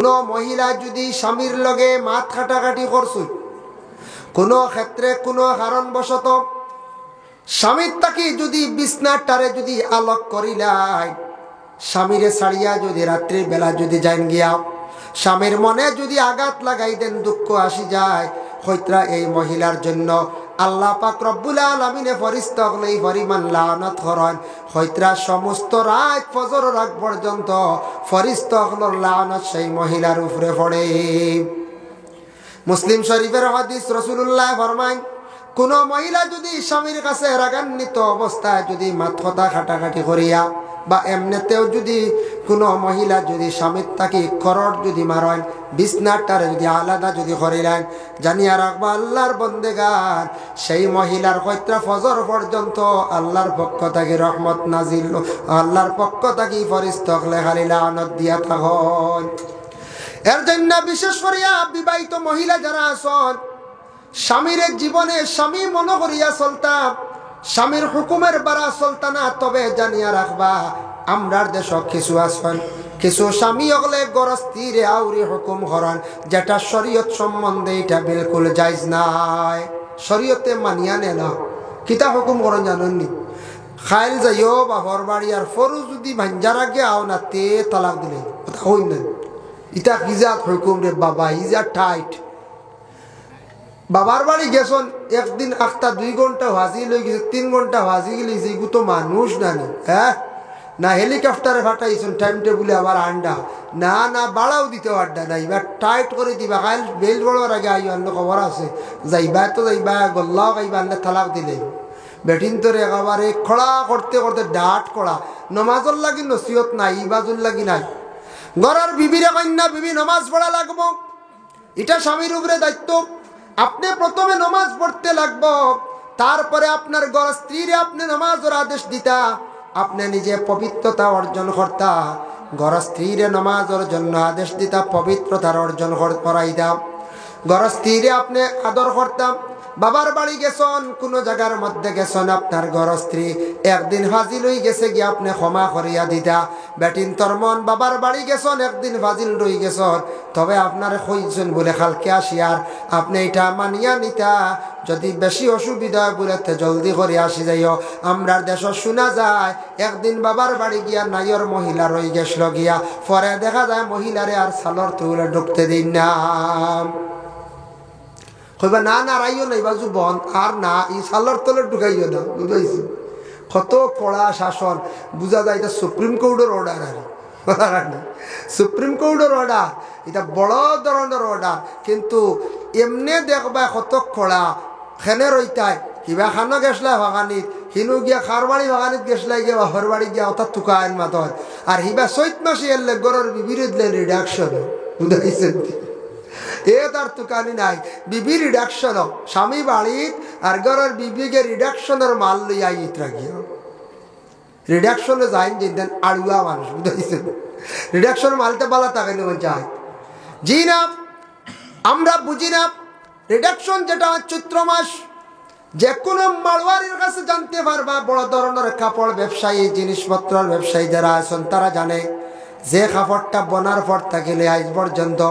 কোনো মহিলা যদি স্বামীর লগে মাত কাটাকাটি করছে, কোনো ক্ষেত্রে কোনো কারণবশত স্বামীর তাকে যদি বিছনাটারে যদি আলোক করিলাই, স্বামীরে ছাড়িয়া যদি রাত্রির বেলা যদি যাইন গিয়া স্বামীর মনে যদি আঘাত লাগাই দেন, দুঃখ আসি যায়, হইত্রা এই মহিলার জন্য আল্লাহ পাক রব্বুল আলামিনে ফেরেশতা হলেই পরিমাণ লানত করেন। হইত্রা সমস্ত রাত ফজর রাত পর্যন্ত ফেরেশতা হলোর লানত সেই মহিলার উপরে পড়ে। মুসলিম শরীফের হাদিস, রাসূলুল্লাহ ফরমায়, কোন মহিলা যদি স্বামীর কাছে রাগান্বিত অবস্থায় যদি মাথা খাটাখাটি করিয়া বা এমনিতেও যদি কোনো মহিলা যদি স্বামীর তাকে খরচ যদি মারেন, বিছনাটারে যদি আলাদা যদি করিলেন, জানিয়া রাখবা আল্লাহর বন্দেগান সেই মহিলার কয়টা ফজর পর্যন্ত আল্লাহর পক্ষ থেকে রহমত নাজিল, আল্লাহর পক্ষ থেকে ফেরেশতা খালি লানত দিয়া থাকেন। এর জন্য বিশেষ করিয়া বিবাহিত মহিলা যারা আছেন, স্বামীর জীবনে স্বামী মনে করিয়া চলতাম, স্বামীর হুকুমের বাড়া চলতানা, তবে জানিয়া রাখবা আমরার দেশ কিছু আছেন, কিছু স্বামী হলে গরস্তিরে আউরি হুকুম করেন, যেটা শরীয়ত সম্বন্ধে এটা বিলকুল জায়েজ নাই, শরীয়তে মানিয়া নে না। কিতা হুকুম করেন জানেননি? খাইল যাইও বাপর বাড়ি আর ফরু যদি ভাঞ্জার আগে আও না তে তালাক দিলে কথা হই না। ইটা কিজাত হুকুম রে বাবা, ইজা টাইট। বাবার বাড়ি গেছন একদিন আখটা 2 ঘন্টা ভাজি লই গেছে, 3 ঘন্টা ভাজি গেলে যেগু তো মানুষ নানি, হ্যাঁ না হেলিকপ্টারে ফাটাইছেন টাইম টেবিলে আবার আন্ডা না না বাড়াও দিতে আড্ডা না, এবার টাইট করে দিবা। কাল বেল বড়ার আগে আই অন্য খবর আছে, যাইবা তো যাইবা গল্লাও খাইবা, আনলে তালাক দিলে বেটিন তোর একেবারে খড়া করতে করতে ডাট করা। নমাজর লাগি নসিহত নাই, ইবাজুর লাগি নাই। ঘরের বিবিরে কন্যা বিবি নমাজ পড়া লাগবো, এটা স্বামীর উপরে দায়িত্ব। আপনি প্রথমে নমাজ পড়তে লাগবো, তারপরে আপনার ঘর স্ত্রীরে আপনি নমাজের আদেশ দিতা, আপনি নিজে পবিত্রতা অর্জন করতা, ঘর স্ত্রীরে নমাজের জন্য আদেশ দিতা, পবিত্রতার অর্জন করাইতা, ঘর স্ত্রীরে আপনি আদর করতাম। বাবার বাড়ি গেছন, কোন জায়গার মধ্যে গেছন, আপনার ঘর স্ত্রী একদিন ফাজিল হয়ে গেছে গিয়ে আপনি ক্ষমা করিয়া দিতা। বেটিন তোর মন বাবার বাড়ি গেছন, একদিন ফাজিল রয়ে গেছন, তবে আপনার কইছেন বলে কালকে আসিয়ার আপনি এটা মানিয়া নিতা। যদি বেশি অসুবিধা বলে জলদি করে আসি যাইও। আমরা দেশ শোনা যায় একদিন বাবার বাড়ি গিয়া নাইর মহিলা রয়ে গেছিল গিয়া, পরে দেখা যায় মহিলারে আর সালর তুলে ঢুকতে দিন না। কইবা না না রাইও না, বাজু বন্ধ আর না, এই সালর তলে ঢুকাইও না। বুঝাইছি কত কড়া শাসন, বুঝা যায় এটা সুপ্রিম কোর্টের অর্ডার। আর সুপ্রিম কোর্টের অর্ডার, এটা বড় ধরনের অর্ডার, কিন্তু এমনি দেখবা কত কড়া। খেনে রইতাই কিবা খানো গেছলাই বাগানিত, হিনু গিয়া খার বাড়ি বাগানিত গেছলাই গিয়া বাপর বাড়ি গিয়া অর্থাৎ তুকায়ন মাতর, আর হিবা চৈত মাসে এলে গরের বিবির দিলেন রিডাকশন। বুঝাইছেন এ তার তুকানি নাই, বিবি রিডাকশন স্বামী বাড়িত আর ঘরের বিবিকে রিডাকশনের মাল লইয়া ইতরা গিয়া রিডাকশনে যাইন যেতেন আড়ুয়া মানুষ। বুঝাইছেন রিডাকশন মালতে পালা তাকে যায় জি না, আমরা বুঝি না। রিডাকশন যেটা চৈত্র মাস, যে কোনো মালওয়ারির কাছে জানতে পারবা, বড় ধরনের কাপড় ব্যবসায়ী জিনিসপত্রের ব্যবসায়ী যারা আছেন তারা জানে যে কাপড়টা বোনার পর থাকিলে আজ পর্যন্ত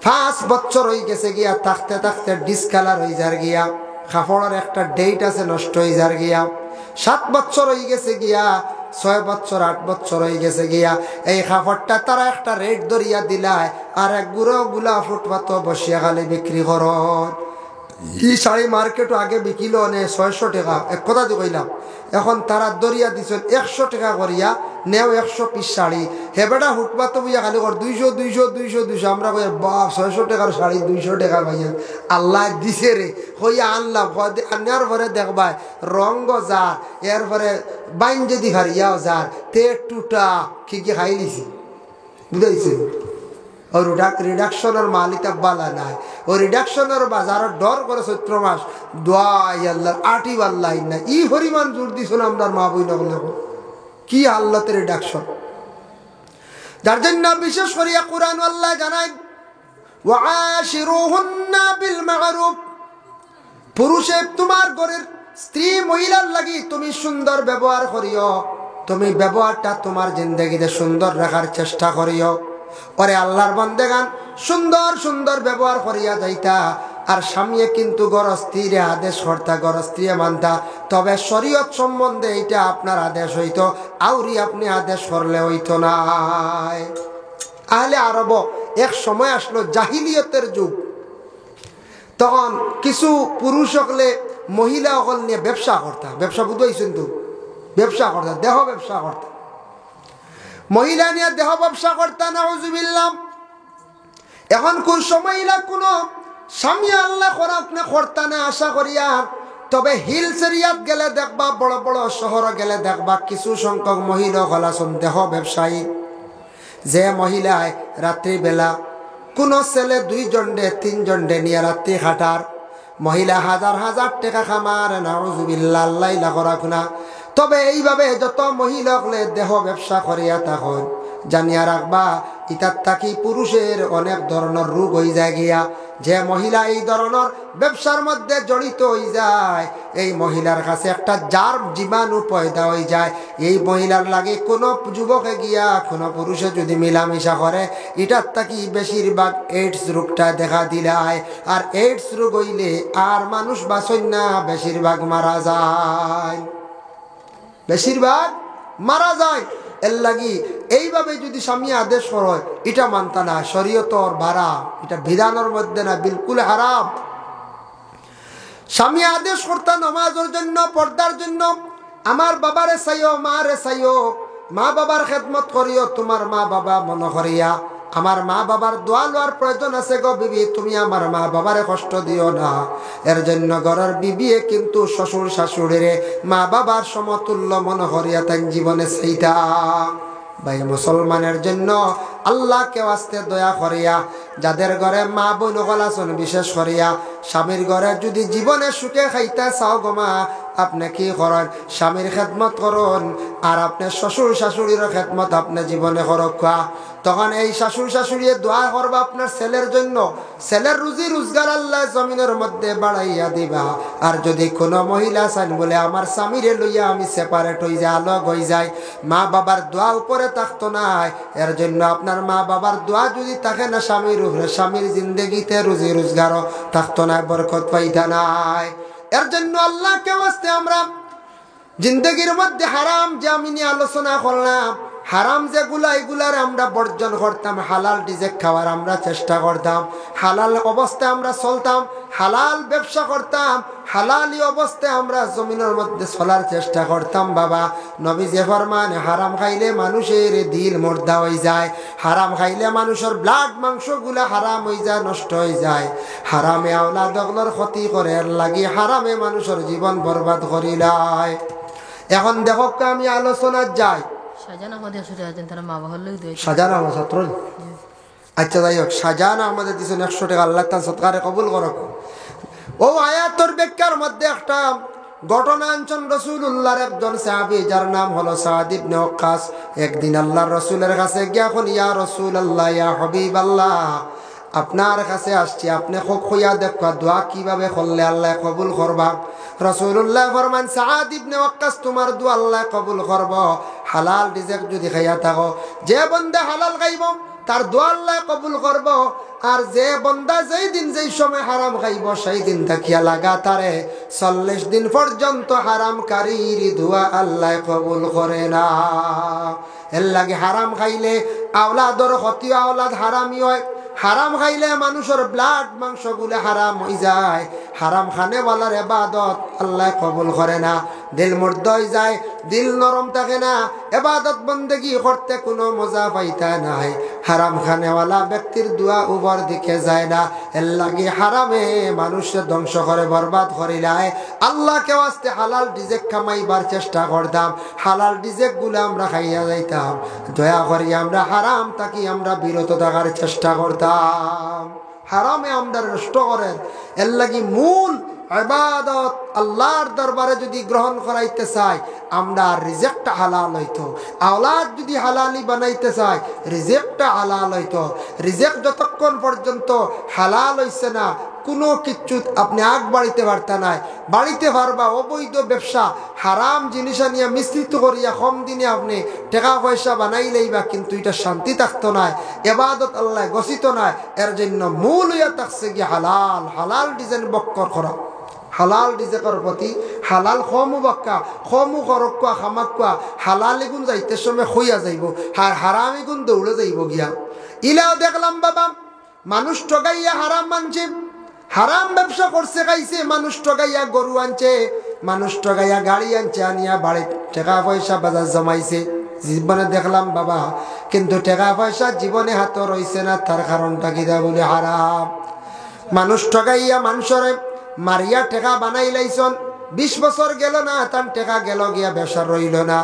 5 বছর হয়ে গেছে গিয়া, থাকতে থাকতে ডিসকালার হয়ে যার গিয়া, কাপড়ের একটা ডেট আছে নষ্ট হয়ে যার গিয়া, 7 বছর হয়ে গেছে গিয়া, 6 বছর 8 বছর হয়ে গেছে গিয়া, এই কাপড়টা তারা একটা রেট ধরিয়া দিলায় আর এক গুঁড়ো গুলা ফুটপাত বসিয়া খালি বিক্রি কর। এই শাড়ি মার্কেটও আগে বিকিল নে 600 টাকা, এক কথা দিয়ে কইলাম, এখন তারা দরিয়া দিচ্ছেন 100 টাকা করিয়া নেও 100 পিস শাড়ি। হেবেটা ফুটপাত বুঝা খালি কর 200 200 200 200। আমরা কই বাপ 600 টাকার শাড়ি 200 টাকা ভাইয়া আল্লাহ দিছে রে, হইয়া আনলাম। আনার পরে দেখবা রঙ যার, এরপরে বাইন যদি হারিয়াও যার, তে টুটা কি কি খাই লিছি। বুঝাইছে ও রিডাকশনের মালিতা বালা নাই, ও রিডাকশনের বাজারের ডর করে চৈত্র মাস দোয়াই আল্লাহ আটি আল্লাহ না। ই পরিমাণ জোর দিছিল আমরা মা বই না, কি আল্লাহতে রিডাকশন। যার জন্য বিশেষ করিয়া কুরআন আল্লাহ জানায় ওয়াশিরুহুন্না বিল মা'রুফ, পুরুষে তোমার ঘরের স্ত্রী মহিলার লাগি তুমি সুন্দর ব্যবহার করিও, তুমি ব্যবহারটা তোমার জিন্দেগিতে সুন্দর রাখার চেষ্টা করিও। ওরে আল্লাহর বান্দেগান সুন্দর সুন্দর ব্যবহার করিয়া যাইতা আর স্বামীয়ে কিন্তু গরস্ত্রীরে আদেশ করতা গরস্ত্রীরে মানতা তবে শরীয়ত সম্বন্ধে এটা আপনার আদেশ হইতো আউরি আপনি আদেশ করলে হইতো না আহলে আরব এক সময় আসলো জাহিলিয়তের যুগ তখন কিছু পুরুষ হলে মহিলা সকল নিয়ে ব্যবসা করতা ব্যবসা বুঝাইছেন তো ব্যবসা করতা দেহ ব্যবসা করতা মহিলা নিয়ে দেহ ব্যবসা করতা নাউজুবিল্লাহ এখন কোন সময়লা কোনো স্বামী আল্লাহ করাক না করতা না আশা করিয়া তবে হিলস এরিয়াত গেলে দেখবা বড় বড় শহর গেলে দেখবা কিছু সংখ্যক মহিলা হলাসন দেহ ব্যবসায়ী যে মহিলায় রাত্রিবেলা কোনো ছেলে 2 জন্ডে 3 জন্ডে নিয়ে রাত্রি খাটার মহিলা হাজার হাজার টাকা খামার নাউজুবিল্লাহ আল্লাহ লাগরা খুনা তবে এইভাবে যত মহিলা হলে দেহ ব্যবসা করিয়া তখন জানিয়া রাখবা ইতার থাকি পুরুষের অনেক ধরনের রোগ হয়ে যায় গিয়া যে মহিলা এই ধরনের ব্যবসার মধ্যে জড়িত হয়ে যায় এই মহিলার কাছে একটা জার জীবাণু পয়দা হয়ে যায় এই মহিলার লাগে কোনো যুবকে গিয়া কোনো পুরুষে যদি মিলামিশা করে এটার থাকি বেশিরভাগ এইডস রোগটা দেখা দিলায় আর এইডস রোগ হইলে আর মানুষ বাঁচন না বেশিরভাগ মারা যায় বেশিরভাগ মারা যায় এর লাগি এইভাবে যদি স্বামী আদেশ করে এটা মানতা না শরীয়তর ভাড়া এটা বিধানের মধ্যে না বিলকুল হারাম স্বামী আদেশ করতা নামাজের জন্য পর্দার জন্য আমার বাবারে চাইও মারে চাইও মা বাবার খেদমত করিও তোমার মা বাবা মনে করিয়া আমার মা বাবার দোয়া লওয়ার প্রয়োজন আছে গো বিবি তুমি আমার মা বাবারে কষ্ট দিও না এর জন্য ঘরের বিবিয়ে কিন্তু শ্বশুর শাশুড়িরে মা বাবার সমতুল্য মনে করিয়া তাই জীবনে সেইটা ভাই মুসলমানের জন্য আল্লাহকে ওয়াস্তে দয়া করিয়া যাদের ঘরে মা বোন গলাছন বিশেষ করিয়া স্বামীর ঘরে যদি জীবনে সুখে খাইতে চাও গো মা আপনি কি করেন স্বামীর খেদমত করুন আর আপনি শ্বশুর শাশুড়ির খেদমত আপনি জীবনে করক্ষা তখন এই শ্বশুর শাশুড়ি দোয়া করবা আপনার ছেলের জন্য ছেলের রুজি রোজগার আল্লাহ জমিনের মধ্যে বাড়াইয়া দিবা আর যদি কোনো মহিলা চান বলে আমার স্বামীরে লইয়া আমি সেপারেট হয়ে যাই আলোক হয়ে যাই মা বাবার দোয়া উপরে থাকতো না এর জন্য আপনার মা বাবার দোয়া যদি থাকে না স্বামীর উপরে স্বামীর জিন্দগিতে রুজি রোজগারও থাকতো না বরকত পাইতা নাই এর জন্য আল্লাহকে ওয়াস্তে আমরা জিন্দগির মধ্যে হারাম যে আমি নিয়ে আলোচনা করলাম হারাম যেগুলা এগুলার আমরা বর্জন করতাম হালাল ডিজে খাওয়ার আমরা চেষ্টা করতাম হালাল অবস্থায় আমরা চলতাম হালাল ব্যবসা করতাম হালালি অবস্থায় আমরা জমিনের মধ্যে চলার চেষ্টা করতাম বাবা নবী যে ফরমান হারাম খাইলে মানুষের দিল মুর্দা হয়ে যায় হারাম খাইলে মানুষের ব্লাড মাংসগুলা হারাম হয়ে যায় নষ্ট হয়ে যায় হারামে আওলাদগুলোর ক্ষতি করে লাগি হারামে মানুষের জীবন বরবাদ করিলায় এখন দেখো আমি আলোচনার যাই আচ্ছা যাই হোক শাহজাহান আমাদের দিচ্ছেন 100 টাকা আল্লাহ তার সৎকারে কবুল করক ও আয়াতর ব্যাখ্যার মধ্যে একটা ঘটনা আনছেন রাসূলুল্লাহর একজন সাহাবী যার নাম হলো সাদ ইবনে ওয়াক্কাস একদিন আল্লাহর রাসূলের কাছে গিয়া কোন ইয়া রাসূলুল্লাহ ইয়া হাবিবাল্লাহ আপনার কাছে আসছি আপনি খুইয়া দেখো দোয়া কিভাবে করলে আল্লাহ কবুল করবা রাসূলুল্লাহ ফরমান সাদ ইবনে ওয়াক্কাস তোমার দোয়া আল্লাহ কবুল করব হালাল রিজিক যদি খাইয়া থাকো যে বান্দা হালাল খাইব তার দোয়া আল্লাহ কবুল করব আর যে বান্দা যেই দিন যেই সময় হারাম খাইব সেই দিন থাকিয়া লাগাতারে 40 দিন পর্যন্ত হারামকারীর দোয়া আল্লাহ কবুল করে না এর লাগে হারাম খাইলে আওলাদর ক্ষতি আওলাদ হারামি হয় হারাম খাইলে মানুষের ব্লাড মাংসগুলো হারাম হয়ে যায় হারাম খানেওয়ালার ইবাদত আল্লাহ কবুল করে না দিল মুর্দা হয়ে যায় দিল নরম থাকে না ইবাদত বন্দেগি করতে কোনো মজা পাইতা নাই হারাম খানেওয়ালা ব্যক্তির দোয়া উপর দিকে যায় না এর লাগি হারামে মানুষের ধ্বংস করে বরবাদ করিলায় আল্লাহকে ওয়াস্তে হালাল রিজিক কামাইবার চেষ্টা করতাম হালাল রিজিক গুলো আমরা খাইয়া যাইতাম দয়া করি আমরা হারাম থাকি আমরা বিরত থাকার চেষ্টা করতাম হারামে আমরা নষ্ট করেন এর লাগি মূল ইবাদত আল্লাহর দরবারে যদি গ্রহণ করাইতে চাই আমরা রিজিকটা হালাল হইতো আওলাদ যদি হালালি বানাইতে চাই রিজিকটা হালাল হইতো রিজিক যতক্ষণ পর্যন্ত হালাল হইছে না কোনো কিচ্ছু আপনি আগ বাড়িতে পারতে নাই, বাড়িতে পারবা অবৈধ ব্যবসা হারাম জিনিস নিয়ে মিশ্রিত করিয়া কম দিনে আপনি টাকা পয়সা বানাই লইবা, কিন্তু এটা শান্তি থাকতো নাই, এবাদত আল্লাহ গছিত নাই। এর জন্য মূল হইয়া থাকছে কি হালাল, হালাল ডিজাইন বক্কর করা, হালাল ডিজাইনের প্রতি হালাল খমু বাক্কা খমু করক্কা খামাক্কা হালাল এগুন যাইতে সময় হইয়া যাইব, আর হারাম এগুন দৌড়ে যাইব গিয়া। ইলাও দেখলাম বাবা মানুষ ঠগাইয়া হারাম মানছে, হারাম ব্যবসা করছে খাইছে, মানুষ ঠগাইয়া গরু আনছে, মানুষ ঠগাইয়া গাড়ি আনছে, আনিয়া বাড়ি টাকা পয়সা বাজার জমাইছে জীবনে দেখলাম বাবা, কিন্তু টাকা পয়সা জীবনে হাতে রইছে না। তার কারণটা কি দা বলে হারাম। মানুষ ঠগাইয়া মানুষরে মারিয়া টাকা বানাই লাইছন, 20 বছর গেল না, তার টাকা গেল গিয়া ব্যবসা রইল না।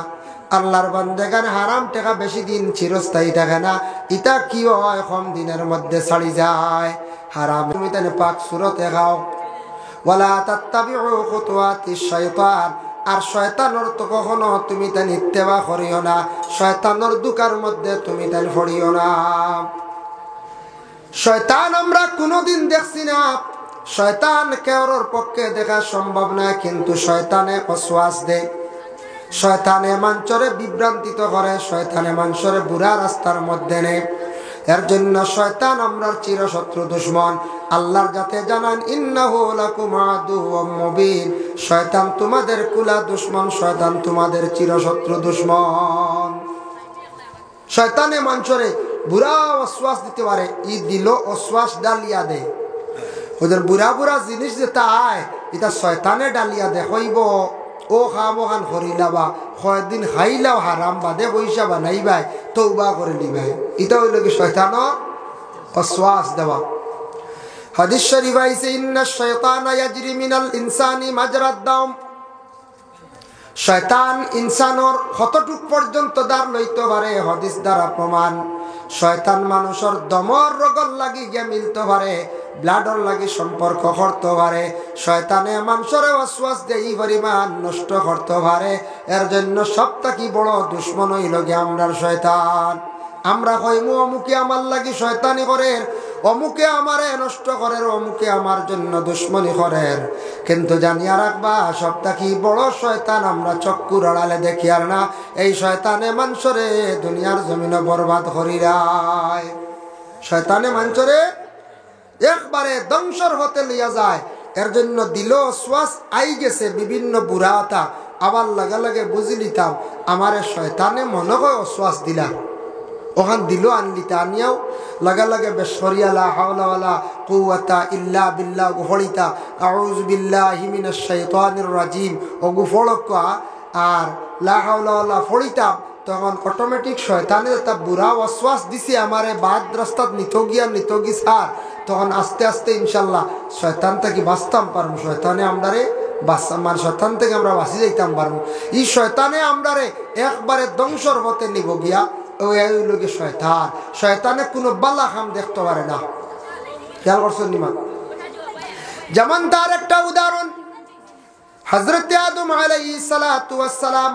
আল্লাহর বান্দাগান হারাম টাকা বেশি দিন চিরস্থায়ী থাকে না, ইটা কি হয় কম দিনের মধ্যে ছাড়ি যায়। হারাম তুমি তানে পাক সুরতে খাও, ওয়ালা তাত্তাবিউ খুতুওয়াতিশ শাইতান, আর শয়তানের তো কখনো তুমি তান ইত্তেবা করিও না, শয়তানের দুকার মধ্যে তুমি তান পড়িও না। শয়তান আমরা কোনোদিন দেখছি না, শয়তান কারোর পক্ষে দেখা সম্ভব না, কিন্তু শয়তানে ওয়াসওয়াস দেয়, শয়তানে মানুষরে বিভ্রান্তিত করে, শয়তানে মানুষরে বুড়া রাস্তার মধ্যে নেয়। এর জন্য শয়তান আমরার চিরশত্রু দুশমন। আল্লাহর যাতে জানান ইন্নাহু লাকুম আদুউম মুবিন, শয়তান তোমাদের কুলা দুশমন, শয়তান তোমাদের চিরশত্রু দুশমন। শয়তানে মানুষরে বুড়া ওয়াসওয়াস দিতে পারে, ই দিল ওয়াসওয়াস ডালিয়া দে, ওদের বুড়া বুড়া জিনিস যেটা আয় এটা শয়তানে ডালিয়া দে, হইব ও খামোখান করিলাবা, কয়েকদিন খাইলাও হারাম বাদে পয়সা বানাইবাই, তওবা করে লিবাই, এটা হইল কি শয়তানের ওয়াসওয়াস দেওয়া। হাদিস শরীফ আইছে ইন্নাশ শাইতানা ইয়াজরি মিনাল ইনসানি মাজরাদ দাম, শয়তান ইনসানর কতটুক পর্যন্ত দাঁড় লইতে পারে হাদিস দ্বারা প্রমাণ। শয়তান মানুষের দমর রোগর লাগি গিয়ে মিলতে পারে, ব্লাডর লাগি সম্পর্ক করতে পারে, শয়তানে মানুষের ওয়াসওয়াস দেই পরিমাণ নষ্ট করতে পারে। এর জন্য সবথেকে বড় দুশমন হইল গিয়ে আমরার শয়তান। আমরা কইমু অমুকে আমার লাগি শয়তানি করে, অমুকে আমারে নষ্ট করে, অমুকে আমার জন্য দুশ্মনী করে, কিন্তু জানিয়া রাখবা সবথেকে বড় শয়তান আমরা চক্ষুর আড়ালে দেখি আর না, এই শয়তানে মানুষরে দুনিয়ার জমিনে বরবাদ করিরায়। শয়তানে মানুষরে একবারে ধ্বংসর হতে লইয়া যায়। এর জন্য দিল শ্বাস আই গেছে বিভিন্ন বুড়াতা, আবার লাগা লাগে বুঝি লিতাম আমারে শয়তানে মনে হয় অশ্বাস দিলা, ওখান দিল আনলিতা আনিয়াও লাগা লাগে বেশরিয়া লা হাওলা ওয়ালা কুওয়াতা ইল্লা বিল্লাহ গুফড়িতা আউযু বিল্লাহি মিনাশ শাইতানির রাজিম ও গুফড়কা, আর লা হাওলা ওয়ালা ফড়িতাম, তখন অটোমেটিক শয়তানের একটা বুড়া ওয়াসওয়াস দিছে আমারে বাদ রাস্তাত নিতগি সার, তখন আস্তে আস্তে ইনশাল্লাহ শয়তান থেকে বাঁচতাম পারবো, শয়তানে আমরারে আমার শয়তান থেকে আমরা বাঁচি যাইতাম পারবো। এই শয়তানে আমরারে একবারে ধ্বংসর হতে নিব গিয়া, ওই লোকে শয়তান, শয়তানে কোনো বালা খাম দেখতে পারে না। খেয়াল করছেন নিমান? যেমন তার একটা উদাহরণ, হযরত আদম আলাইহিস সালাতু ওয়াস সালাম,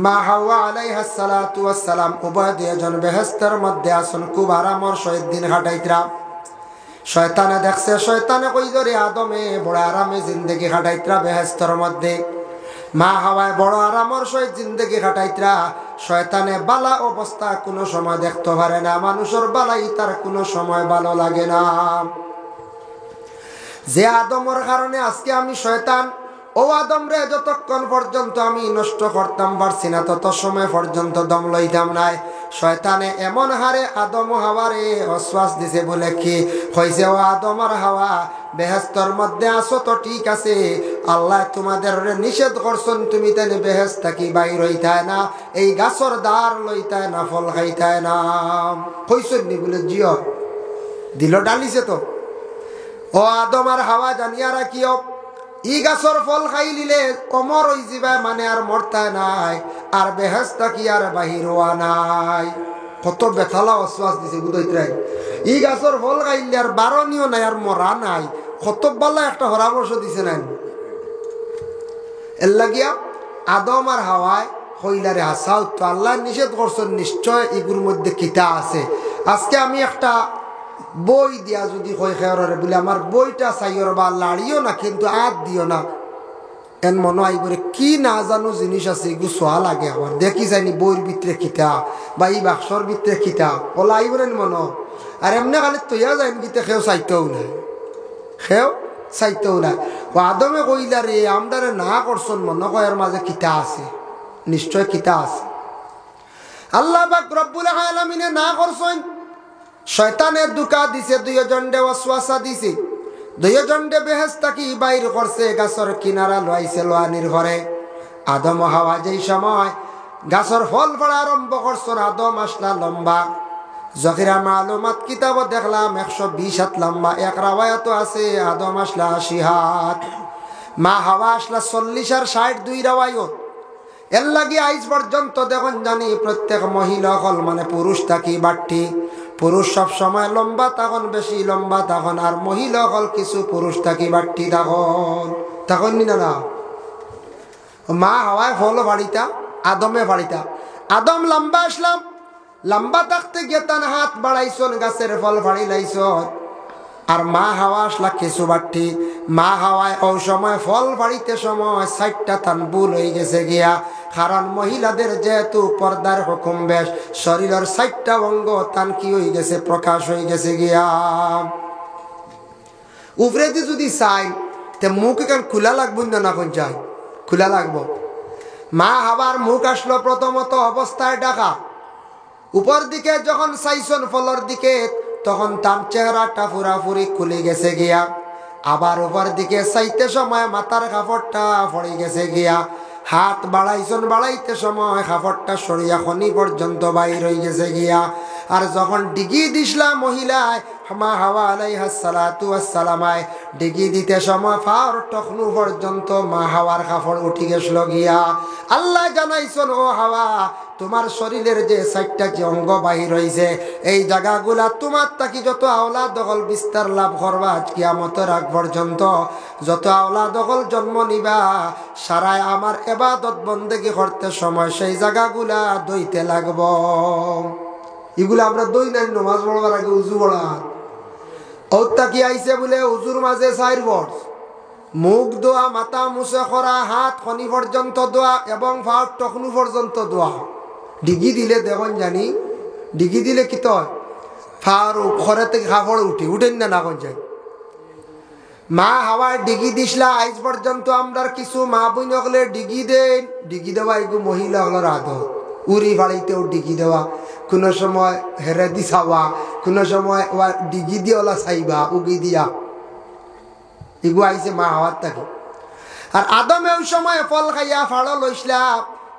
মা হাওয়া আলাইহিস সালাতু ওয়াস সালাম উভয় দুজন বেহেশতের মধ্যে আসন খুব আরামর সহিত দিন কাটাইতরা। শয়তানে দেখছে, শয়তানে কই ধরে আদমে বড় আরামে জিন্দেগি কাটাইতরা বেহেশতের মধ্যে, মা হাওয়ায় বড় আরামর সহিত জিন্দেগি কাটাইতরা। শয়তানে বালা অবস্থা কোনো সময় দেখতে পারে না, মানুষের বালাই তার কোনো সময় ভালো লাগে না। যে আদমর কারণে আজকে আমি শয়তান ও আদম রে যতক্ষণ পর্যন্ত আমি নষ্ট করতাম পারছি না, তত সময় পর্যন্ত দম লইতাম নাই। শয়তানে এমন হারে আদম হাওয়ারে অশ্বাস দিছে বলে কি হয়েছে, ও আদম আর হাওয়া বেহেশতের মধ্যে আসো তো ঠিক আছে, আল্লাহ তোমাদের নিষেধ করছেন তুমি তাই বেহেশত থাকি বাইর হইতায় না, এই গাছর দ্বার লইতায় না, ফল খাইতায় না, হইছেন নি বলে জিও দিল ডালিছে তো। ও আদম আর হাওয়া জানিয়া রাখিও, ই গাছর ফল খাই লিলে অমর হই যাবে, মানে আর মরতায় নাই, আর বেহেশত কি আর বাহির হওয়া নাই। কত বেথালা অশ্বাস দিছে বুঝাইতে, ই গাছর ফল খাইলে আর বারণীয় নাই, আর মরা নাই, কত বালা একটা পরামর্শ দিছে নাই। এর লাগিয়া আদম আর হাওয়ায় হইলারে হাসাও তো আল্লাহ নিষেধ করছেন, নিশ্চয় এগুলোর মধ্যে কিতা আছে। আজকে আমি একটা বই দিয়া যদি কই খেয়রে বলে আমার বইটা চাইর বা লাড়িও না কিন্তু আত দিও না, এন মনে হয় করে কি না জানো জিনিস আছে এগুলো সোয়া লাগে আমার। দেখি যায়নি বইয়ের ভিতরে খিতা বা এই বাক্সর ভিতরে খিতা ওলা আইবরেন মনো। আর এমনি খালি তৈয়া যায় গীতে খেয়েও চাইতেও নাই, খেয়েও চাইতেও নাই। ও আদমে কইলা রে আমদারে না করছন মনে কয়ের মাঝে কিতা আছে, নিশ্চয় কিতা আছে। আল্লাহ পাক রব্বুল আলামিনে না করছেন, শয়তানে দুকা দিছে, দুইজনডে ওয়াসওয়াসা দিছে, দুইজনডে বেহেশত কি বাইর করছে, গাছর কিনারা লইছে লোয়ানির ঘরে। আদম হাওয়া যেই সময় গাছর ফল পড়া আরম্ভ করছেন, আদম আসলা লম্বা। জখিরা মালুমাত কিতাব দেখলাম 120 হাত লম্বা, এক রাওয়ায়াত আছে আদম আসলা 80 হাত, মা হাওয়া আসলা 40 আর 60, দুই রাওয়ায়াত। এর লাগি আইজ পর্যন্ত দেখুন জানি প্রত্যেক মহিলা হল মানে পুরুষ থাকি বাট্টি, পুরুষ সব সময় লম্বা তখন বেশি লম্বা তখন, আর মহিলা হল কিছু পুরুষ থাকি বাট্টি তখন না না। মা হাওয়ায় ফল বাড়িতা, আদমে বাড়িতা। আদম লম্বা আসলাম, লম্বা থাকতে গিয়ে তার হাত বাড়াইছন, গাছের ফল ফাড়ি লাইছ। আর মা হাওয়া আসলা কিছু বাট্টি, মা হাওয়ায় ও সময় ফল বাড়িতে সময় 60টা তান ভুল হয়ে গেছে গিয়া। কারণ মহিলাদের যেহেতু পর্দার হুকুম বেশ, শরীরের 60টা অঙ্গ তান কি হয়ে গেছে, প্রকাশ হয়ে গেছে গিয়া। উপরে যদি চাই তে মুখ এখান খোলা লাগবো না, কোন চাই খোলা লাগবো। মা হাওয়ার মুখ আসলো প্রথমত অবস্থায় ঢাকা, উপর দিকে যখন চাইছন ফলর দিকে তখন তার চেহারাটা পুরাপুরি খুলে গেছে গিয়া। আবার উপর দিকে চাইতে সময় মাথার কাপড়টা পড়ে গেছে গিয়া। হাত বাড়াইছন, বাড়াইতে সময় কাপড়টা সরিয়া খনি পর্যন্ত বাইর হয়ে গেছে গিয়া। আর যখন ডিগি দিসলা মহিলায় মা হাওয়া আলাইহিস সালাতু ওয়াস সালামায় ডিগি দিতে সময় ফার টখনু পর্যন্ত মা হাওয়ার কাপড় উঠি গেছিল গিয়া। আল্লাহ জানাইছন ও হাওয়া তোমার শরীরের যে 60টা যে অঙ্গ বাহির হয়েছে, এই জায়গাগুলা তোমার তাকি যত আওলা দখল বিস্তার লাভ করবা কিয়ামতের আগ পর্যন্ত, যত আওলা দখল জন্ম নিবা, সারায় আমার ইবাদত বন্দেগী করতে সময় সেই জায়গাগুলা দইতে লাগব। এগুলো আমরা দই নাই, নামাজ পড়বার আগে উজু পড়া। ওটা কি আইছে বলে উজুর মাঝে 4 বর্ষ, মুখ দোয়া, মাথা মুছে করা, হাত খনি পর্যন্ত দোয়া এবং ভাত টখনু পর্যন্ত দোয়া। ডিগি দিলে দেখুন জানি, ডিগি দিলে কি তো ফার ঘরে থেকে খাফড় উঠেন না না কোন যাই। মা হাওয়ায় ডিগি দিসলা আইজ পর্যন্ত আমরা কিছু মা বোন হলে ডিগি দেন, ডিগি দেওয়া এগু মহিলা হলোর আদত। উড়ি বাড়িতেও ডিগি দেওয়া, কোনো সময় হেরে দি চাওয়া, কোনো সময় ডিগি দিয়ে ওলা চাইবা উগি দিয়া, এগু আইছে মা হাওয়ার থাকি। আর আদমে ওই সময় ফল খাইয়া ফাড়ো লইসলা।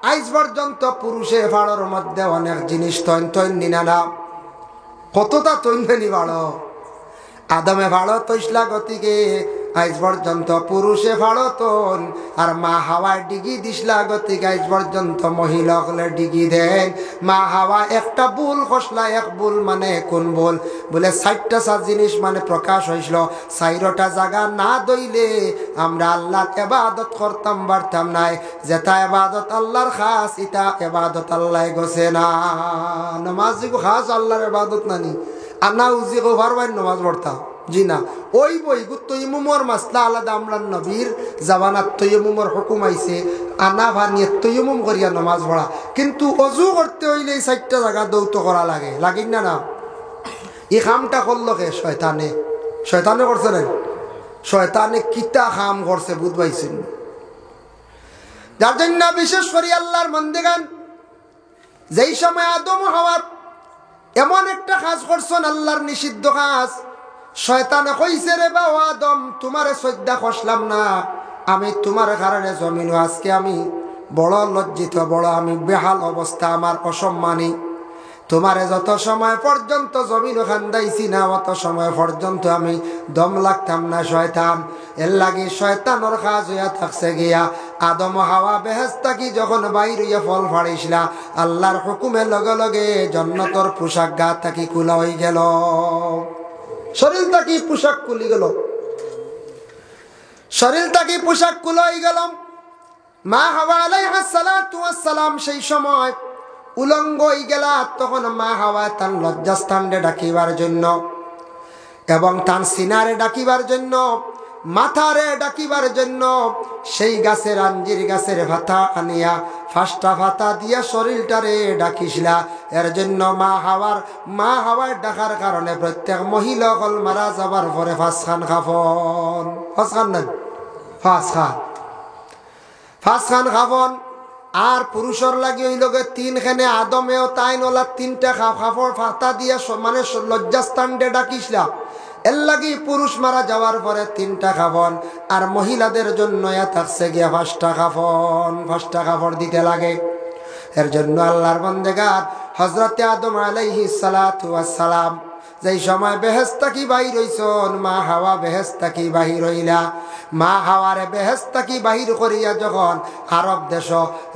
আইজ পর্যন্ত পুরুষে ফাড়োর মধ্যে অনেক জিনিস তৈন তৈন নিনা, কতটা তৈন নি ফাড়ো। আদমে ফাড়ো তৈসলা গতিকে আইজ পর্যন্ত পুরুষে ফাড়ো তন, আর মা হাওয়ায় ডিগি দিসলা গতিকে আইজ পর্যন্ত মহিলা হলে ডিগি দেন। মা হাওয়া একটা ভুল খসলা, এক ভুল মানে কোন ভুল বলে 60টা জিনিস মানে প্রকাশ হয়েছিল। 4টা জায়গা না দইলে আমরা আল্লাহ ইবাদত করতাম পারতাম নাই। যেটা ইবাদত আল্লাহর খাস, এটা ইবাদত আল্লাহ গোছে না। নামাজ গো খাস আল্লাহর ইবাদত নানি, আনা উজি গো ভারবাই নামাজ পড়তাম জি না। ওই বই তৈমুমর মাসলা আলাদা, আমরা নবীর জামানাত তৈমুমর হুকুম আইছে আনা ভানিয়ে তৈমুম করিয়া নামাজ পড়া। কিন্তু অজু করতে হইলে 4টা জায়গা দৌত করা লাগে, লাগিন না না। এই কামটা করলো কে? শয়তানে। শয়তানে করছে না? শয়তানে কিতা কাম করছে বুধ পাইছেন? যার জন্য বিশেষ করে আল্লাহর মন্দিগান যেই সময় আদম হাওয়া এমন একটা কাজ করছেন, আল্লাহর নিষিদ্ধ কাজ, শয়তানে কইছে রে বা আদম তোমারে শ্রদ্ধা করলাম না, আমি তোমার কারণে জমিন আজকে আমি বড় লজ্জিত, বড় আমি বেহাল অবস্থা, আমার অসম্মানী। তোমারে যত সময় পর্যন্ত জমিন খান্দাইছি না, অত সময় পর্যন্ত আমি দম লাগতাম না শয়তান। এর লাগে শয়তানোর কাজ হইয়া থাকছে গিয়া আদম হাওয়া বেহেশত থাকি যখন বাইর হইয়া ফল ফাড়িছিলা, আল্লাহর হুকুমের লগে লগে জান্নাতের পোশাক গা থাকি খোলা হয়ে গেল, শরীর থাকি পোশাক খুলি গেল, শরীর থাকি পোশাক খুলা হয়ে গেল। মা হাওয়া আলাইহিস সালাতু ওয়াস সালাম সেই সময় উলঙ্গ হয়ে গেলা। তখন মা হাওয়া তার লজ্জাস্থানে ডাকিবার জন্য এবং তার সিনারে ডাকিবার জন্য, মাথারে ডাকিবার জন্য সেই গাছের আঞ্জির গাছের ভাতা আনিয়া 5টা ভাতা দিয়া শরীরটারে ডাকিসলা। এর জন্য মা হাওয়ার ডাকার কারণে প্রত্যেক মহিলা হল মারা যাবার পরে 5 খান খাফন, 5 খান না 5 খান খাফন। আর পুরুষের লাগে ওই লোকে 3 খানে আদমেও তাই নলা 3টা খাফর ফাতা দিয়া মানে লজ্জাস্থানটে ডাকিসলা। এর লাগি পুরুষ মারা যাওয়ার পরে 3টা খাফন, আর মহিলাদের জন্য থাকছে গিয়া 5টা খাফন, 5টা খাফর দিতে লাগে। এর জন্য আল্লাহর বান্দেগার হযরতে আদম আলাইহিস সালাতু ওয়াস সালাম যেই সময় বেহেশত থাকি বাহির হইছন, মা হাওয়া বেহেশত থাকি বাহির হইলা। মা হাওয়ারে বেহেশত থাকি বাহির করিয়া যখন আরব দেশ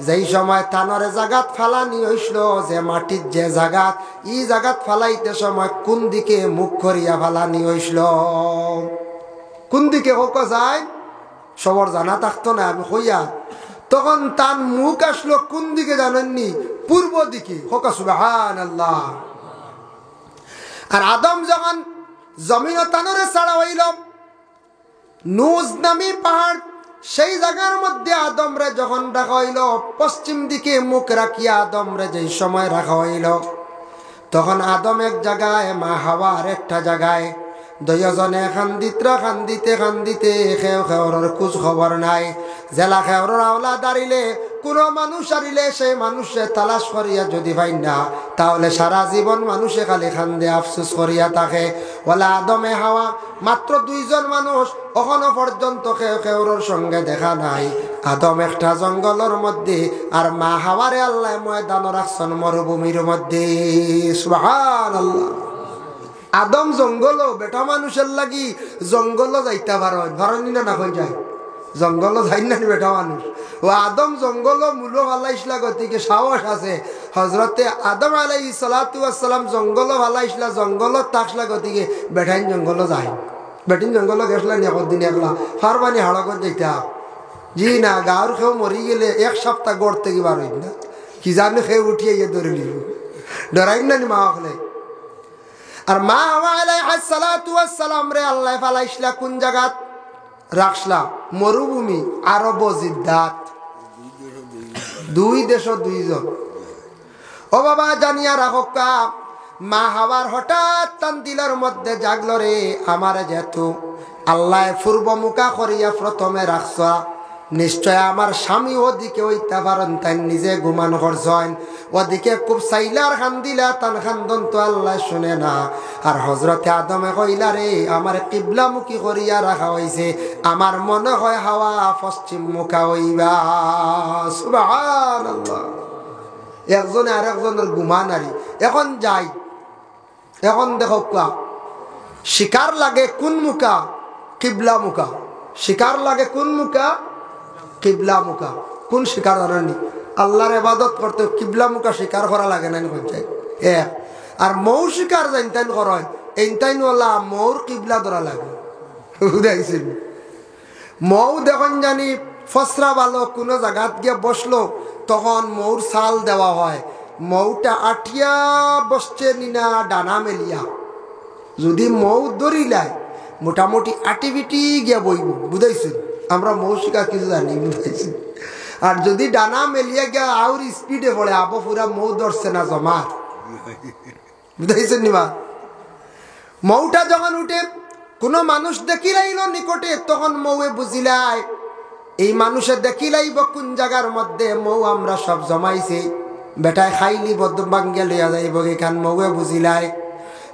যেই সময় তানরে জাগাত ফালানি হইছিল, যে মাটির যে জাগাত, ই জাগাত ফালাইতে সময় কোন দিকে মুখ করিয়া ফালানি হইছিল, কোন দিকে হোক যায় সবর জানা থাকতো না। আমি কইয়া তখন তার মুখ আসলো কোন দিকে জানেননি? পূর্ব দিকে। হোক সুবহানাল্লাহ। আর আদম যখন জমিন তানরে ছাড়া হইল, নুজ নামি পাহাড় সেই জায়গার মধ্যে আদম রে যখন রাখা হইল, পশ্চিম দিকে মুখ রাখিয়া আদম রে যেই সময় রাখা হইল, তখন আদম এক জায়গায়, মা হাওয়া আর একটা জায়গায়। দুইজনে খান্দিতে খেওর খোঁজ খবর নাই। জেলা খেওর আওলা দাঁড়িলে কোনো মানুষ আরিলে সেই মানুষে তালাশ করিয়া যদি পাই না, তাহলে সারা জীবন মানুষে খালি খান্দে আফসোস করিয়া থাকে। ওলা আদমে হাওয়া মাত্র 2 জন মানুষ, এখনো পর্যন্ত খেওরের সঙ্গে দেখা নাই। আদম একটা জঙ্গলের মধ্যে, আর মা হাওয়ারে আল্লাহ ময়দান রাখছেন মরুভূমির মধ্যে। সুবহানাল্লাহ। আদম জঙ্গল বেটা মানুষের লাগি জঙ্গল যাইতে পারেন না, কই যায় জঙ্গল যাই না বেটা মানুষ। ও আদম জঙ্গল মূল ভালাইসলা, গতিকে সাহস আছে। হজরতে আদম আলাইহিস সালাতু ওয়াস সালাম জঙ্গল ভালাইসলা, জঙ্গল থাকসলা, গতিকে বেটাইন জঙ্গল যায়। বেটিন জঙ্গল গেছলা নি একদিন একলা ফারবানি হাড়কত যাইতা জি না, গাঁর খেউ মরি গেলে 1 সপ্তাহ গড় থেকে বার হইত না, কি জানি খেয়ে উঠিয়ে ইয়ে ধরে লিব, ডরাইন না নি মা হলে। আর মা হাওয়া আলাইহিস সালাতু ওয়াস সালাম রে আল্লাহ ফালাইসলা কোন জায়গাত রাখসলা? মরুভূমি, আরব জিদ্দাত। 2 দেশ 2 জন। ও বাবা জানিয়া রাখা, মা হাওয়ার হঠাৎ তান দিলের মধ্যে জাগলো রে, আমার যেহেতু আল্লাহ পূর্বমুখা করিয়া প্রথমে রাখছা, নিশ্চয় আমার স্বামী ওদিকে হইতে পারেন, তাই নিজে ঘুমান করছেন, ওদিকে খুব সাইলার খান্দিলা, তান খান্দন তো আল্লাহ শুনে না। আর হজরতে আদমে কইলা রে, আমার কিবলামুখী করিয়া রাখা হয়েছে, আমার মনে হয় হাওয়া পশ্চিম মুখা হইবা। সুবহানাল্লাহ। একজনে আর একজনের ঘুমান আরি। এখন যাই, এখন দেখো শিকার লাগে কোন মুখা? কিবলা মুখা। শিকার লাগে কোন মুখা? কিবলা মুখা। কোন শিকার জানেননি? আল্লাহর ইবাদত করতে কিবলা মুখা শিকার করা লাগে না, আর মৌ শিকার জানতেন করেন এইটাই নলা মৌর কিবলা ধরা লাগে। বুঝাইছেন? মৌ দেখুন জানি ফসরা ভালো কোনো জায়গাত গিয়ে বসলো, তখন মৌর ছাল দেওয়া হয়, মৌটা আঠিয়া বসছে নিনা ডানা মেলিয়া, যদি মৌ দরিলায় মোটামুটি আটিভিটি গিয়া বইব। বুঝাইছেন? আমরা মৌ শিকার কিছু জানি, বুঝাইছেন? আর যদি ডানা মেলিয়া গিয়া আউর স্পিডে পড়ে, আবো পুরা মৌ ধরছে না জমা। বুঝাইছেন নিবা? মৌটা যখন উঠে কোনো মানুষ দেখিলাইল নিকটে, তখন মৌয়ে বুঝিলাই এই মানুষে দেখিলাইব কোন জায়গার মধ্যে মৌ আমরা সব জমাইছি, বেটায় খাইলি বদ্ধ বাঙ্গে লইয়া যাইব, এখান মৌয়ে বুঝিলাই।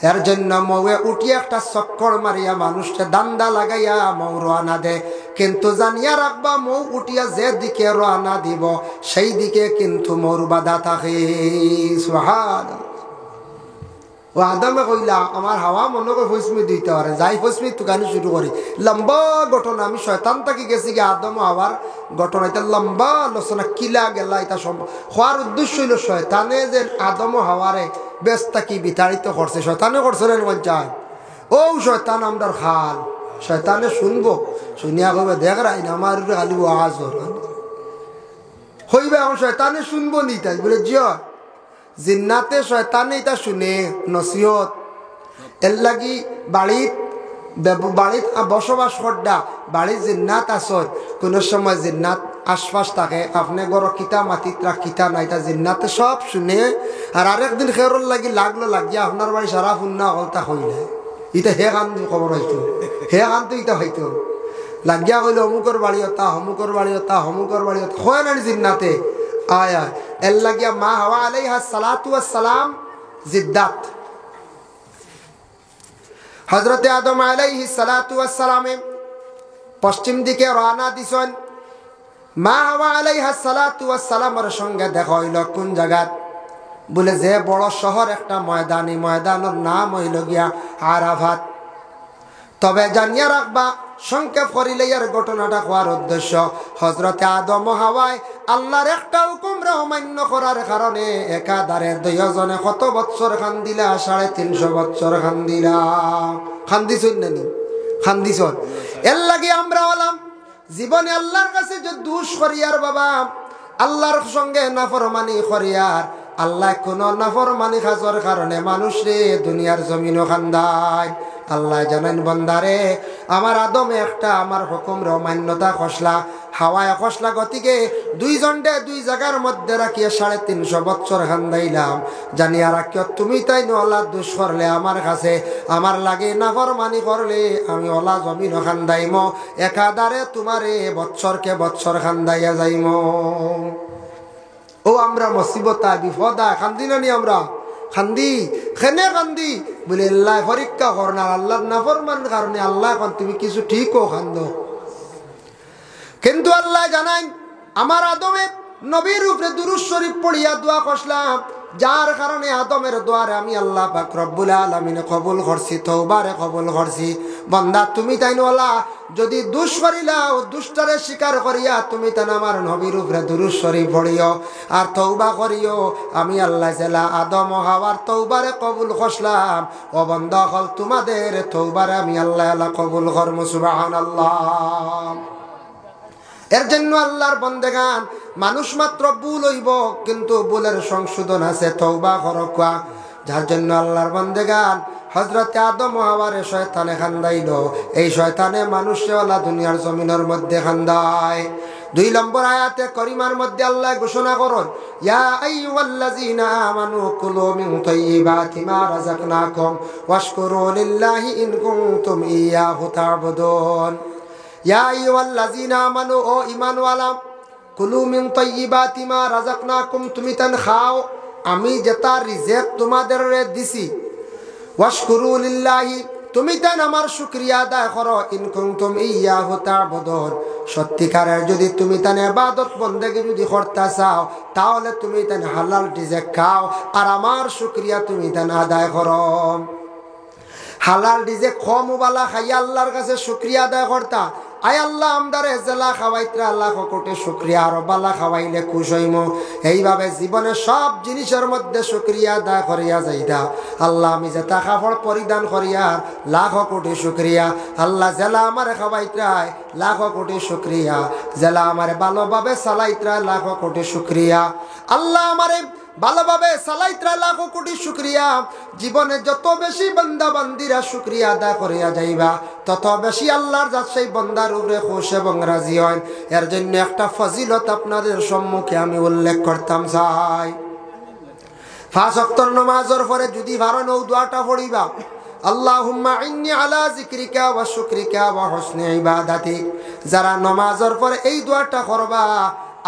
এর জন্য মৌয়ে উঠিয়ে একটা চক্কর মারিয়া মানুষটা দান্দা লাগাইয়া মৌ রওনা দে। কিন্তু জানিয়া রাখবা, মৌ উঠিয়া যে দিকে রওনা দিব সেই দিকে কিন্তু মৌর বাধা থাকে। সুবহানাল্লাহ। ও আদমে কইলা, আমার হাওয়া মনে করে ফসমি দিতে পারে, যাই ফসমি তুকানি শুরু করি। লম্বা ঘটনা, আমি শয়তান থাকি গেছি গিয়ে আদম হওয়ার ঘটনা, এটা লম্বা আলোচনা, কিলা গেলা এটা সম্ভব হওয়ার উদ্দেশ্য হইল শয়তানে যে আদম হওয়ারে ব্যস্তা কি বিতাড়িত করছে, শয়তানে করছে না চায়। ও শয়তান আমদার খাল, শয়তানে শুনবো, শুনিয়া কবে দেখ রাই না আমার খালি আওয়াজ হইবে, এখন শয়তানে শুনবো নি তাই বলে জিয় জিন্নাতে শয়তানে এটা শুনে নসিহত। এর লাগি বাড়িত বাড়িত বসবাস করডা বাড়ির জিন্নাত আসর কোন সময় জিন্নাত আশপাশ থাকে আপনি গড় কিতা মাটিত রাখ কিতা নাই তা জিন্নাতে সব শুনে আর আরেকদিন খেরল লাগি লাগলো লাগিয়া আপনার বাড়ি সারা ফুন্না হলতা হইলে ইটা হে গান খবর হইতো হে গান তো ইটা হইতো লাগিয়া কইলে অমুকর বাড়ি হতা হমুকর বাড়ি হতা হমুকর বাড়ি হতা হয় না জিন্নাতে আয়া এর লাগিয়া মা হাওয়া আলাইহা সালাতু ওয়াস সালাম জিদ্দাত হযরত আদম আলাইহিস সালাতু ওয়াস সালামে পশ্চিম দিকে রওনা দিছেন মা হাওয়া আলাইহিস সালাতু ওয়াস সালামের সঙ্গে দেখা হইল কোন জায়গাত বলে যে বড় শহর একটা ময়দানি ময়দানের নাম হইল গিয়া আরাফাত তবে জানিয়া রাখবা সংক্ষেপ করিলে এর ঘটনাটা হওয়ার উদ্দেশ্য হযরতে আদম ও হাওয়ায় আল্লাহর একটা হুকুম অমান্য করার কারণে একাধারে দুইজনে কত বছর খান্দিলা 350 বছর খান্দিলা খান্দিছুন নানি খান্দিছুন এর লাগি আমরা হলাম জীবনে আল্লাহর কাছে যে দোষ করিয়ার বাবা আল্লাহর সঙ্গে নাফরমানি করিয়ার আল্লাহ কোন নাফরমানি খাজর কারণে মানুষ রে দুনিয়ার জমিনও খান্দায় আল্লাহ জানেন বন্দারে আমার আদমে একটা আমার হুকুম অমান্যতা খসলা হাওয়ায় খসলা গতিকে দুইজনডে দুই জায়গার মধ্যে রাখিয়ে 350 বছর খান্দাইলাম জানিয়া রাখিও তুমি তাই নলা দোষ করলে আমার কাছে আমার লাগে নাফরমানি করলে আমি ওলা জমিন খান্দাইম একাধারে তোমারে বছরকে বছর খান্দাইয়া যাইম ও আমরা মুসিবতা বিপদা খান্দি নানি আমরা খান্দি খেনে খান্দি বলে আল্লাহ পরীক্ষা করনা আল্লাহর নাফরমান কারণে আল্লাহ এখন তুমি কিছু ঠিকও খান্দ কিন্তু আল্লাহ জানাই আমার আদমে নবীর উপরে দুরূদ শরীফ পড়িয়া দোয়া করলাম যার কারণে আদমের দোয়ারে আমি আল্লাহ পাক রব্বুল আলামিন কবুল করছি তওবারে কবুল করছি বান্দা তুমি তাইন ওলা যদি দুষ করিলা ও দুষ্টারে স্বীকার করিয়া তুমি তান আমার নবীর উপরে দুরূদ শরীফ পড়িও আর তওবা করিও আমি আল্লাহ জেলা আদম ও হাওয়ার তওবারে কবুল করলাম ও বান্দা হল তোমাদের তওবারে আমি আল্লাহ কবুল করমু সুবহানাল্লাহ এর জন্য আল্লাহর বন্দেগান মানুষ মাত্র ভুল হইব কিন্তু ভুলের সংশোধন আছে তওবা করবা যার জন্য আল্লাহর বন্দেগান হযরতে আদম ও হাওয়ারে শয়তানে খান্দাইল এই শয়তানে মানুষে ওলা দুনিয়ার জমিনের মধ্যে খান্দায় 2 নম্বর আয়াতে করিমার মধ্যে আল্লাহ ঘোষণা করেন ইয়া আইয়ুহাল্লাযীনা আমানু কুলু মিন তাইয়্যিবাতি মা রাযাকনাকুম ওয়াশকুরু লিল্লাহি ইন কুনতুম ইয়্যাহু তা'বুদুন ইয়া আইয়ুহাল্লাযীনা আমানু ও ঈমানওয়ালা কুলু মিন তাইয়্যিবাতি মা রাযাকনাকুম তুমি তান খাও আমি যেটা রিজিক তোমাদের দিছি ওয়াশকুরু লিল্লাহি তুমি তান আমার শুকরিয়া আদায় করো ইন কুনতুম ইয়্যাহু তা'বুদুন সত্যিকারের যদি তুমি তান ইবাদত বন্দেগী যদি করতে চাও তাহলে তুমি তান হালাল রিজিক খাও আর আমার শুকরিয়া তুমি তান আদায় করো হালাল রিজিক কমওয়ালা খাইয়া আল্লাহর কাছে শুকরিয়া আদায় করতা আয় আল্লাহ আমদারে জেলা খাওয়াইত্রা আল্লাহ কোটি শুকরিয়া আর বালা খাওয়াইলে খুশ হইম এইভাবে জীবনে সব জিনিসের মধ্যে শুকরিয়া আদায় করিয়া যাইতা আল্লাহ আমি যেটা কাপড় পরিধান করিয়ার লাখ কোটি শুকরিয়া আল্লাহ জেলা আমারে খাওয়াইত্রায় লাখ কোটি শুকরিয়া জেলা আমারে ভালোভাবে চালাইত্রায় লাখ কোটি শুকরিয়া আল্লাহ আমারে ভালোভাবে চালাইত্রা লাখ কোটি শুকরিয়া জীবনে যত বেশি বান্দা বান্দিরা শুকরিয়া আদায় করিয়া যাইবা তত বেশি আল্লাহর জাত সেই বান্দার উপরে খুশ এবং রাজি হয় এর জন্য একটা ফজিলত আপনাদের সম্মুখে আমি উল্লেখ করতাম চাই 5 ওয়াক্তের নামাজের পরে যদি ভালো নও দোয়াটা পড়িবা আল্লাহুম্মা ইন্নী আলা যিকরিকা ওয়া শুকরিকা ওয়া হুসনি ইবাদাতিক যারা নামাজের পরে এই দোয়াটা করবা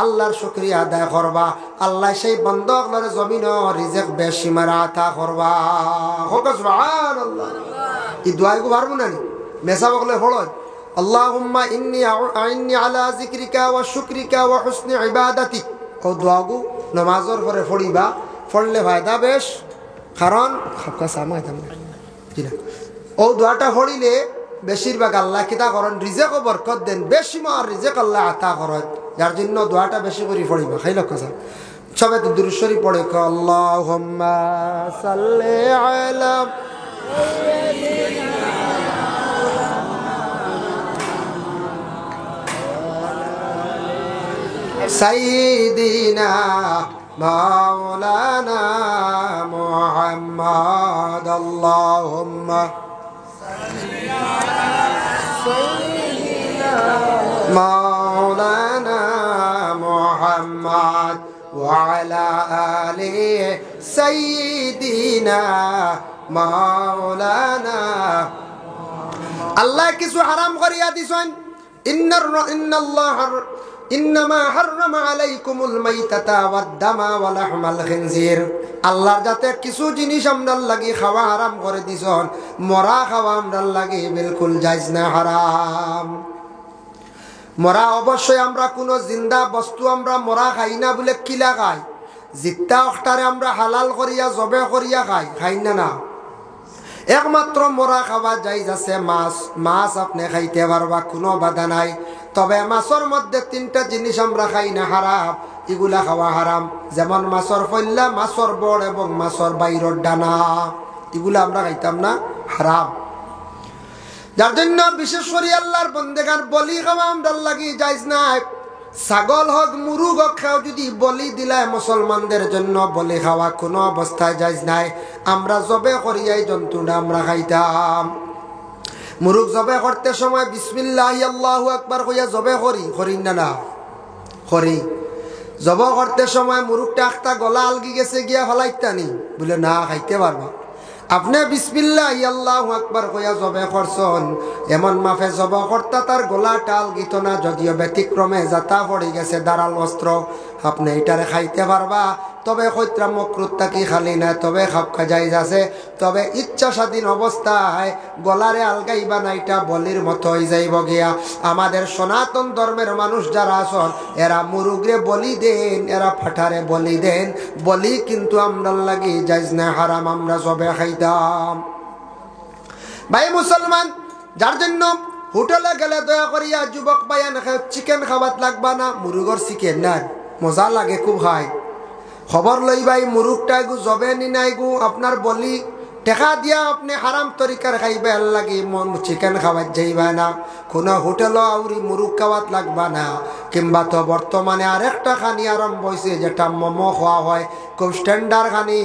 আল্লাহর শুকরিয়া আদায় করবা আল্লাহ সেই বন্দকলর জমিন রিজিক বেশিমারা আতা করবা সুবহানাল্লাহ এই দোয়াই গো পারবো না মেসা বকলে পড়ো আল্লাহুম্মা ইন্নী আলা যিকরিকা ওয়া শুকরিকা ওয়া হুসনি ইবাদাতিক ও দোয়া গো নামাজের পরে পড়িবা পড়লে ফায়দা বেশ কারণ খাপকা সামাই দাম কিনা ও দোয়াটা পড়িলে বেশিরভাগ আল্লাহ কিতা করেন রিজিক ও বরকত দেন বেশি মার রিজিক আল্লাহ আতা করেন যার জন্য দোয়াটা বেশি করে পড়িবা খাই লক্ষ্য স্যার সবাই তো দুরূদ শরীফ পড়ে আল্লাহুম্মা সাল্লি আলা সাইয়্যিদিনা মাওলানা মুহাম্মদ আল্লাহুম্মা সাল্লি আলা মুহাম্মদ ওয়া আলা আলি সাইয়্যিদিনা মাওলানা। আল্লাহ কিছু হারাম করিয়া দিছেন। ইন্নামা হাররামা আলাইকুমুল মাইতাতা ওয়াদ দামা ওয়া লাহমাল খিনজির। আল্লাহর যাতে কিছু জিনিস আমরার লাগি খাওয়া হারাম করে দিছেন, মরা খাওয়া আমরার লাগি বিলকুল জায়েজ না, হারাম। মরা অবশ্যই আমরা কোনো জিন্দা বস্তু আমরা মরা খাই না বলে কিলা খাই, জিত্তা অখটারে আমরা হালাল করিয়া জবে করিয়া খাই না না। একমাত্র মরা খাওয়া জায়েজ আছে মাছ। মাছ আপনি খাইতে পারবা, কোনো বাধা নাই। তবে মাছের মধ্যে তিনটা জিনিস আমরা খাই না, হারাম। এগুলা খাওয়া হারাম। যেমন মাছের ফল্লা, মাছের বড় এবং মাছের বাইরের ডানা, এগুলা আমরা খাইতাম না, হারাম। যার জন্য বিশেষ করে আল্লাহর বন্দেগার বলি খাওয়া আমরা লাগি জায়েজ নাই। ছাগল হোক মুরগ হোক খাও, যদি বলি দিলায় মুসলমানদের জন্য বলি খাওয়া কোনো অবস্থায় জায়েজ নাই। আমরা জবে করিয়াই জন্তুটা আমরা খাইতাম। মুরগ জবে করতে সময় বিসমিল্লাহ আল্লাহু আকবার কইয়া জবে করি না করি। জব করতে সময় মুরগটা একটা গলা আলগি গেছে গিয়া ফলাইতানি বলে না, খাইতে পারবা। আপনি বিসমিল্লাহ আল্লাহু আকবার কইয়া জবে করছন, এমন মাফে জব কর্তা তার গলাটা আলগিত না, যদিও ব্যতিক্রমে যাতা পড়ে গেছে দাঁড়াল অস্ত্র, আপনি এটারে খাইতে পারবা। তবে কইত্রা মকরুত তাকি খালি না, তবে খাপকা জায়েজ আছে। তবে ইচ্ছা স্বাধীন অবস্থায় গলারে আলগাইবা না, এটা বলির মতো হয়ে যাইব গিয়া। আমাদের সনাতন ধর্মের মানুষ যারা আছেন, এরা মুরুগরে বলি দেন, এরা ফাটারে বলি দেন। বলি কিন্তু আমরা লাগি জায়েজ না, হারাম। আমরা জবে খাইতাম। ভাই মুসলমান, যার জন্য হোটেলে গেলে দয়া করিয়া যুবক বায়ান চিকেন খাওয়াত লাগবা না। মুরুগর চিকেন না মজা লাগে, খুব খায়। খবর লই ভাই, মুরুগটা গু জবে নি নাই গু, আপনার বলি টেকা দিয়া আপনি হারাম তরিকার খাইবে লাগি চিকেন খাওয়াত যাইবা না। কোনো হোটেল আউরি মুরুগ খাওয়াত লাগবা না। কিংবা তো বর্তমানে আরেকটা খানি আরম্ভ হয়েছে, যেটা মোমো খাওয়া হয়, খুব স্ট্যান্ডার্ড খানি।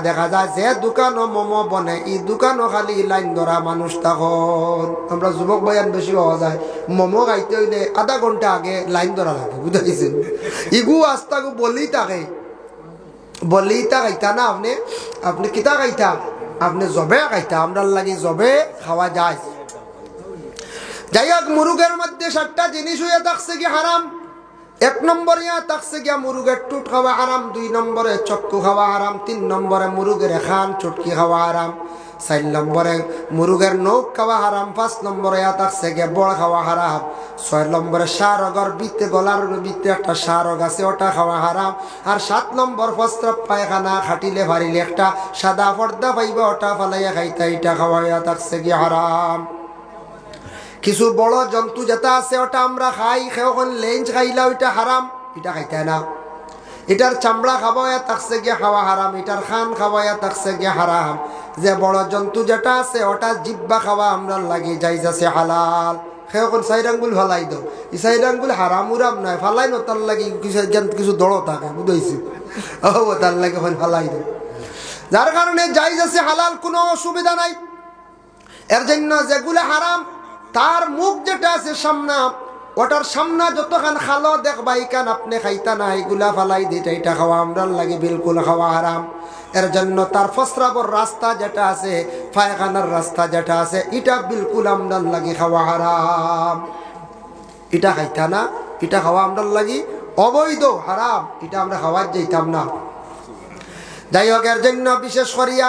দেখা যায় যে দোকানও মোমো বনে, এই দোকানও খালি লাইন ধরা মানুষ। তখন আমরা যুবক বয়ান বেশি হওয়া যায়, মোমো খাইতে হইলে আধা ঘন্টা আগে লাইন ধরা লাগে, বুঝাইছেন? ইগু আস্তাগু বলি থাকে, বলি তা খাইতা না আপনি, আপনি কিতা খাইতা, আপনি জবে খাইতা। আমরা লাগি জবে খাওয়া যায়। যাই হোক, মুরুগের মধ্যে 7টা জিনিস হইয়া থাকছে কি হারাম। 1 নম্বরে থাকছে গিয়া মুরুগের টুট খাওয়া হারাম, 2 নম্বরে চক্কু খাওয়া হারাম, 3 নম্বরে মুরুগের খান চুটকি খাওয়া হারাম, 4 নম্বরে মুরুগের নখ খাওয়া হারাম, 5 নম্বরে থাকছে গিয়া বড় খাওয়া হারাম, 6 নম্বরে সারগর বিতে গলার বিতে একটা সারগ আছে, ওটা খাওয়া হারাম। আর 7 নম্বর প্রস্রাব পায়খানা খাটিলে ভারিলে একটা সাদা পর্দা পাইবা, ওটা ফালাইয়া খাইতা, এটা খাওয়া থাকছে গিয়া হারাম। কিছু বড় জন্তু যেটা আছে ওটা আমরা খাই, এখন লেঞ্চ খাইলা ওইটা হারাম, এটা খাইতে না। এটার চামড়া খাওয়া থাকছে গিয়ে খাওয়া হারাম, এটার খান খাওয়া থাকছে গিয়ে হারাম। যে বড় জন্তু যেটা আছে ওটা জিব্বা খাওয়া আমরা লাগি জায়েজ আছে, হালাল। এখন 4 আঙ্গুল ফালাই দাও, এই 4 আঙ্গুল হারাম উরাম নাই, ফালাই না, তার লাগি কিছু দড় থাকে, বুঝাইছি? ও তার লাগে এখন ফালাই দাও, যার কারণে জায়েজ আছে, হালাল, কোনো অসুবিধা নাই। এর জন্য যেগুলো হারাম তার মুখ যেটা আছে সামনা, ওটার সামনা যতখান খালো দেখবা ইকান আপনি খাইতা না, এগুলা ফালাই দিতে, এটা খাওয়া আমরা লাগে বিলকুল খাওয়া হারাম। এর জন্য তার প্রস্রাবর রাস্তা যেটা আছে, পায়খানার রাস্তা যেটা আছে, এটা বিলকুল আমরা লাগে খাওয়া হারাম। এটা খাইতা না, এটা খাওয়া আমরা লাগি অবৈধ, হারাম, এটা আমরা খাওয়ার যাইতাম না। যাই হোক, এর জন্য বিশেষ করিয়া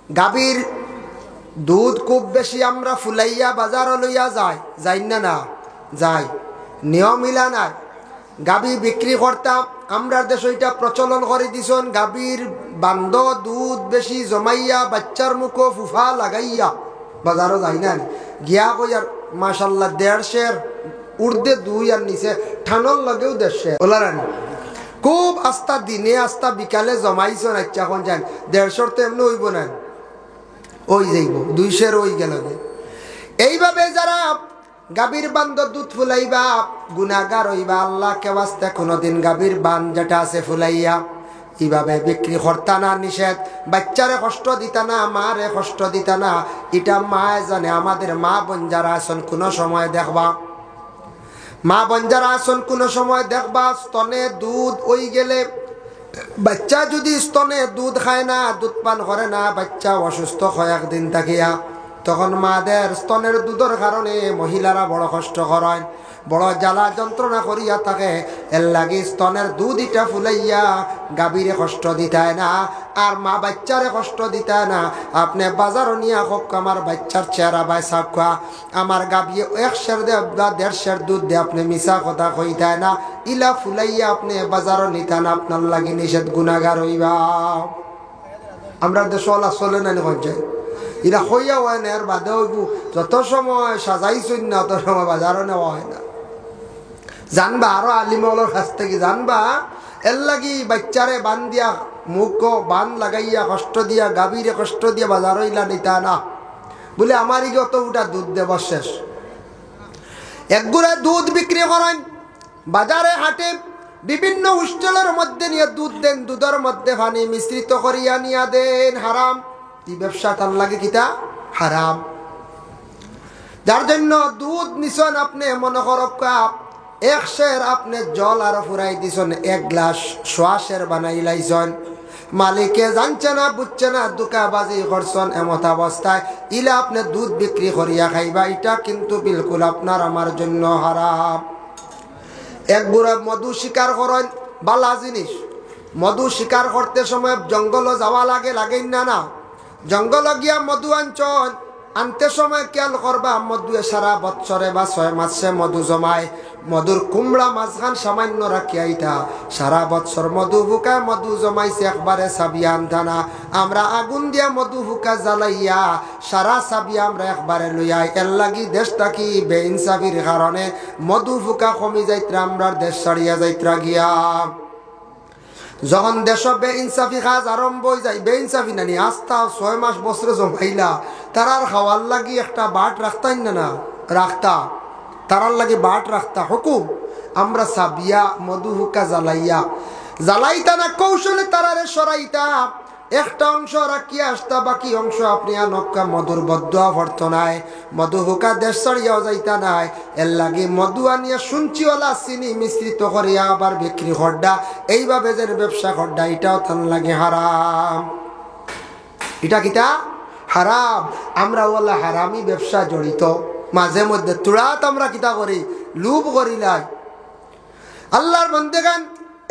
গাভীর দুধ খুব বেশি আমরা ফুলাইয়া বাজারও লইয়া যাই না যাই, নিয়ম মিলা নাই। গাভী বিক্রি করতাম, আমরা দেশ ওইটা প্রচলন করে দিছন, গাভীর বান্ধ দুধ বেশি জমাইয়া বাচ্চার মুখো ফুফা লাগাইয়া বাজারও যাই না গিয়া কই, আর মাশাল্লাহ 1.5 উর্ধে 2 আর নিচে ঠানর লগেও 1.5 ওলার খুব আস্তা দিনে আস্তা বিকালে জমাইছন। আচ্ছা এখন যান 150 তো এমনি হইব না, ওই যাইব 200 ওই গেল। এইভাবে যারা গাভীর বান্ধ দুধ ফুলাইবা গুনাহগার হইবা, আল্লাহকে ওয়াস্তে কোনদিন গাভীর বান যেটা আছে ফুলাইয়া এইভাবে বিক্রি করতা না, নিষেধ। বাচ্চারে কষ্ট দিতা না, মারে কষ্ট দিতা না, এটা মায় জানে। আমাদের মা বোন যারা আছেন, কোনো সময় দেখবা মা বঞ্জারা আসন কোনো সময় দেখবা স্তনে দুধ ওই গেলে বাচ্চা যদি স্তনে দুধ খায় না, দুধ পান করে না, বাচ্চা অসুস্থ হয় একদিন থাকিয়া, তখন মাদের স্তনের দুধের কারণে মহিলারা বড় কষ্ট করেন, বড় জ্বালা যন্ত্রণা করিয়া থাকে। এর লাগি স্তনের দুধ ইটা ফুলাইয়া গাভীরে কষ্ট দিতায় না, আর মা বাচ্চারে কষ্ট দিতায় না। আপনি বাজারও নিয়ে হোক আমার বাচ্চার চেহারা বাই সাপ খোয়া, আমার গাভী 1 সের দে বা 1.5 সের দুধ দিয়ে আপনি মিশা কথা কইতায় না, ইলা ফুলাইয়া আপনি বাজারও নিতান, আপনার লাগি নিষেধ গুণাগার হইবা। আমরা দেশওয়ালা চলে না যায় এরা হইয়া হয় না, এর বাদে হইব যত সময় সাজাইছই না অত সময় বাজারও নেওয়া হয় না। জানবা আরো আলিমওয়ালার কাছ থেকে জানবা, এর লাগি বাচ্চারে বান দিয়া মুখ বান লাগাইয়া কষ্ট দিয়া গাভীরে কষ্ট দিয়া বাজারও ইলা নিতা না, বলে আমারই যত উঠা দুধ দেব শেষ। একগুড়া দুধ বিক্রি করেন বাজারে হাটে, বিভিন্ন হোস্টেলের মধ্যে নিয়ে দুধ দেন, দুধের মধ্যে পানি মিশ্রিত করিয়া নিয়া দেন, হারাম। এই ব্যবসা তার লাগে কিতা হারাম। যার জন্য দুধ নিছন আপনি মনে করকা 1 সের আপনি জল আর ফুরাই দিছন, 1 গ্লাস সোয়াশের বানাই লাইছন, মালিকে জানছে না বুঝছে না, দুকাবাজি করছেন, এমত অবস্থায় ইলা আপনি দুধ বিক্রি করিয়া খাইবা, এটা কিন্তু বিলকুল আপনার আমার জন্য হারাম। এক বুড়া মধু শিকার করেন, বালা জিনিস। মধু শিকার করতে সময় জঙ্গল যাওয়া লাগে, লাগেন না? না, জঙ্গল গিয়া মধু আনছন, আনতে সময় খেয়াল করবা মধু সারা বৎসরে বা 6 মাসে মধু জমায়, মধুর কুমড়া মাঝখান সামান্য রাখিয়া ইটা সারা বৎসর মধু ফুকা মধু জমাইছে, একবারে সাবিয়া আনতানা। আমরা আগুন দিয়া মধু ফুকা জ্বালাইয়া সারা সাবিয়া আমরা একবারে লইয়াই। এর লাগি দেশ থাকি বেইনসাফির কারণে মধু ফুকা কমি যাইত্রা, আমরা দেশ ছাড়িয়া যাইত্রা গিয়া। যখন দেশ বেইনসাফি কাজ আরম্ভ হয়ে যায়, বেইনসাফি নানি আস্থা 6 মাস বছরে জমাইলা, তারার খাওয়ার লাগি একটা বাট রাখতাই না রাখতা, তারার লাগে বাট রাখতা হুকুম। আমরা সাবিয়া মধু হুকা জ্বালাইতা না, কৌশলে তারারে সরাইতা, একটা অংশ রাখিয়া আসতা, বাকি অংশ আপনি নক্কা মধুর বদুয়া ভর্ত নাই, মধু হুকা দেশ ছাড়িয়াও যাইতা নাই। এর লাগে মধু আনিয়া শুনছিওয়ালা চিনি মিশ্রিত করিয়া আবার বিক্রি করডা, এইভাবে যে ব্যবসা করডা, এটাও তার লাগে হারাম। এটা কিতা হারাম। আমরা ওলা হারামি ব্যবসা জড়িত, মাঝে মধ্যে তুড়াত আমরা কিতা করি, লুভ করিলাই। আল্লাহর বান্দাগান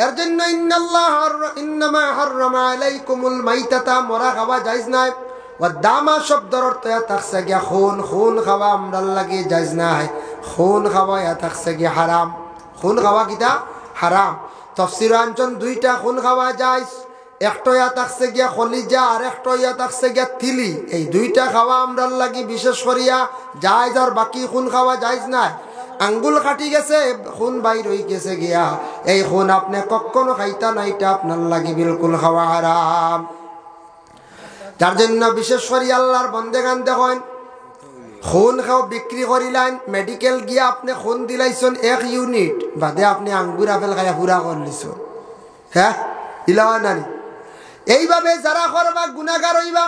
এর জন্য ইন্নামা হাররামা আলাইকুমুল মাইতাতা, মরা খাওয়া জায়েজ নাই। ওয়া দামা শব্দের অর্থ থাকছে গিয়া খুন, খুন খাওয়া আমরা লাগে জায়েজ নাই, খুন খাওয়া থাকছে গিয়া হারাম। খুন খাওয়া কিতা হারাম। তাফসীর আনছেন 2টা খুন খাওয়া জায়েজ, একটা থাকছে গিয়া খলিজা আর একটা থাকছে গিয়া তিলি। এই 2টা খাওয়া আমরা লাগি বিশেষ করিয়া জায়েজ, আর বাকি খুন খাওয়া জায়েজ নাই। আঙ্গুল কাটি গেছে, খুন বাইর হয়ে গেছে গিয়া, এই খুন আপনি কখনো খাইতা না, এটা আপনার লাগি বিলকুল খাওয়া হারাম। তার জন্য বিশেষ করে আল্লাহর বন্দেগান দেখেন, খুন খাও বিক্রি করিলেন, মেডিকেল গিয়া আপনি খুন দিলাইছেন 1 ইউনিট, বাদে আপনি আঙ্গুর আপেল খাইয়া পুরা করলিছেন। হ্যাঁ, ইলাওয়া নানি। এইভাবে যারা করবা গুনাহগার হইবা।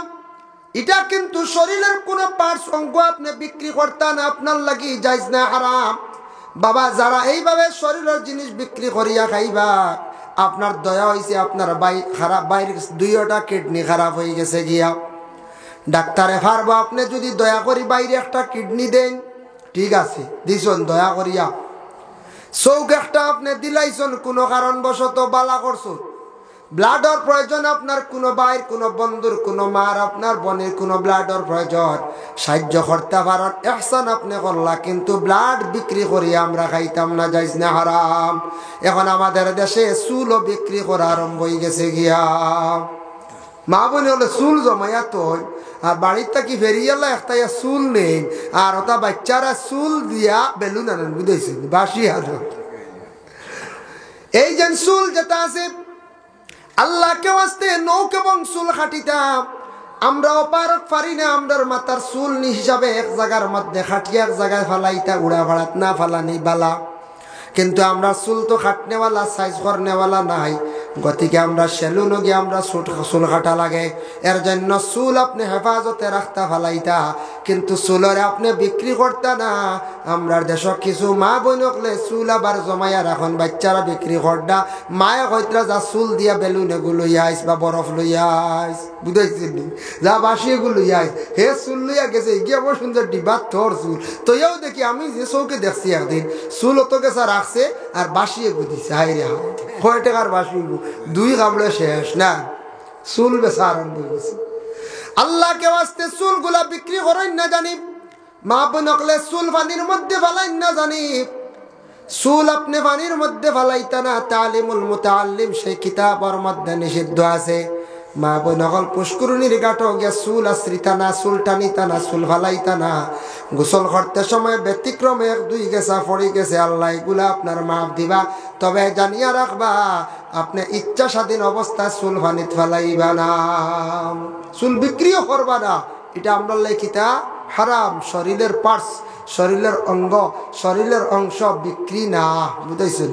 এটা কিন্তু শরীরের কোনো পার্টস অঙ্গ আপনি বিক্রি করতেন, আপনার লাগি জায়েজ না, হারাম। বাবা, যারা এইভাবে শরীরের জিনিস বিক্রি করিয়া খাইবা, আপনার দয়া হয়েছে, আপনার বাইরের 2টা কিডনি খারাপ হয়ে গেছে গিয়া, ডাক্তারে পারবো আপনি যদি দয়া করি বাইরে একটা কিডনি দেন, ঠিক আছে দিছন দয়া করিয়া, চৌক একটা আপনি দিলাইছন কোনো কারণবশত বালা করছুন, ব্লাডর প্রয়োজন আপনার, কোনো ভাইয়ের কোনো বন্ধুর কোনো মার আপনার বোনের কোনো ব্লাডর প্রয়োজন, সাহায্য করতে পারেন, ইহসান আপনি করলা, কিন্তু ব্লাড বিক্রি করিয়া আমরা খাইতাম না, জায়েজ না, হারাম। এখন আমাদের দেশে চুলও বিক্রি করা আরম্ভ হয়ে গেছে গিয়া। মা বোনে হলে চুল জমাইয়া তো, আর বাড়ির থাকি ফেরিয়ালা একটা চুল নেই, আর ওটা বাচ্চারা চুল দিয়া বেলুন আনেন, বুঝেছেন, বাসি আনেন। এই যে চুল যেটা আছে, আল্লাহকে ওয়াস্তে নৌক এবং চুল খাটিতাম, আমরাও পারি না আমরার মাথার চুল হিসাবে এক জায়গার মধ্যে খাটিয়ে এক জায়গায় ফালাইতা, উড়া ভাড়াত না ফালানি বালা। কিন্তু আমরা চুল তো খাটনেওয়ালা, সাইজ করনেওয়ালা নাই, গতিকে আমরা সেলুনও গিয়ে আমরা চুল কাটা লাগে, এর জন্য চুল আপনি হেফাজতে রাখতে ফেলাইতা, কিন্তু চুলরে আপনি বিক্রি করতে না। আমরা দেশ কিছু মা বইনকলে চুল আবার জমাইয়া রাখন বাচ্চারা বিক্রি করডা, মায়ে কইতরা যা চুল দিয়া বেলুন এগুলো লইয়া আইস বা বরফ লইয়া আইস, বুঝাইছিল যা বাসি এগুলো লইয়া আইস, হে চুল লইয়া গেছে গিয়ে বড় সুন্দর ডিবা তোর চুল। তোইও দেখি আমি যে চৌকে দেখছি একদিন চুল অত গেছা রাখছে আর বাসিয়ে গুদিছে, হাই রে হাই, কয় টাকার বাসি, 2 কামড়ে শেষ না, চুল বেচা আরম্ভ হয়েছে। আল্লাহকে ওয়াস্তে চুল গুলা বিক্রি করেন না জানি, মা বনকলে চুল পানির মধ্যে ফালাইন না জানি, চুল আপনি পানির মধ্যে ফালাইতা না। তালিমুল মুতাআল্লিম সেই কিতাবের মধ্যে নিষিদ্ধ আছে। মা বনকল পুষ্করণীর ঘাটও গিয়া চুল আশ্রিতা না, চুল টানিতা না, চুল ফালাইতা না। গোসল করতে সময় ব্যতিক্রমে 1-2 গেছা পড়ে গেছে, আল্লাহ এগুলা আপনার মাফ দিবা, তবে জানিয়া রাখবা আপনি ইচ্ছা স্বাধীন অবস্থায় চুল পানিত ফালাইবা না, চুল বিক্রিও করবা না। এটা আমরা লেখিতা হারাম, শরীরের পার্টস, শরীরের অঙ্গ, শরীরের অংশ বিক্রি না, বুঝাইছেন।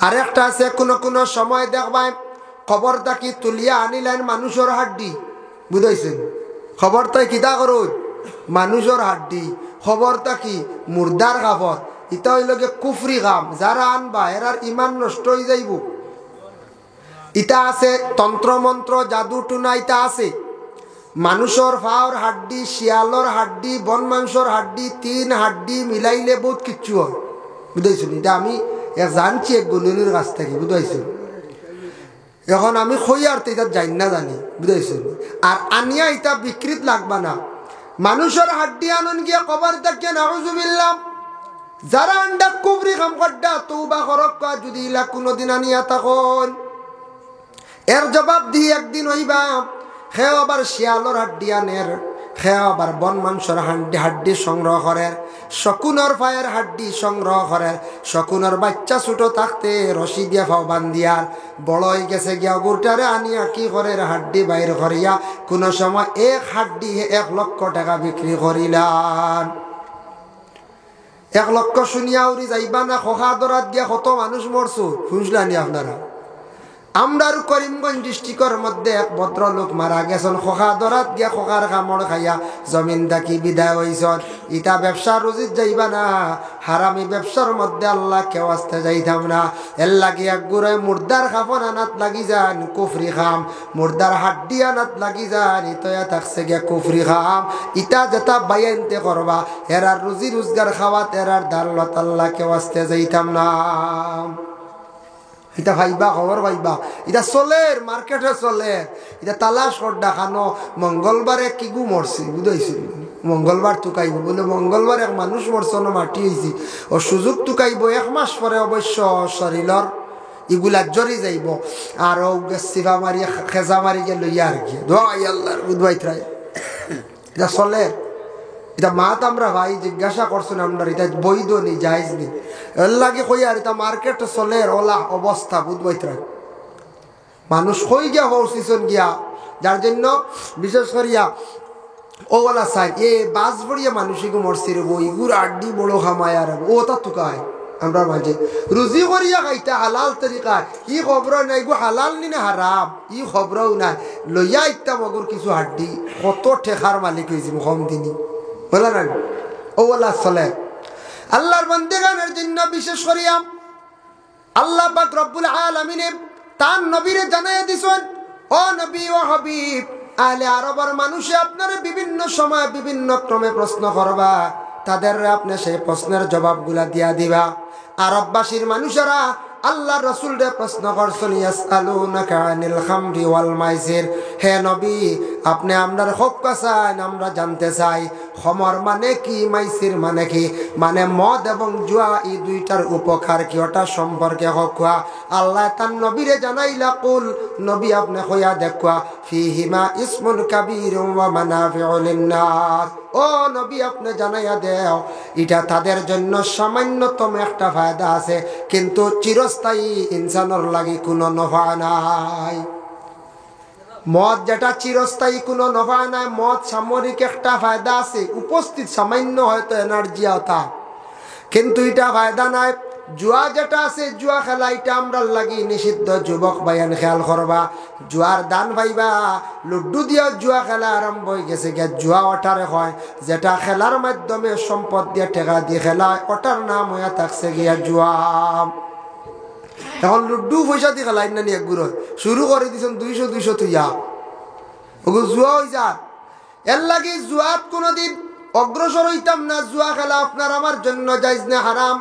আরেকটা আছে, কোন সময় দেখবাই খবরটা কি তুলিয়া আনিলেন মানুষের হাড্ডি, বুঝাইছেন, খবরটা কিতা করো মানুষের হাড্ডি, খবরটা কি মুর্দার খবর। ইটা হইল কুফরি কাম, যারা আনবা এরার ইমান নষ্ট হয়ে যাইব। ইটা আছে তন্ত্র মন্ত্র জাদু টুনা, ইটা আছে মানুষের ফাওর হাড্ডি, শিয়ালর হাড্ডি, বন মাংসর হাড্ডি, 3 হাড্ডি মিলাইলে বহুত কিচ্ছু হয়, বুঝাইছেন। এটা আমি জানছি এক গলির কাছ থেকে, বুঝাইছেন। এখন আমি খইয়ার তো এটা জানি না জানি, বুঝাইছেন। আর আনিয়া এটা বিকৃত লাগবা না। মানুষের হাড্ডি আনন গিয়া কবর দেখে নাউজুবিল্লাহ, যারা আন্ডা কুফরি কাম করডা তওবা করক, যদি ইলা কোনদিন আনিয়া তখন এর জবাব দিয়ে একদিন হইবা। খেয়ে আবার শিয়ালর হাড্ডি আনের, খেয়ে আবার বন মাংসর হাড্ডি সংগ্রহ করে, শকুনের পায়ের হাড্ডি সংগ্রহ করে। শকুনের বাচ্চা ছোট থাকতে রশি দিয়া ফাও বান্ধিয়ার, বড় হয়ে গেছে গিয়া গুরটারে আনিয়া কি করে হাড্ডি বাইর করিয়া কোন সময় 1 হাড্ডি 1 লক্ষ টাকা বিক্রি করিলাম। 1 লক্ষ শুনিয়া উড়ি যাইবা না, খোখা দরাত গিয়া কত মানুষ মরছো শুনলানি আপনারা। আমরার করিমগঞ্জ ডিস্ট্রিক্টের মধ্যে এক ভদ্রলোক মারা গেছেন, খোখা দরাত গিয়া খোখার কামড় খাইয়া জমিন থাকি বিদায় হইছন। ইটা ব্যবসা রুজিত যাইবা না, হারামি ব্যবসার মধ্যে আল্লাহ কেউ আসতে যাইতাম না। এর লাগি এক গুড়ায় মুর্দার খাফন আনাত লাগি যান কুফরি খাম, মুর্দার হাড্ডি আনাত লাগি যান, ইতয়া থাকছে গিয়া কুফরি খাম। ইটা যেটা বাইনতে করবা এরার রুজি রোজগার খাওয়াত এরার দারলত আল্লাহ কেউ আসতে যাইতাম না। এটা ভাইবা খবর ভাইবা, এটা চলের মার্কেটে চলে। এটা তালাশ কর দেখানো মঙ্গলবারে কিগু মরছি, বুঝাইছিল মঙ্গলবার তুকাইব বলে, মঙ্গলবার এক মানুষ মরছে না মাটি হয়েছি, ও সুযোগ তুকাইব 1 মাস পরে অবশ্য শরীরের ইগুলা জরি যাইব। আর ও সিফা মারি খেজা মারি গিয়ে লইয়া আর কি দোয়াই আল্লাহর বুধবাইতরাই। এটা চলে, এটা মাত আমরা ভাই জিজ্ঞাসা করছেন আমরা, এটা বৈধ নি জায়েজ নি, এর লাগে কই আর এটা মার্কেট চলে ওলা অবস্থা বুধবাইতরাই। মানুষ কই গিয়া হৌসিছন গিয়া, যার জন্য বিশেষ করিয়া ওলা সাইড এ বাস ভরিয়া মানুষিকে মরছি রে বই গুড় আড্ডি বড় খামায় আর ও তা তুকায় আমরা মাঝে রুজি করিয়া খাইতা হালাল তরিকা। ই খবর নাই গো হালাল নি না হারাম, ই খবরও নাই লইয়া ইত্যা মগুর কিছু হাড্ডি কত ঠেকার মালিক হয়েছি কম দিনই বলে না। ওলা চলে আল্লাহর বান্দেগানের জন্য বিশেষ করিয়া আল্লাহ পাক রব্বুল আলামিনে তার নবীরে জানাইয়া দিছেন, ও নবী ও হাবিব, আহলে আরবের মানুষে আপনারা বিভিন্ন সময় বিভিন্ন ক্রমে প্রশ্ন করবা, তাদের আপনি সেই প্রশ্নের জবাবগুলা দিয়া দিবা। আরববাসীর মানুষেরা আল্লাহ রসুলরে প্রশ্ন করছেন, ইয়াসআলুনাকা আনিল খামরি ওয়াল মাইসির, হে নবী আপনি আমরার হক চান, আমরা জানতে চাই খমর মানে কি, মাইসির মানে কি, মানে মদ এবং জুয়া, এই দুইটার উপকার কি, ওটা সম্পর্কে হকুয়া। আল্লাহ তার নবীরে জানাইলা, কুল নবী আপনি কইয়া দেখুয়া, ফিহিমা ইসমুন কাবীর ওয়া মানাফিউ লিন-নাস, ও নবী আপনি জানাইয়া দেও এটা তাদের জন্য সামান্যতম একটা ফায়দা আছে, কিন্তু চিরস্থায়ী ইনসানের লাগি কোনো নফা নাই। মদ যেটা চিরস্থায়ী কোনো নফা নাই, মদ সামরিক একটা ফায়দা আছে উপস্থিত, সামান্য হয়তো এনার্জি আওতা, কিন্তু এটা ফায়দা নাই। জুয়া যেটা আছে জুয়া খেলা এটা আমরা লাগি নিষিদ্ধ। যুবক ভাইয়ান খেয়াল করবা, জুয়ার দান ভাইবা লুড্ডু দিয়ে জুয়া খেলা আরম্ভ হয়ে গেছে গিয়া। জুয়া ওটারে হয় যেটা খেলার মাধ্যমে সম্পদ দিয়ে টেকা দিয়ে খেলা হয়, ওটার নাম হইয়া থাকছে গিয়া জুয়া। এখন লুড্ডু পয়সা দিয়ে খেলাই না নিয়ে গুড় শুরু করে দিচ্ছেন 200 তুইয়া ওগো জুয়া হয়ে যা। এর লাগে জুয়াত কোনোদিন অগ্রসর হইতাম না। জুয়া খেলা আপনার আমার জন্য জায়েজ না, হারাম।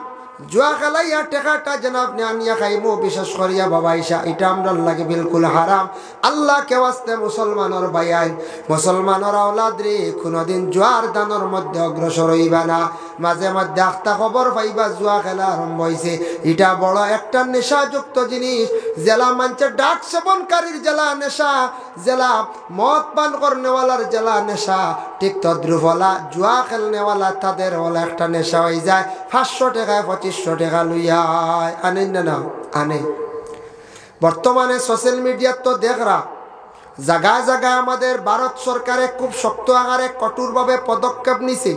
জুয়া খেলাইয়া টেকাটা যেন আপনি আনিয়া খাইমো, বিশেষ করিয়া বাবা ঈশা, এটা আমরা লাগে বিলকুল হারাম। আল্লাহ কে ওয়াস্তে মুসলমানের ভাইয়াই, মুসলমানের আওলাদ রে, কোনোদিন জুয়ার দানের মধ্যে অগ্রসর হইবা না। মাঝে মধ্যে আখতা খবর পাইবা জুয়া খেলা আরম্ভ হয়েছে। এটা বড় একটা নেশাযুক্ত জিনিস। জেলা মানছে ডাক সেবনকারীর জেলা নেশা, জেলা মদ পান করনেওয়ালার জেলা নেশা, ঠিক তদ্রুপলা জুয়া খেলনেওয়ালা তাদের হলো একটা নেশা হয়ে যায়। 500 টাকায় 2500 টাকা লইয়া আনেন না আনে। বর্তমানে সোশ্যাল মিডিয়ার তো দেখরা জায়গায় জায়গায় আমাদের ভারত সরকারে খুব শক্ত আকারে কঠোরভাবে পদক্ষেপ নিছে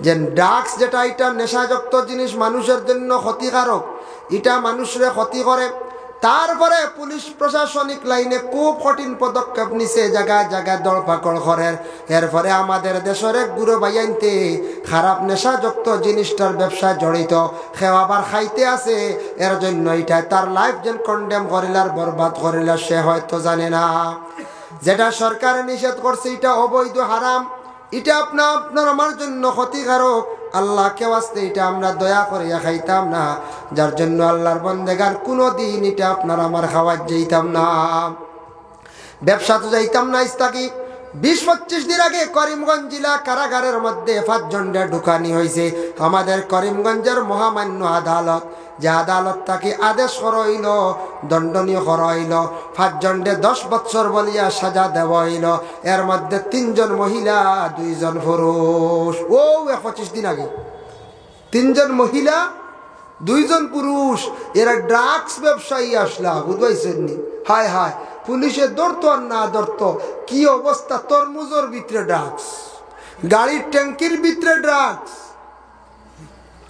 যে ড্রাগস যেটা এটা নেশাযুক্ত জিনিস, মানুষের জন্য ক্ষতিকারক, এটা মানুষের ক্ষতি করে। তারপরে পুলিশ প্রশাসনিক লাইনে খুব কঠিন পদক্ষেপ নিছে, জায়গায় জায়গায় দলপাকড় করে। এরপরে আমাদের দেশের এক গুরু ভাইয়ানতে খারাপ নেশাযুক্ত জিনিসটার ব্যবসায় জড়িত, খেওয়াবার খাইতে আছে। এর জন্য এটা তার লাইফ যেন কন্ডেম করিলার বরবাদ করিলার সে হয়তো জানে না। যেটা সরকার নিষেধ করছে এটা অবৈধ, হারাম, এটা আপনার আমার জন্য ক্ষতিকারক। আল্লাহ কে ওয়াস্তে এটা আমরা দয়া করিয়া খাইতাম না, যার জন্য আল্লাহর বান্দেগার কোনো দিন এটা আপনার আমার খাওয়ার যাইতাম না, ব্যবসা তো যাইতাম না। ইস্তাকি 20-25 দিন আগে করিমগঞ্জ জেলা কারাগারের মধ্যে 5 জনের ঢুকানি হয়েছে। আমাদের করিমগঞ্জের মহামান্য আদালত, যে আদালত তাকে আদেশ করা হইল, দণ্ডনীয় করা হইল, 5 জনকে 10 বছর বলিয়া সাজা দেওয়া হইল। এর মধ্যে 3 জন মহিলা, 2 জন পুরুষ। ও 25 দিন আগে 3 জন মহিলা, 2 জন পুরুষ, এরা ড্রাগস ব্যবসায়ী আসলা, বুঝবাইছেন নি? হায় হায়, পুলিশে ধরতো আর না ধরতো কি অবস্থা। তরমুজের ভিতরে ড্রাগস, গাড়ির ট্যাঙ্কির ভিতরে ড্রাগস,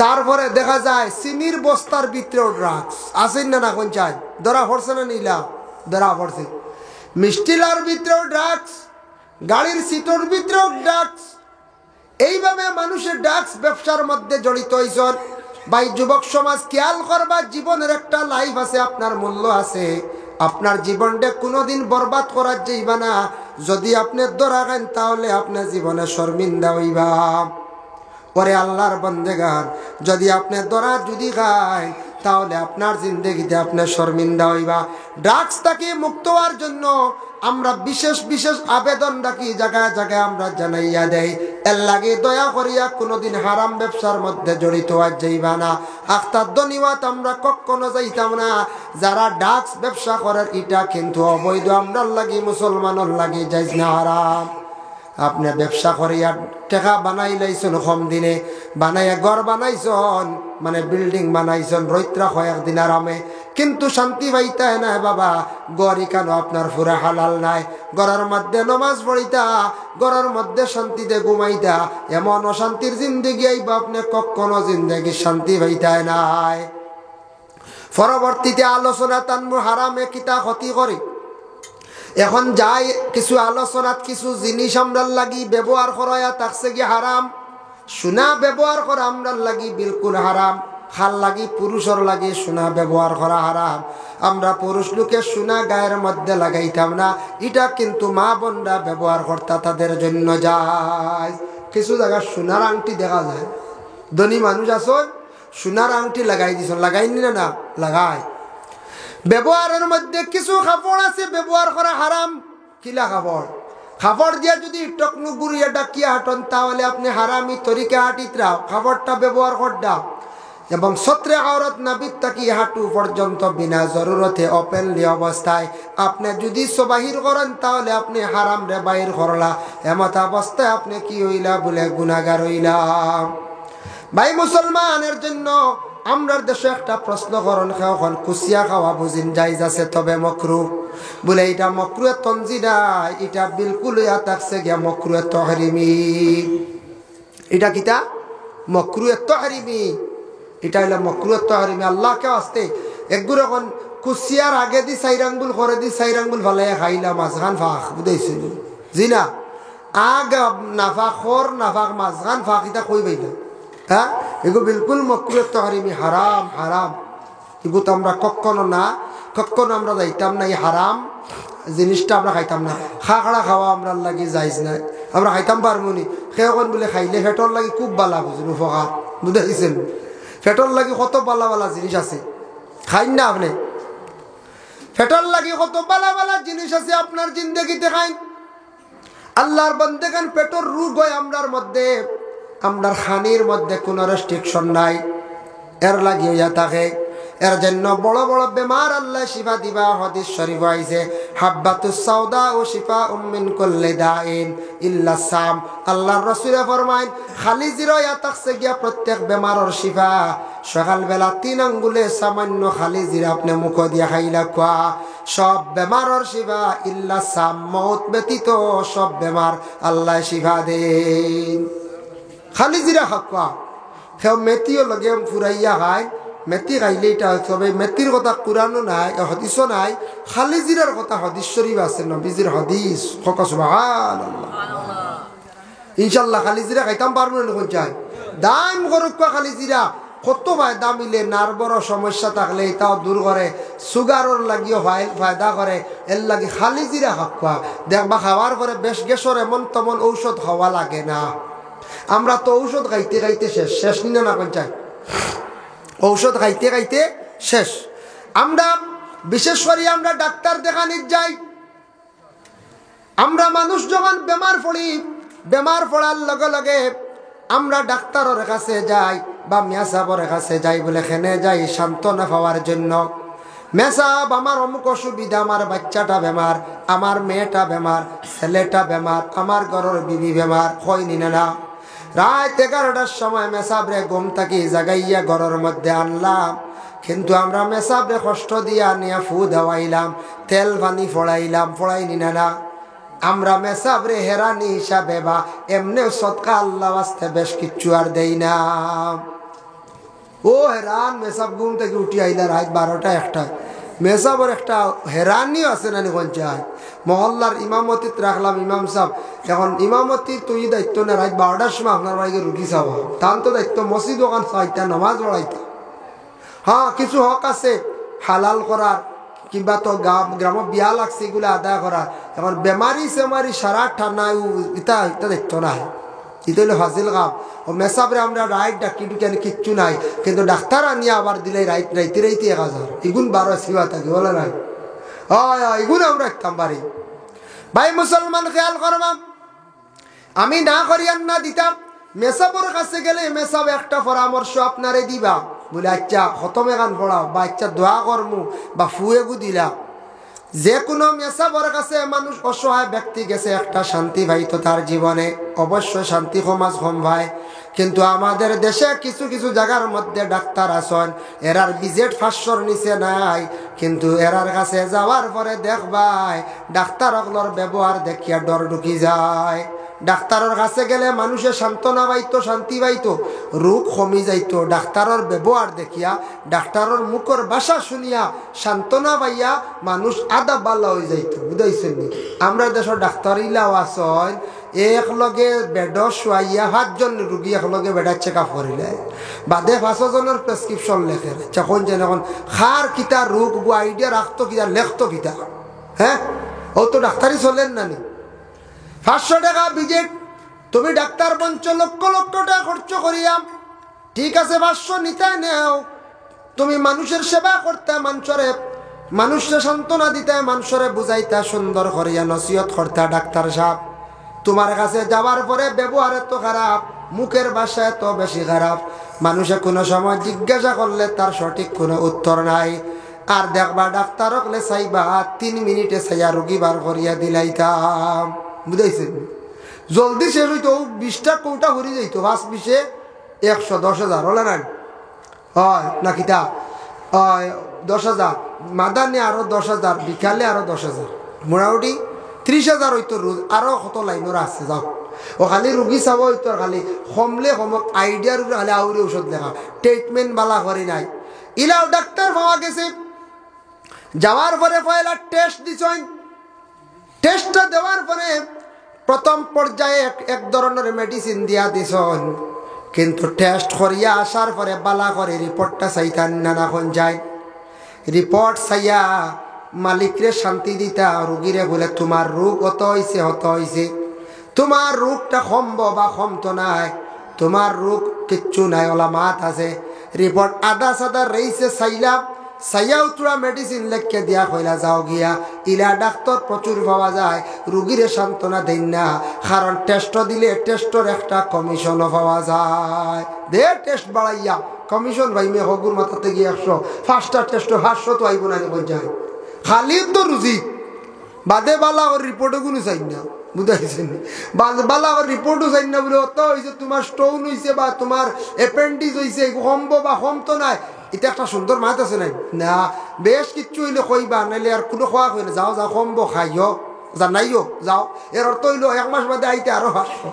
তারপরে দেখা যায় চিনির বস্তার ভিতরেও ড্রাগস। আসেন না কোন চাই ধরা পড়ছে না? নীলা ধরা পড়ছে। মিষ্টিলার ভিতরেও ড্রাগস, গাড়ির সিটোর ভিতরেও ড্রাগস। এইভাবে মানুষের ড্রাগস ব্যবসার মধ্যে জড়িত হয়েছেন। ভাই যুবক সমাজ খেয়াল করবা, জীবনের একটা লাইফ আছে, আপনার মূল্য আছে। আপনার জীবনটা কোনোদিন বরবাদ করার যাইবা না। যদি আপনি ধরা খান তাহলে আপনার জীবনে শর্মিন্দা হইবা। পরে আল্লাহর বন্দেগার যদি আপনি ধরা যদি খায় তাহলে আপনার জিন্দগিতে আপনার শর্মিন্দা হইবা। ড্রাগস থেকে মুক্ত হওয়ার জন্য আমরা বিশেষ বিশেষ আবেদন রাখি, জায়গায় জায়গায় আমরা জানাইয়া দেই। এর লাগে দয়া করিয়া কোনোদিন হারাম ব্যবসার মধ্যে জড়িত আর যাইবা না। আখতার ধন্যবাদ আমরা কখনো যাইতাম না। যারা ড্রাগস ব্যবসা করার এটা কিন্তু অবৈধ, আমরার লাগি মুসলমানের লাগি যাইজ না, হারাম। আপনি ব্যবসা করিয়া টাকা বানাই লাইছেন, কম দিনে বানাইয়া ঘর বানাইছন, মানে বিল্ডিং বানাইছন, রৈত্রা কয়েকদিন আরামে, কিন্তু শান্তি পাইতা না বাবা। গড়ি কেন আপনার পুরা হালাল নাই, ঘরের মধ্যে নমাজ পড়িতা, ঘরের মধ্যে শান্তিতে ঘুমাইতা, এমন অশান্তির জিন্দগি আইবা আপনি কখনো জিন্দগি শান্তি পাইতা নাই। পরবর্তীতে আলোচনা তানমু হারামে কিতা ক্ষতি করে। এখন যাই কিছু আলোচনাত কিছু জিনিস আমরার লাগি ব্যবহার করা থাকছে কি হারাম। সোনা ব্যবহার করা আমরার লাগি বিলকুল হারাম। খাল লাগি পুরুষের লাগি সোনা ব্যবহার করা হারাম। আমরা পুরুষ লোকে সোনা গায়ের মধ্যে লাগাইতাম না, এটা কিন্তু মা বোনরা ব্যবহার করতা, তাদের জন্য যায়। কিছু জায়গায় সোনার আংটি দেখা যায়, ধনী মানুষ আসন সোনার আংটি লাগাই দিছ, লাগাইনি না লাগায়। ব্যবহারের মধ্যে কিছু কাপড় আছে ব্যবহার করা হারাম। কিলা কাপড়? কাপড় দিয়া যদি টকনু গুড়িয়া ডাকিয়া হাঁটন তাহলে আপনি হারামি তরিকা হাঁটিতরাও, কাপড়টা ব্যবহার করডা। এবং সত্রে আওরত নাবিদ তাকি হাঁটু পর্যন্ত বিনা জরুরতে ওপেনলি অবস্থায় আপনি যদি সবাহির করেন তাহলে আপনি হারাম রে বাহির করলা। এমত অবস্থায় আপনি কি হইলা বলে গুনাহগার হইলা। ভাই মুসলমানের জন্য আমরার দেশে একটা প্রশ্ন করণ খাওয়া কুচিয়া খাওয়া বুঝিন জায়েজ আছে, তবে মকরু বলে এটা মকরুয়ে তনজিরা, এটা বিলকুল থাকছে গিয়া মকরুয়ে তাহরিমি। এটা কিতা? মকরুয়ে তাহরিমি। এটা হইলো মাকরুহ তাহরিমি। আল্লাহকে আসতে একগুলো এখন কুসিয়ার আগে দি 4 আঙ্গুল করে দি 4 আঙ্গুল ভালে খাইলাম মাঝখান ফাঁক বুঝাইছিল জি না আগ নাফাক খর নাফাক মাঝখান ফাঁক এটা কই বাইলা হ্যাঁ এগুলো বিলকুল মাকরুহ তাহরিমি হারাম হারাম এগুলো তো আমরা কখনো আমরা যাইতাম না এই হারাম জিনিসটা আমরা খাইতাম না খাড়া খাওয়া আমরা লাগি যাইজ না আমরা খাইতাম পারবো নি সেখন বলে খাইলে পেটর লাগি খুব বালা বুঝুন উপকার বুঝাইছেন পেটর লাগি কত বালা বালা জিনিস আছে খাইন না আপনি পেটর লাগি কত বালা বালা জিনিস আছে আপনার জিন্দগিতে খাইন আল্লাহর বান্দাগান পেটর রোগ হয় আমরার মধ্যে আমরার খানির মধ্যে কোনো রেস্ট্রিকশন নাই এর লাগি হইয়া থাকে এর জন্য বড় বড় বেমার আল্লাহ শিফা দিবা হাদিস শরীফ আইছে হাব্বাতুস সাউদা ও শিফাউম মিন কুল্লি দাইন ইল্লা সাম আল্লাহর রাসূল ফরমায় খালি জিরা তাকসে গিয়া প্রত্যেক বেমারের শিফা সকাল বেলা 3 আঙ্গুলে সামান্য খালি জিরা আপনি মুখ দিয়া খাইলা খোয়া সব বেমারের শিফা ইল্লা সাম মউত ব্যতীত সব বেমার আল্লাহ শিফা দেন খালি জিরা খাওয়া কেউ মেথিও লগে ফুরাইয়া খায় মেথি খাইলে এটা তবে মেথির কথা কুরানো নাই হাদিসও নাই খালি জিরার কথা হাদিস শরীফ আছে নবীজির হাদিস সুবহানাল্লাহ ইনশাআল্লাহ খালি জিরা খাইতাম পারবো না কোন চাই দাম করুক খালি জিরা কত ফায়দা মিলে নার্ভর সমস্যা থাকলে এটাও দূর করে সুগারর লাগিও ফায়দা করে এর লাগে খালি জিরা খাওয়া দেখবা খাওয়ার পরে বেশ গ্যাসর এমন তেমন ঔষধ খাওয়া লাগে না আমরা তো ঔষধ খাইতে খাইতে শেষ নিনা না কোন চাই ঔষধ খাইতে খাইতে শেষ আমরা বিশেষ করে আমরা ডাক্তার দেখানি যাই আমরা মানুষ যখন বেমার পড়ি বেমার পড়ার লগে লগে আমরা ডাক্তারের কাছে যাই বা মেসাবর কাছে যাই বলে খেনে যাই সান্ত্বনা পাওয়ার জন্য মেসাব আমার অমুক অসুবিধা আমার বাচ্চাটা বেমার আমার মেয়েটা বেমার ছেলেটা বেমার আমার ঘরের বিবি বেমার কই নিনে না রাত 11টার সময় মেসাবরে ঘুম থাকি জাগাইয়া ঘরের মধ্যে আনলাম কিন্তু আমরা মেসাবরে কষ্ট দিয়া নিয়ে ফু দেওয়াইলাম তেল পানি ফড়াই নিনা না আমরা মেসাবরে হেরানি হিসাবে বা এমনি সৎকা আল্লাহ আসতে বেশ কিচ্ছু আর দেই না ও হেরান মেসাব ঘুম থেকে উঠি আইলা রাত 12টা 1টা মেসাবর একটা হেরানিও আছে না কোন চাই মহল্লার ইমামতিত রাখলাম ইমাম সাহেব এখন ইমামতির তুই দায়িত্ব না রাত 12টার সময় আপনার বাড়িকে রুগী চাওয়া তার তো দায়িত্ব মসজিদ ওখান চাইতা নামাজ পড়াইতা হ্যাঁ কিছু হক আছে হালাল করার কিংবা তো গ্রাম বিয়া লাগছে এগুলো আদায় করার এখন বেমারি সেমারি সারা ঠান্ডা ইটা দায়িত্ব নাই এটা হলো হাজিল কাম ও মেসাবরে আমরা রাইট ডাকি ঢুকে কিচ্ছু নাই কিন্তু ডাক্তার আনিয়ে আবার দিলে রাইতে 1000 এগুন 12 সিবা থাকে বলে নাই এগুন আমরা একদম পারি ভাই মুসলমান খেয়াল করবাম আমি না করিয়ান না দিতাম মেসাবর কাছে গেলে মেসাব একটা পরামর্শ আপনারে দিবা বলে আচ্ছা খতমে গান পড়াও বা আচ্ছা দোয়া করমু বা ফুয়েগু দিলা যে কোনো মেসাবর কাছে মানুষ অসহায় ব্যক্তি গেছে একটা শান্তি পাইতো তার জীবনে অবশ্যই শান্তি সমাজ কম ভাই কিন্তু আমাদের দেশে কিছু কিছু জায়গার মধ্যে ডাক্তার আছেন এরার বিজেট 500-র নিচে নাই কিন্তু এরার কাছে যাওয়ার পরে দেখবাই ডাক্তারগুলোর ব্যবহার দেখিয়া ডর ঢুকি যায় ডাক্তারের কাছে গেলে মানুষের সান্ত্বনা পাইতো শান্তি পাইতো রোগ কমি যাইতো ডাক্তারের ব্যবহার দেখিয়া ডাক্তারের মুখের ভাষা শুনিয়া সান্ত্বনা পাইয়া মানুষ আদা বালা হয়ে যাইতো বুঝাইছেন আমরা দেশের ডাক্তার ইলাও আছেন একলগে বেড শুয়াইয়া 5 জন রুগী একলগে বেডার চেক আপ করিলে বাদে 5 জনের প্রেসক্রিপশন লেখে যখন যেন এখন খার কিতা রোগ আইডিয়া রাখতো কিতা লেখতো কিতা হ্যাঁ ও তো ডাক্তারই চলেন না নি 500 টাকা ভিজিট তুমি ডাক্তার 5 লক্ষ লক্ষ টাকা খরচ করিয়া ঠিক আছে 500 নিতে নেও তুমি মানুষের সেবা করতে মানুষের সান্ত্বনা দিতে মানুষের বুঝাইতে সুন্দর করিয়া নসিহত করতে ডাক্তার সাহেব তোমার কাছে যাওয়ার পরে ব্যবহার এত খারাপ মুখের ভাষা এত বেশি খারাপ মানুষে কোনো সময় জিজ্ঞাসা করলে তার সঠিক কোনো উত্তর নাই আর দেখবা ডাক্তার হলে চাইবা 3 মিনিটে চাইয়া রোগী বার করিয়া দিলাইতাম বুঝাইছেন জলদি শেষ হইতো 20টা কৌটা হরি যাইতো 5-20-এ 110,000 হলে না হয় নাকি তা 10,000 মাদানে আরো 10,000 বিকালে আরো 10,000 মোটামুটি 30,000 হইতো রোজ, আরো কত লাইনের আছে যাও। ও খালি রুগী চাব হইতো, খালি কমলে কমক আইডিয়ার খালি আউরি ঔষধ লেখা, ট্রিটমেন্ট বালা করে নাই। ইলাও ডাক্তার পাওয়া গেছে, যাওয়ার পরে পয়লা টেস্ট দিছেন। টেস্টটা দেওয়ার পরে প্রথম পর্যায়ে এক ধরনের মেডিসিন দিয়া দিছেন, কিন্তু টেস্ট করিয়া আসার পরে বালা করে রিপোর্টটা চাইতান না এখন যায়। রিপোর্ট চাইয়া মালিকরে শান্তি দিতা, রুগীরে বলে তোমার রোগ অত হইছে হত হইছে, তোমার রোগটা কমব বা কমতো নাই, তোমার রোগ কিচ্ছু নাই, ওলা মাত আছে। রিপোর্ট আদা সাদা রইছে চাইলা, চাইয়াও তোরা মেডিসিন লেখকে দিয়া কইলা যাও গিয়া। ইলা ডাক্তার প্রচুর পাওয়া যায়, রুগীরে সান্ত্বনা দেন না, কারণ টেস্ট দিলে টেস্টর একটা কমিশনও পাওয়া যায়। দে টেস্ট বাড়াইয়া কমিশন ভাই মে হগুর মাথাতে গিয়ে 100, 5টা টেস্ট 500 তো আইব না যায়। খালি তো রুজি বাদে বালা ওর রিপোর্টও কোনো চাই না, বুঝাইছেন? বালা ওর রিপোর্টও চাই না বলে অত হয়েছে, তোমার স্টোন হয়েছে বা তোমার অ্যাপেন্ডিক্স হয়েছে, কমব বা কমতো নাই। এটা একটা সুন্দর মাত আছে নাই না, বেশ কিচ্ছু হইলে কইবা, নাইলে আর কোনো খোয়া কই না, যাও যাও কমব খাইও জানাইও যাও। এর অর্থ হইল 1 মাস বাদে আইতে আরো 500।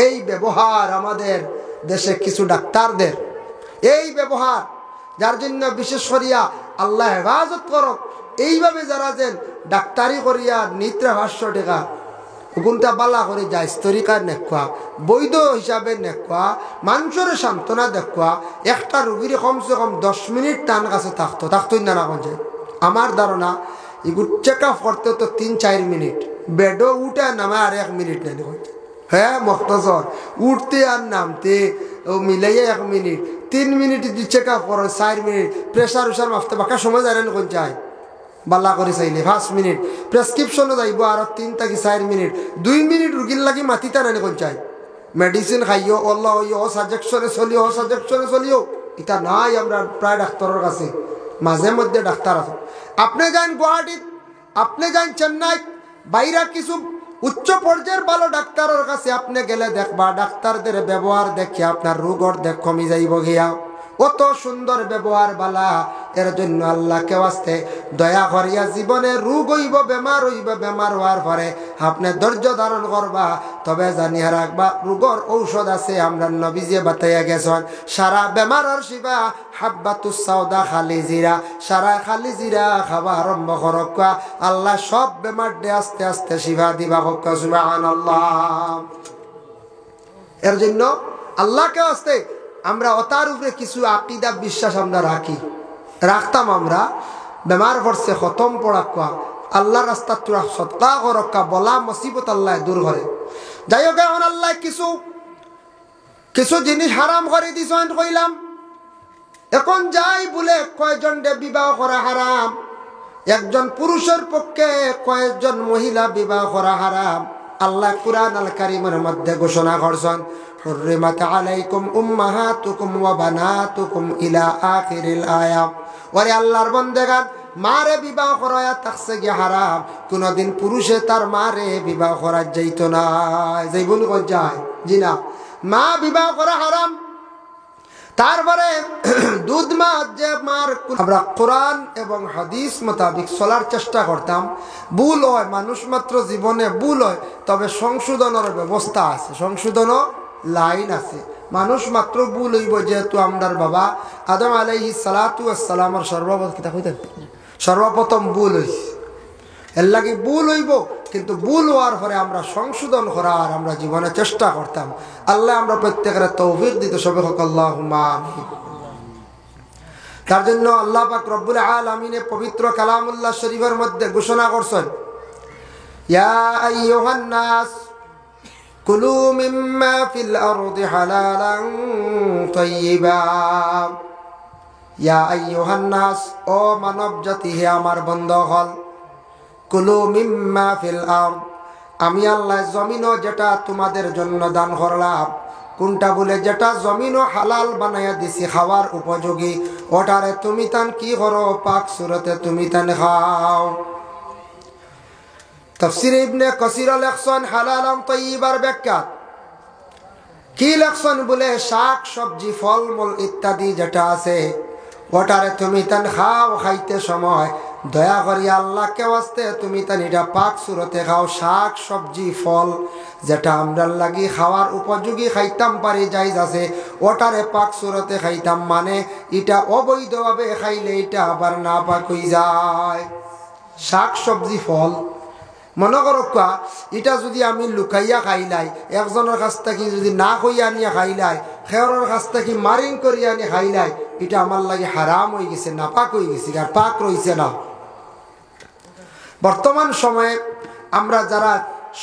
এই ব্যবহার আমাদের দেশে কিছু ডাক্তারদের, এই ব্যবহার, যার জন্য বিশেষ করিয়া আল্লাহ হেফাজত করক, এইভাবে যারা যেন ডাক্তারি করিয়া নিত্রা 500 টাকা গুণটা বালা করে যায়, তরিকা নেখা, বৈধ হিসাবে নেখা, মানুষের সান্ত্বনা দেখা, একটা রুগীর কমসে কম 10 মিনিট তান কাছে থাকতো না না যায়। আমার ধারণা এগুলো চেক আপ করতে তো 3-4 মিনিট, বেডও উঠে নামে আর 1 মিনিট নেই। হ্যাঁ মখতসর উঠতে আর নামতে মিলাইয়া 1 মিনিট, 3 মিনিট চেক আপ করো, 4 মিনিট প্রেশার উষার মাপতে বাকি সময় যায় না কোন চাই বাল্লা করে চাইলে 5 মিনিট, প্রেসক্রিপশনও যাইব আরো 3 থেকে 4 মিনিট, 2 মিনিট রুগীর লাগি মাতিতা না কোন চাই। মেডিসিন খাইও অল্লাহ ও সাজেকশনে চলিও, সাজেকশনে চলিও, এটা নাই আমরা প্রায় ডাক্তারের কাছে। মাঝে মধ্যে ডাক্তার আছে, আপনি যান গুয়াহাটিত, আপনি যান চেন্নাই, বাইরে কিছু উচ্চ পর্যায়ের ভালো ডাক্তারের কাছে আপনি গেলে দেখবা ডাক্তারদের ব্যবহার দেখে আপনার রোগ অর্ধেক কমে যাইব গিয়া। অত সুন্দর ব্যবহার বালা, এর জন্য আল্লাহকে ওয়াস্তে দয়া করিয়া জীবনে রোগ হইব, বেমার হইব, বেমার হওয়ার পরে আপনি ধৈর্য ধারণ করবা, তবে জানিয়া রাখবা রোগর ঔষধ আছে। আমরা নবীজি বাতাইয়া গেছেন, সারা বেমারের শিবা হাব্বাতুস সাউদা খালি জিরা, সারা খালি জিরা খাবা আরম্ভ করক, আল্লাহ সব বেমার দে আস্তে আস্তে শিবা দিবা হোক, সুবহানাল্লাহ। এর জন্য আল্লাহকে ওয়াস্তে আমরা অতার উপরে কিছু আকীদা বিশ্বাস আমরা রাখতাম। আমরা বেমার পড়ছে খতম পড়া, আল্লাহ রাস্তা তোরা সৎকা করক্কা, বলা মুসিবত আল্লাহ দূর করে। যাই হোক, এখন আল্লাহ কিছু জিনিস হারাম করে দিছেন কইলাম। এখন যাই বলে কয়জন বিবাহ করা হারাম, একজন পুরুষের পক্ষে কয়েকজন মহিলা বিবাহ করা হারাম। আল্লাহ কুরআন আল কারীমের মধ্যে ঘোষণা করছেন, হুররিমাত আলাইকুম উম্মাহাতুকুম ওয়া বানাতুকুম ইলা আখিরিল আয়া। ওরে আল্লাহর বান্দাগান, মারে বিবাহ করা থাকছে কি হারাম, কোনদিন পুরুষে তার মারে বিবাহ করা যাইত না, যাইবনি কোন যায় জি না, মা বিবাহ করা হারাম। তারপরে দুধ মা যে মার, আমরা কোরআন এবং হাদিস মোতাবিক চলার চেষ্টা করতাম। ভুল হয়, মানুষ মাত্র জীবনে ভুল হয়, তবে সংশোধনের ব্যবস্থা আছে, সংশোধনও লাইন আছে। মানুষ মাত্র ভুল হইব, যেহেতু আমরার বাবা আদম আলাইহিস সালাতু ওয়াস সালামের সর্বপ্রথম ভুল হইছে, এর লাগি ভুল হইব, কিন্তু ভুল হওয়ার পরে আমরা সংশোধন করার আমরা জীবনে চেষ্টা করতাম। আল্লাহ আমরা প্রত্যেকের তৌফিক দিতে সবে হোক, আল্লাহুম্মা আমিন। তার জন্য আল্লাহ পাক রব্বুল আলামিন পবিত্র কালামুল্লাহ শরীফের মধ্যে ঘোষণা করছেন, ইয়া আইয়ুহান নাস কুলু মিম্মা ফিল আরদি হালালান তাইয়্যিবা। ইয়া আইয়ুহান নাস, ও মানব জাতি, হে আমার বন্ধুগণ, কুলু মিম্মা ফিল আরদ, আমি আল্লাহ জমিনও যেটা তোমাদের জন্য দান করলাম, কোনটা বলে যেটা জমিনও হালাল বানাইয়া দিছি খাওয়ার উপযোগী, ওটারে তুমি তান কি করো, পাক সুরতে তুমি তান খাও। তাফসীর ইবনে কাসির লেখছেন হালালান তাইয়্যিবার ব্যাখ্যা কি লেখছেন বলে, শাক সবজি ফলমূল ইত্যাদি যেটা আছে ওটারে তুমি তান খাও, খাইতে সময় দয়া করিয়া আল্লাহকে ওয়াস্তে তুমি তানিটা পাক সুরতে খাও। শাক সবজি ফল যেটা আমরা লাগি খাওয়ার উপযোগী খাইতাম পারি জায়েজ আছে, ওটারে পাক সুরতে খাইতাম, মানে এটা অবৈধভাবে খাইলে এটা আবার না পাক হয়ে যায়। শাক সবজি ফল মনে করো এটা যদি আমি লুকাইয়া খাইলাই, একজনের কাছ থেকে যদি না কইয়া নিয়ে খাইলাই, খেয়রের কাছ থেকে মারিং করিয়া নিয়ে খাইলাই, এটা আমার লাগে হারাম হয়ে গেছে, না পাক হয়ে গেছে, আর পাক রয়েছে না। বর্তমান সময়ে আমরা যারা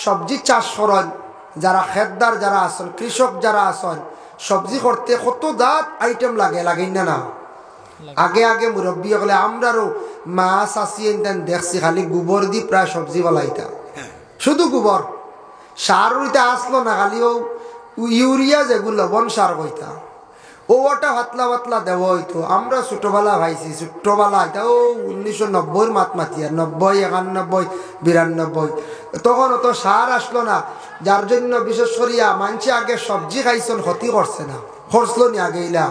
সবজি চাষ করেন, যারা খেতদার যারা আছেন, কৃষক যারা আছেন, সবজি করতে কত জাত আইটেম লাগে, লাগেন না? না আগে আগে মুরব্বী হলে আমরারও মাছ আসিয়ে দেখছি খালি গোবর দিয়ে প্রায় সবজি বলাইতা, শুধু গোবর, সার উইতা আসলো না, খালি ও ইউরিয়া যেগুলো লবণ সার কইতা ওটা পাতলা পাতলা দেব হইতো। আমরা ছোটবেলা ভাইছি, ছোটবেলা এটা ও 1990 মাত মাতিয়া, 90, 91, 92, তখন অত সার আসলো না, যার জন্য বিশেষ করিয়া মানুষে আগে সবজি খাইছেন, ক্ষতি করছে না, খরচলো নি আগে ইলা।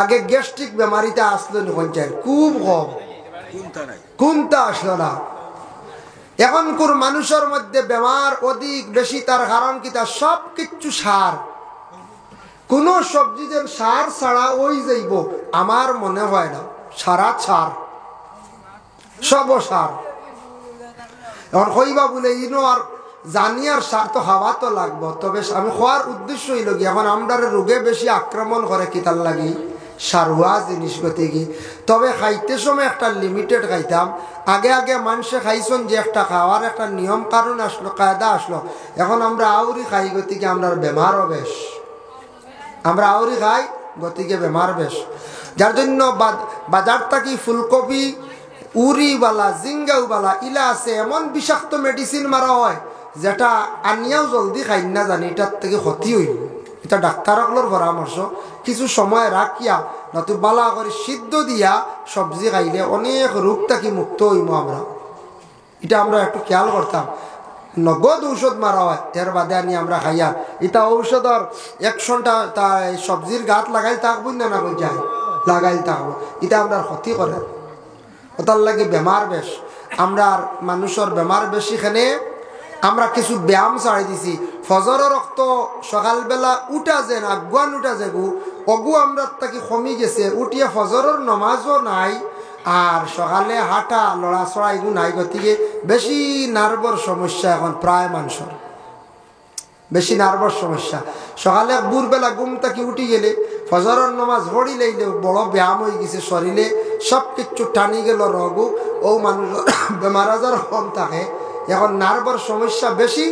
আগে গ্যাস্ট্রিক বেমারিটা আসলো নি পঞ্চায়েত খুব কম, কোনটা আসলো না। এখনকার মানুষের মধ্যে বেমার অধিক বেশি, তার কারণ কি? তার সব কিছু সার। কোন সবজি যেন সার ছাড়া ওই যাইব আমার মনে হয় না, সারা সার, সব সার। এখন কইবা বলে ইনো আর জানি আর সার তো খাওয়া তো লাগবো, তবে আমি খাওয়ার উদ্দেশ্য হইল কি, এখন আমরা রোগে বেশি আক্রমণ করে কি তার লাগি সারুয়া জিনিস গতি কি। তবে খাইতে সময় একটা লিমিটেড খাইতাম। আগে আগে মানুষে খাইছেন যে একটা খাওয়ার একটা নিয়ম কারণ আসলো, কায়দা আসলো, এখন আমরা আউরি খাই গতিকে আমরা বেমারও বেশ, আমরা আউরি খাই গতিকে বেমার বেশ। যার জন্য বাজার থাকি ফুলকপি উড়িওয়ালা জিঙ্গাওয়ালা ইলা আছে, এমন বিষাক্ত মেডিসিন মারা হয় যেটা আনিয়াও জলদি খাই না জানি, এটার থেকে ক্ষতি হইব। এটা ডাক্তারগুলোর পরামর্শ, কিছু সময় রাখিয়া নতু বালা করে সিদ্ধ দিয়া সবজি খাইলে অনেক রোগ থেকে মুক্ত হইব আমরা। এটা আমরা একটু খেয়াল করতাম। নগদ ঔষধ মারা হয়, এর বাদে আনি আমরা খাইয়া, এটা ঔষধর 100টা সবজির গাত লাগাই থাকবো না, না যায় লাগাই থাকবো, এটা আমরা ক্ষতি করে। ওটার লাগে বেমার বেশ, আমরা মানুষের বেমার বেশি। এখানে আমরা কিছু ব্যায়াম ছাড়াই দিছি। ফজরের রক্ত সকালবেলা উঠা যে না, আগুয়ান উঠা যে অগু আমরা তাকে কমি গেছে, উঠিয়ে ফজরের নমাজও নাই, আর সকালে হাঁটা লড়াচড়া এগুলো নাই, গতিকে বেশি নার্ভর সমস্যা এখন প্রায় মানুষের, বেশি নার্ভর সমস্যা। সকালে ভোরবেলা ঘুম থেকে উঠি গেলে ফজরের নমাজ পড়ি লাইলে বড় ব্যায়াম হয়ে গেছে, শরীরে সব কিছু টানি গেল, রোগও ও মানুষ বেমার আজার কম থাকে, এখন নার্ভর সমস্যা বেশি।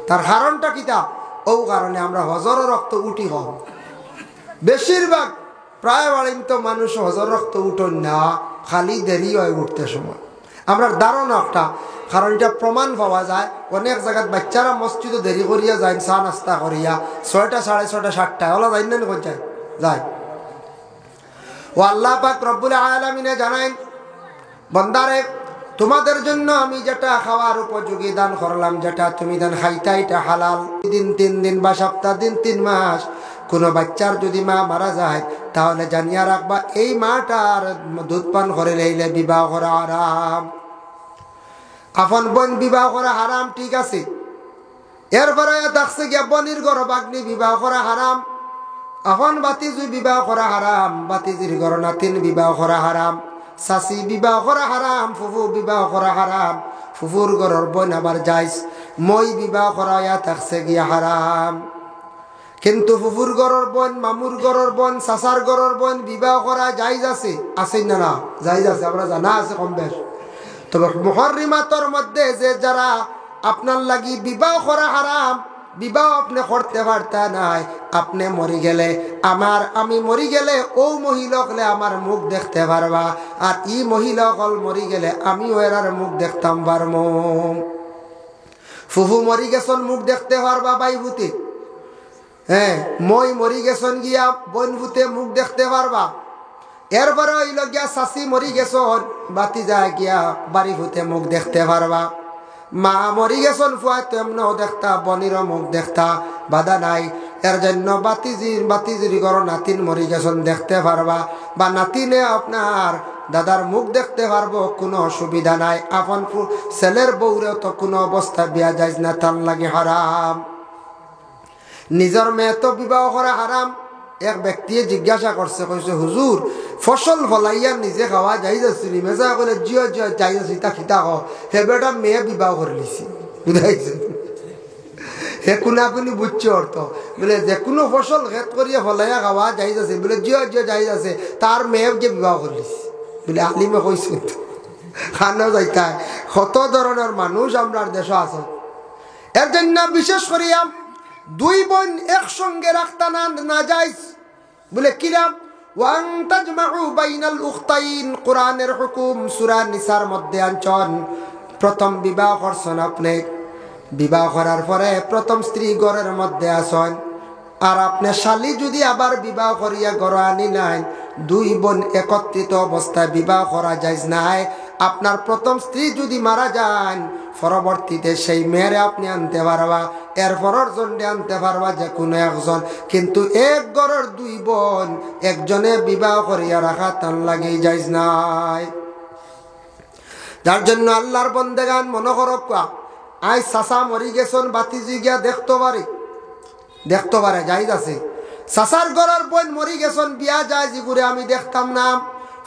তার কারণটা কিতা? ও কারণে আমরা হজরের রক্ত উঠি কম, বেশিরভাগ প্রায় বাড়িন তো মানুষ হজর রক্ত উঠন না, খালি দেরি হয় উঠতে সময়। আমরা ধারণা একটা, কারণ এটা প্রমাণ পাওয়া যায় অনেক জায়গায় বাচ্চারা মসজিদে দেরি করিয়া যায়, চা নাস্তা করিয়া 6টা, 6:30, 7টা ওলা যাই না কোথায় যায়। ও আল্লাহ পাক রব্বুল আলামিনে জানাইন, বান্দারে তোমাদের জন্য আমি যেটা খাওয়ার উপযোগী দান করলাম, যেটা তুমি দান খাইতা, এটা হালাল। দিন 3 দিন বা সপ্তাহ দিন 3 মাস কোনো বাচ্চার যদি মা মারা যায়, তাহলে জানিয়া রাখবা এই মাটার দুধ পান করে লইলে বিবাহ করা হারাম। আপন বোন বিবাহ করা হারাম, ঠিক আছে। এরপরে দেখছে গিয়া বনির গর্ভাগ্নি বিবাহ করা হারাম, আপন বাতিজি বিবাহ করা হারাম, বাতিজির ঘর নাতিন বিবাহ করা হারাম, শাশি বিবাহ করা হারাম, ফুফু বিবাহ করা হারাম, ফুফুর ঘরের বোন আবার যাইস, মই বিবাহ করা থাকছে গিয়া হারাম। কিন্তু ফুফুর ঘরের বোন, মামুর ঘরের বোন, চাচার ঘরের বোন বিবাহ করা জায়েজ আছে, আছে না? না জায়েজ আছে, আমরা জানা আছে কম বেশ। তবে মুহররিমাতের মধ্যে যে যারা আপনার লাগি বিবাহ করা হারাম, বিবাহ আপনি করতে পারতা নাই, আপনি মরি গেলে আমি মরি গেলে ও মহিলা হলে আমার মুখ দেখতে পারবা, আর ই মহিলা হল মরি গেলে আমি ওর মুখ দেখতাম পারবো। ফুফু মরি গেছন মুখ দেখতে পারবা বাই ভূতে, হ্যাঁ মই মরি গেছন গিয়া বোন ভূতে মুখ দেখতে পারবা। এরপরে হইল গিয়া শাশি মরি গেছন বাতি যায় গিয়া বাড়ি ভূতে মুখ দেখতে পারবা। মা মরি গেছন ফুয়া তেমনও দেখতা, বনিরও মুখ দেখতা, বাধা নাই। এর জন্য বাতিজির ঘর নাতিন মরি গেছন দেখতে পারবা, বা নাতিনে আপনার দাদার মুখ দেখতে পারবো, কোনো অসুবিধা নাই। আপন ছেলের বউরেও তো কোনো অবস্থা বিয়া যায় না, তার লাগে হারাম। নিজের মেয়ে তো বিবাহ করা হারাম। এক ব্যক্তি জিজ্ঞাসা করছে, কইছে হুজুর ফসল ফলাইয়া নিজে খাওয়া যাই যাচ্ছি মেজা করে জিও জিও যাই যাচ্ছি তা খিতা হ হে বেটা মেয়ে বিবাহ করে লিছি, বুঝাইছে? হে কুনাকুনি বুঝছে অর্থ, বলে যে কোনো ফসল খেত করিয়া ফলাইয়া খাওয়া যাই যাচ্ছে, বলে জিও জিও যাই যাচ্ছে, তার মেয়ে যে বিবাহ করে লিছি। বলে আলিমে কইছে খানো যাইতা। কত ধরনের মানুষ আমরা দেশ আছে। এর জন্য বিশেষ করিয়া দুই বোন একসঙ্গে রাখতা না যাইজ। বলে কিরাম? ওয়ান তাজমাউ বাইনাল উখতাইন, কোরআনের হুকুম সূরা নিসার মধ্যে আনছন। প্রথম বিবাহ করছেন আপনি, বিবাহ করার পরে প্রথম স্ত্রী ঘরের মধ্যে আসেন, আর আপনি শালি যদি আবার বিবাহ করিয়া ঘর আনি নাই, দুই বোন একত্রিত অবস্থায় বিবাহ করা যায় নাই। আপনার প্রথম স্ত্রী যদি মারা যান, পরবর্তীতে সেই মেয়েরে আপনি আনতে পারবা, এরপরের জন্য আনতে পারবা যে কোনো একজন। কিন্তু এক ঘরের দুই বোন একজনে বিবাহ করিয়া রাখা তার লাগেই যায় নাই। যার জন্য আল্লাহর বন্দেগান মনে করো, আই চাচা মরি গেছন, বাতিজি গিয়া দেখতে পারে যাইজ আছে। চাচার ঘরের বোন মরি গেছন, বিয়া যায় জিগুরে আমি দেখতাম না।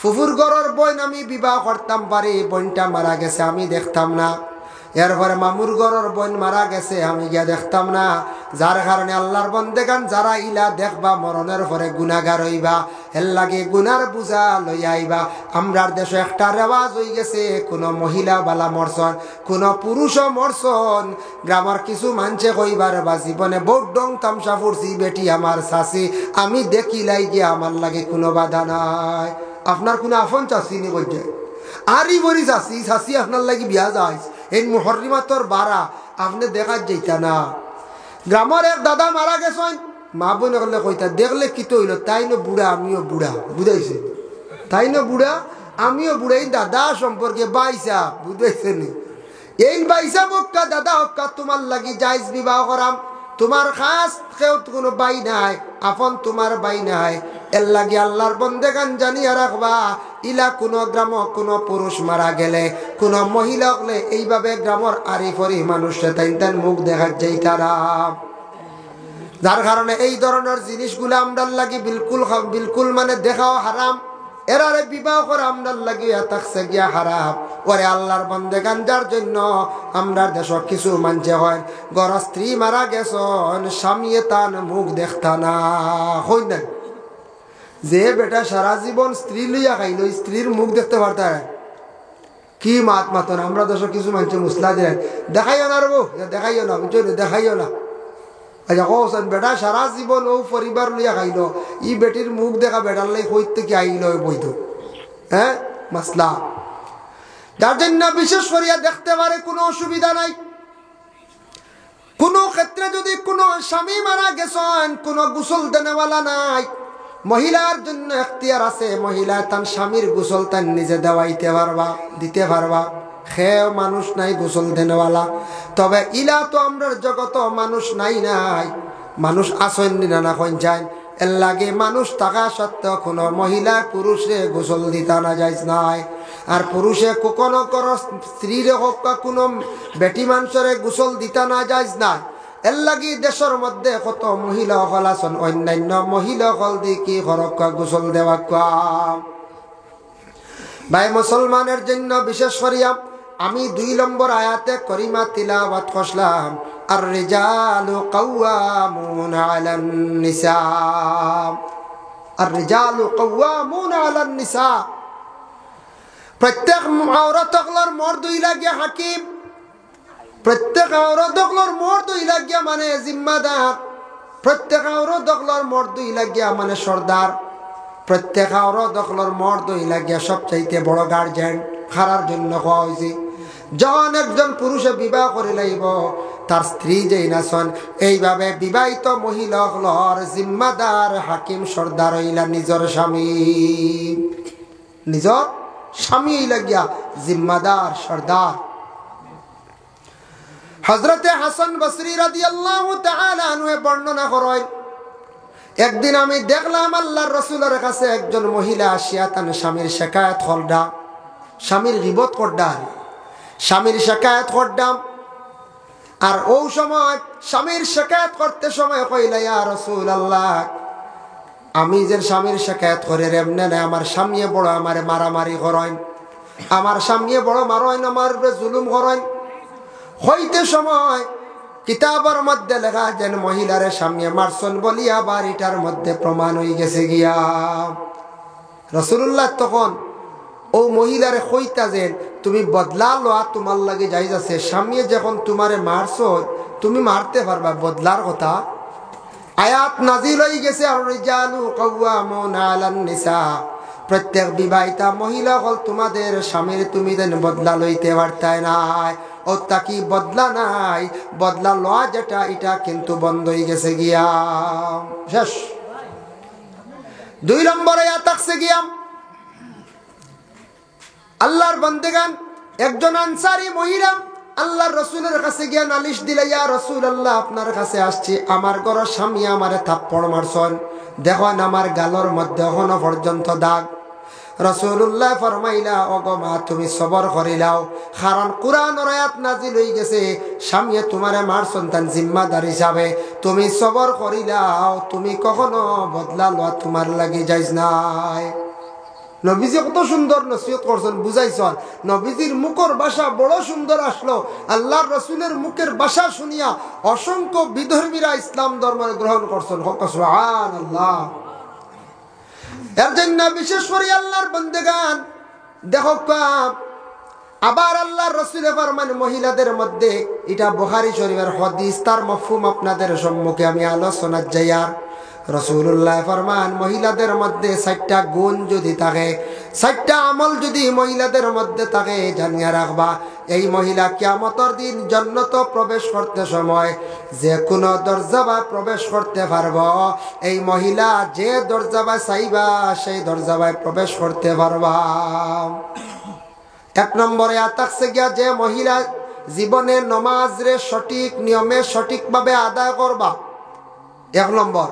ফুফুর ঘরের বোন আমি বিবাহ করতাম পারি, বোনটা মারা গেছে আমি দেখতাম না। এরপরে মামুর ঘরের বোন মারা গেছে, আমি গিয়া দেখতাম না। যার কারণে আল্লাহর বন্দেগান যারা ইলা দেখবা মরণের পরে গুনাহগার হইবা, এর লাগে গুনার বুঝা লইয়া আইবা। আমরার দেশে একটা রেওয়াজ হয়ে গেছে, কোনো মহিলা বালা মরছন, কোনো পুরুষও মরছন, গ্রামের কিছু মানুষে কইবার বা জীবনে বহুত ডং তামসা ফুরছি বেটি আমার শাসি, আমি দেখিলাই গিয়া আমার লাগে কোনো বাধা নাই। আপনার কোনো আফন চাষি নি বলছে আরই বলি চাষি আপনার লাগি বিয়া যায় এই মুহররিমাতর বারা আপনি দেখা যাইতা না। গ্রামের এক দাদা মারা গেছেন, মা বোন করলে কইতা দেখলে কি তো হইল, তাই না বুড়া আমিও বুড়া, বুঝাইছে? তাই না বুড়া আমিও বুড়া, এই দাদা সম্পর্কে বাইসা, বুঝাইছে নি? এই বাইসা বক্কা দাদা হক্কা তোমার লাগি যাইজ বিবাহ করাম, তোমার খাস কেউ কোনো বাই নাই, আপন তোমার বাই নাই। এর লাগে আল্লাহর বন্দেগান জানিয়া রাখবা, ইলা কোনো গ্রাম কোনো পুরুষ মারা গেলে, কোনো মহিলা হলে এইভাবে গ্রামের আরি ফরি মানুষে তাই মুখ দেখার যাই তারা। যার কারণে এই ধরনের জিনিসগুলো আমরার লাগে বিলকুল মানে দেখাও হারাম। এরারে বিবাহ করে আমরার লাগিয়া থাকছে গিয়া হারাম। ওরে আল্লাহর বন্দেগান যার জন্য আমরা দেশ কিছু মানছে হয়, গর স্ত্রী মারা গেছন, স্বামীয়ে তান মুখ দেখতা না, হই না? যে বেটা সারা জীবন স্ত্রী লইয়া খাইল, স্ত্রীর মুখ দেখতে পারত কি মাত মাতন। আমরা দেশ কিছু মানছে মুসলা দিলেন, দেখাইও না রবো, দেখাইও না, বুঝছো, দেখাইও না। আচ্ছা কৌন বেটা সারা জীবন ও পরিবার লইয়া খাইল, ই বেটির মুখ দেখা বেটার লাই কইতে কি আইল বৈধ? হ্যাঁ মাসলা। যার জন্য বিশেষ করিয়া দেখতে পারে কোনো অসুবিধা নাই। কোন ক্ষেত্রে যদি কোনো স্বামী মারা গেছেন, কোনো গোসল দেনেওয়ালা নাই, মহিলার জন্য এখতিয়ার আছে, মহিলা তার স্বামীর গোসল তার নিজে দেওয়াইতে পারবা, দিতে পারবা। খেয়েও মানুষ নাই গোসল দেনেওয়ালা, তবে ইলা তো আমরা জগত মানুষ নাই, মানুষ আসেন না কোন যায়। এর লাগে মানুষ থাকা সত্ত্বেও কোনো মহিলা পুরুষে গোসল দিতা না যায় নাই। আর পুরুষে কোনো কোনো স্ত্রীরে হোক বা কোনো বেটি মানুষের গোসল দিতা না যায় না। এর লাগি দেশের মধ্যে কত মহিলা হল আছেন, অন্যান্য মহিলা হল দি কি হরক্কা গোসল দেওয়া ভাই মুসলমানের জন্য বিশেষ করিয়া আমি 2 নম্বর আয়াতে করিমা তিলাওয়াত করলাম, আর রিজালু কাওয়ামুন আলান নিসা, আর রিজালু কাওয়ামুন আলান নিসা। প্রত্যেক আওরাত হকলর মর্দ ইলাগিয়া হাকিম, প্রত্যেক আওরাত হকলর মর্দ ইলাগিয়া মানে জিম্মাদার, প্রত্যেক আওরাত হকলর মর্দ ইলাগিয়া মানে সর্দার, প্রত্যেক আওরাত হকলর মর্দ ইলাগিয়া সবচাইতে বড় গার্জেন। খারার জন্য কোয়া হয়েছে, যখন একজন পুরুষে বিবাহ করে লাইব, তার স্ত্রী যেই নাচন, এইভাবে বিবাহিত মহিলা হলর জিম্মাদার হাকিম সর্দার হইলা নিজের স্বামী, নিজের স্বামী লাগিয়া জিম্মাদার সর্দার। হযরতে হাসান বসরি রাদিয়াল্লাহু তাআলা আনহু বর্ণনা করেন, একদিন আমি দেখলাম আল্লাহর রাসূলের কাছে একজন মহিলা আসিয়া তার স্বামীর শিকায়াত করডা, স্বামীর গীবত করডা, স্বামীর শিকায়াত করডাম। আর ওই সময় স্বামীর শিকায়াত করতে সময় কইলা, ইয়া রাসূলুল্লাহ, আমি যে স্বামীর শিকায়াত করে এমনে না, আমার স্বামী বড় আমারে মারামারি করেন, আমার স্বামী বড় মারেন, আমার জুলুম করেন। হইতে সময় কিতাবের মধ্যে লেখা যেন মহিলারে স্বামী মারছন বলিয়া বাড়িটার মধ্যে প্রমাণ হয়ে গেছে গিয়া। রাসূলুল্লাহ তখন ও মহিলারে কইতা যে তুমি বদলা লওয়া তোমার লাগে যাইজ আছে, স্বামী যখন তোমারে মারছ তুমি মারতে পারবা, বদলার কথা। আয়াত নাজিল হয়ে গেছে, আর রিজালু কাওয়ামুনা আলান নিসা, প্রত্যেক বিবাহিতা মহিলা হল তোমাদের স্বামীর তুমি যেন বদলা লইতে পারতাই নাই। ও তাকি বদলা নাই, বদলা লওয়া যেটা এটা কিন্তু বন্ধ হয়ে গেছে গিয়া, শেষ। 2 নম্বরে থাকছে গিয়া আল্লাহর বান্দেগান একজন আনসারী মহিলা আল্লাহর রাসূলের কাছে গিয়া নালিশ দিলে, ইয়া রাসূলুল্লাহ, আপনার কাছে আসছি, আমার ঘরের স্বামী আমারে থাপ্পড় মারছন, দেখেন আমার গালর মধ্যে এখনো পর্যন্ত দাগ। রাসূলুল্লাহ ফরমাইলা, ওগো মা, তুমি সবর করিলাও, কারণ কুরআনের আয়াত নাজিল হয়ে গেছে, স্বামী তোমারে মারছন তার জিম্মাদার হিসাবে, তুমি সবর করিলাও, তুমি কখনো বদলা লওয়া তোমার লাগি যাইজ নাই। নবীজি কত সুন্দর নসিহত করছেন, বুঝাইছেন। নবীজির মুখের ভাষা বড় সুন্দর আসলো, আল্লাহর রাসূলের মুখের ভাষা শুনিয়া অসংখ্য বিধর্মীরা ইসলাম ধর্ম গ্রহণ করছেন। সুবহানাল্লাহ। এর জন্য বিশেষ করে আল্লাহর বান্দাগান দেখো, আবার আল্লাহর রাসূলের ফরমান মহিলাদের মধ্যে, এটা বুখারী শরীফের হাদিস, তার মাফহুম আপনাদের সম্মুখে আমি আলোচনা যাইয়ার। রাসূলুল্লাহ ফরমান মহিলাদের মধ্যে 4টা গুণ যদি থাকে, 4টা আমল যদি মহিলাদের মধ্যে থাকে, জানিয়া রাখবা এই মহিলা কিয়ামতের দিন জান্নাত প্রবেশ করতে সময় যে কোনো দরজা প্রবেশ করতে পারবো। এই মহিলা যে দরজা চাইবা সেই দরজা প্রবেশ করতে পারবা। 1 নম্বরে থাকছে গিয়া যে মহিলা জীবনে নামাজ রে সঠিক নিয়মে সঠিকভাবে আদায় করবা। 1 নম্বর,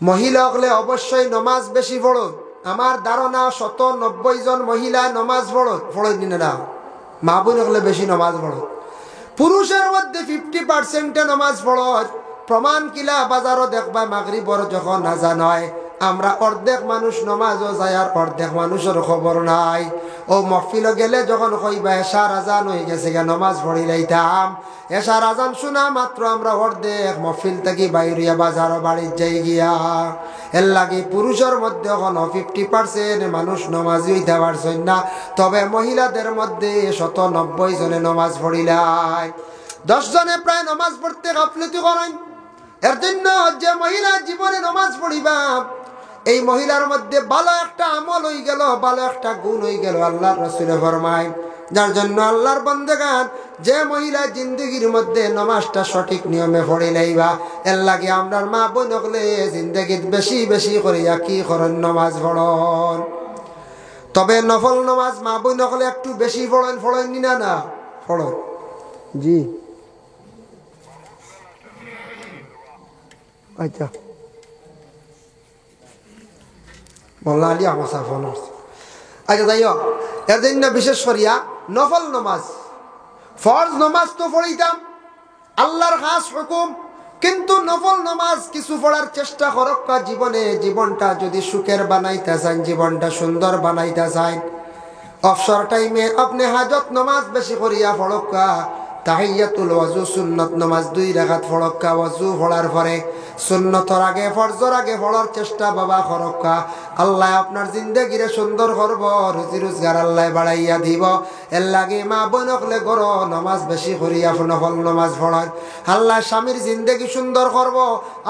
মহিলা হলে অবশ্যই নমাজ বেশি পড়ো। আমার ধারণা 190 জন মহিলা নমাজ পড়ো না, মা বোন হলে বেশি নমাজ পড়ো। পুরুষের মধ্যে 50% নমাজ পড়ো। প্রমাণ কিলা বাজারও দেখবা, মাগরিবর যখন আজান হয় আমরা অর্ধেক মানুষ নমাজও যায় আর অর্ধেক মানুষের খবর নাই। ও মহফিলে গেলে যখন কইবা এশার আজান হয়ে গেছে গা, নমাজ পড়ি লাইতাম, এশার আজান শোনা মাত্র আমরা অর্ধেক মহফিল থেকে বাইরিয়া বাজারও বাড়ির যাই গিয়া। এর লাগে পুরুষের মধ্যে এখন 50% মানুষ নমাজি হইতে পারছেন না, তবে মহিলাদের মধ্যে 190 জনে নমাজ পড়িলাই। 10 জনে প্রায় নমাজ পড়তে গাফলতি করেন। এর জন্য যে মহিলা জীবনে নমাজ পড়িবা, এই মহিলার মধ্যে ভালো একটা আমল হয়ে গেল, ভালো একটা গুণ হয়ে গেল, আল্লাহর রাসূল ফরমায়। যার জন্য আল্লাহর বান্দাগান যে মহিলা জিন্দগির মধ্যে নামাজটা সঠিক নিয়মে পড়ে লাইবা, এর লাগে আমরার মা বোন হলে জিন্দগিত বেশি বেশি করিয়া কি করেন, নামাজ পড়ন। তবে নফল নামাজ মা বোন হলে একটু বেশি পড়েন না, না পড়ন জি। আচ্ছা মোল্লা আলী আমার ফোন আসছে। আচ্ছা যাই হোক, এর জন্য বিশেষ করিয়া নফল নমাজ, ফরজ নমাজ তো পড়িতাম, আল্লাহর খাস হুকুম, কিন্তু নফল নমাজ কিছু পড়ার চেষ্টা করক। জীবনটা যদি সুখের বানাইতে চান, জীবনটা সুন্দর বানাইতে চান, অবসর টাইমে আপনি হাজত নমাজ বেশি করিয়া পড়কা। তাহিয়াতুল ওয়াজু সুন্নত নামাজ 2 রাকাত পড়কা। ওয়াজু পড়ার পরে সুন্নতর আগে ফরজর আগে পড়ার চেষ্টা বাবা করকা। আল্লাহ আপনার জিন্দেগিরে সুন্দর করব, রুজি রোজগার আল্লাহ বাড়াইয়া দিব। এর লাগে মা বোন হলে গর নামাজ বেশি করিয়া নফল নামাজ পড়ান। আল্লাহ স্বামীর জিন্দেগি সুন্দর করব,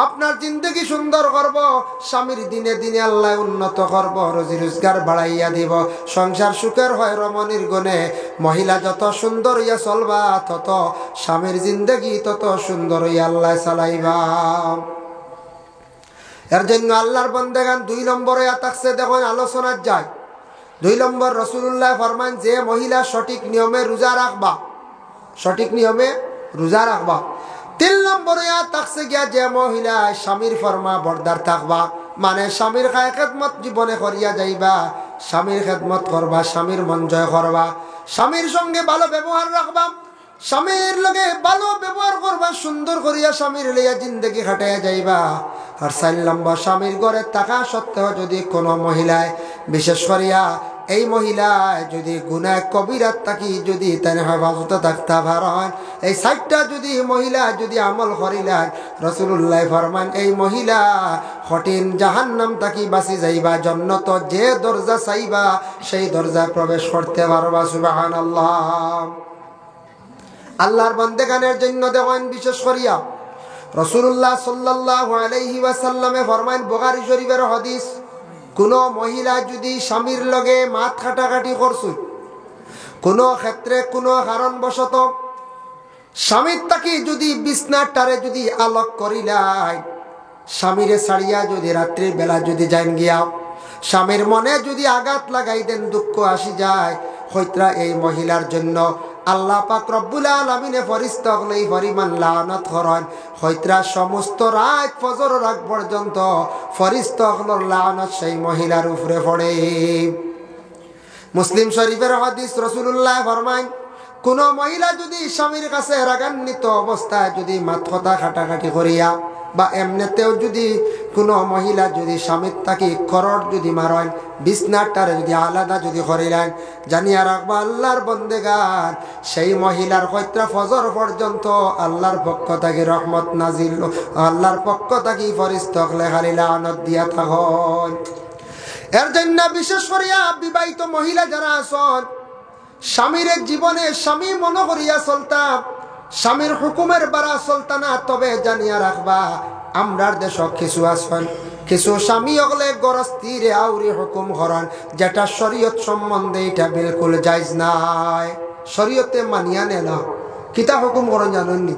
আপনার জিন্দেগি সুন্দর করব, স্বামীর দিনে দিনে আল্লাহ উন্নত করব, রুজি রোজগার বাড়াইয়া দিব, সংসার সুখের হয় রমণীর গুণে। মহিলা যত সুন্দর হইয়া চলবা, তত স্বামীর জিন্দেগি তত সুন্দর হইয়া আল্লাহ চালাইবা। এর জন্য আল্লাহর বান্দাগান 2 নম্বরে থাকছে, দেখুন আলোচনার যায়। 2 নম্বর রাসূলুল্লাহ ফরমান যে মহিলা সঠিক নিয়মে রোজা রাখবা, সঠিক নিয়মে রোজা রাখবা, তিন নম্বরে থাকছে গিয়া যে মহিলা স্বামীর ফরমা বর্দার থাকবা, মানে স্বামীর খায় খেদমত জীবনে করিয়া যাইবা, স্বামীর খেদমত করবা, স্বামীর মন জয় করবা, স্বামীর সঙ্গে ভালো ব্যবহার রাখবা, স্বামীর লগে ভালো ব্যবহার করবা, সুন্দর করিয়া স্বামীর লইয়া জিন্দগি খাটাইয়া যাইবা। আর 4 নম্বর, স্বামীর ঘরে থাকা সত্ত্বেও যদি কোনো মহিলায়, বিশেষ করিয়া এই মহিলায় যদি গুনাহ কবিরাত থাকি যদি তার হেফাজতে থাকতে পারেন, এই 4টা যদি মহিলা যদি আমল করিলেন, রাসূলুল্লাহ ফরমান এই মহিলা কঠিন জাহান্নাম থাকি বাঁচি যাইবা, জান্নাত যে দরজা চাইবা সেই দরজায় প্রবেশ করতে পারবা। সুবহানাল্লাহ। আল্লাহর বান্দাগানের জন্য দেখেন, বিশেষ করিয়া রাসূলুল্লাহ সাল্লাল্লাহু আলাইহি ওয়াসাল্লামে ফরমান, বুখারী শরীফের হাদিস, কোন মহিলা যদি স্বামীর লগে মাত কাটাকাটি করছে, কোন ক্ষেত্রে কোনো কারণবশত স্বামীর তাকে যদি বিছনার টারে যদি আলোক করিলাই, স্বামীরে ছাড়িয়া যদি রাত্রির বেলা যদি যাইন গিয়া স্বামীর মনে যদি আঘাত লাগাই দেন, দুঃখ আসি যায়, হইত্রা এই মহিলার জন্য আল্লাহ পাক রব্বুল আলামিনে ফেরেশতা হলেই পরিমাণ লানত করেন, হইত্রা সমস্ত রাত ফজর রাত পর্যন্ত ফেরেশতা হলোর লানত সেই মহিলার উপরে পড়ে। মুসলিম শরীফের হাদিস, রাসূলুল্লাহ ফরমান, কোন মহিলা যদি স্বামীর কাছে রাগান্বিত অবস্থায় যদি মাথা খাটাখাটি করিয়া বা এমনিতেও যদি কোনো মহিলা যদি স্বামীর তাকে করট যদি মারেন, বিছনাটারে যদি আলাদা যদি করিলেন, জানিয়া রাখবা আল্লাহর বন্দেগান সেই মহিলার কয়টা ফজর পর্যন্ত আল্লাহর পক্ষ থেকে রহমত নাজিল, আল্লাহর পক্ষ থেকে ফেরেশতা লেখারি লানত দিয়া থাকেন। এর জন্য বিশেষ করিয়া বিবাহিত মহিলা যারা আছেন, স্বামীর জীবনে স্বামী মনে করিয়া চলতাম, স্বামীর হুকুমের বাড়া চলতানা, তবে জানিয়া রাখবা আমরার দেশ কিছু আছেন, কিছু স্বামী হলে গরস্তিরে আউরি হুকুম করেন, যেটা শরীয়ত সম্বন্ধে এটা বিলকুল জায়েজ নাই, শরীয়তে মানিয়া নে না। কিতা হুকুম করেন জানেননি?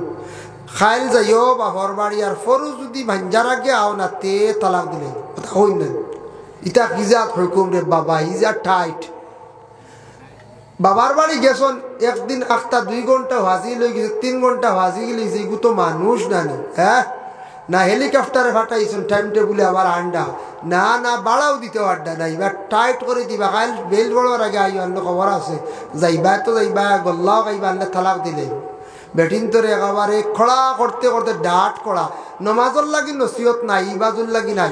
খাইল যাইও বাহর বাড়ি আর ফরু যদি ভাঞ্জার আগে আও না তে তালাক দিলে কথা হই না। ইটা হিজাত হুকুম রে বাবা, হিজাত টাইট। বাবার বাড়ি গেছন, একদিন একটা 2 ঘন্টা ভাজি লই গেছে, 3 ঘন্টা ভাজি গেলিছে, এগু তো মানুষ নানি, হ্যাঁ না হেলিকপ্টারে ফাটাইছেন টাইম টেবুলে আবার আন্ডা, না না বাড়াও দিতে আড্ডা না, এবার টাইট করে দিবা, কাল বেল বড়ার আগে আই অন্য খবর আছে, যাইবা তো যাইবা, গল্লাও খাইবা, আনলে তালাক দিলে বেটিন তোরে একেবারে খড়া করতে করতে ডাট করা, নমাজর লাগি নসিহত নাই, ইবাজুর লাগি নাই।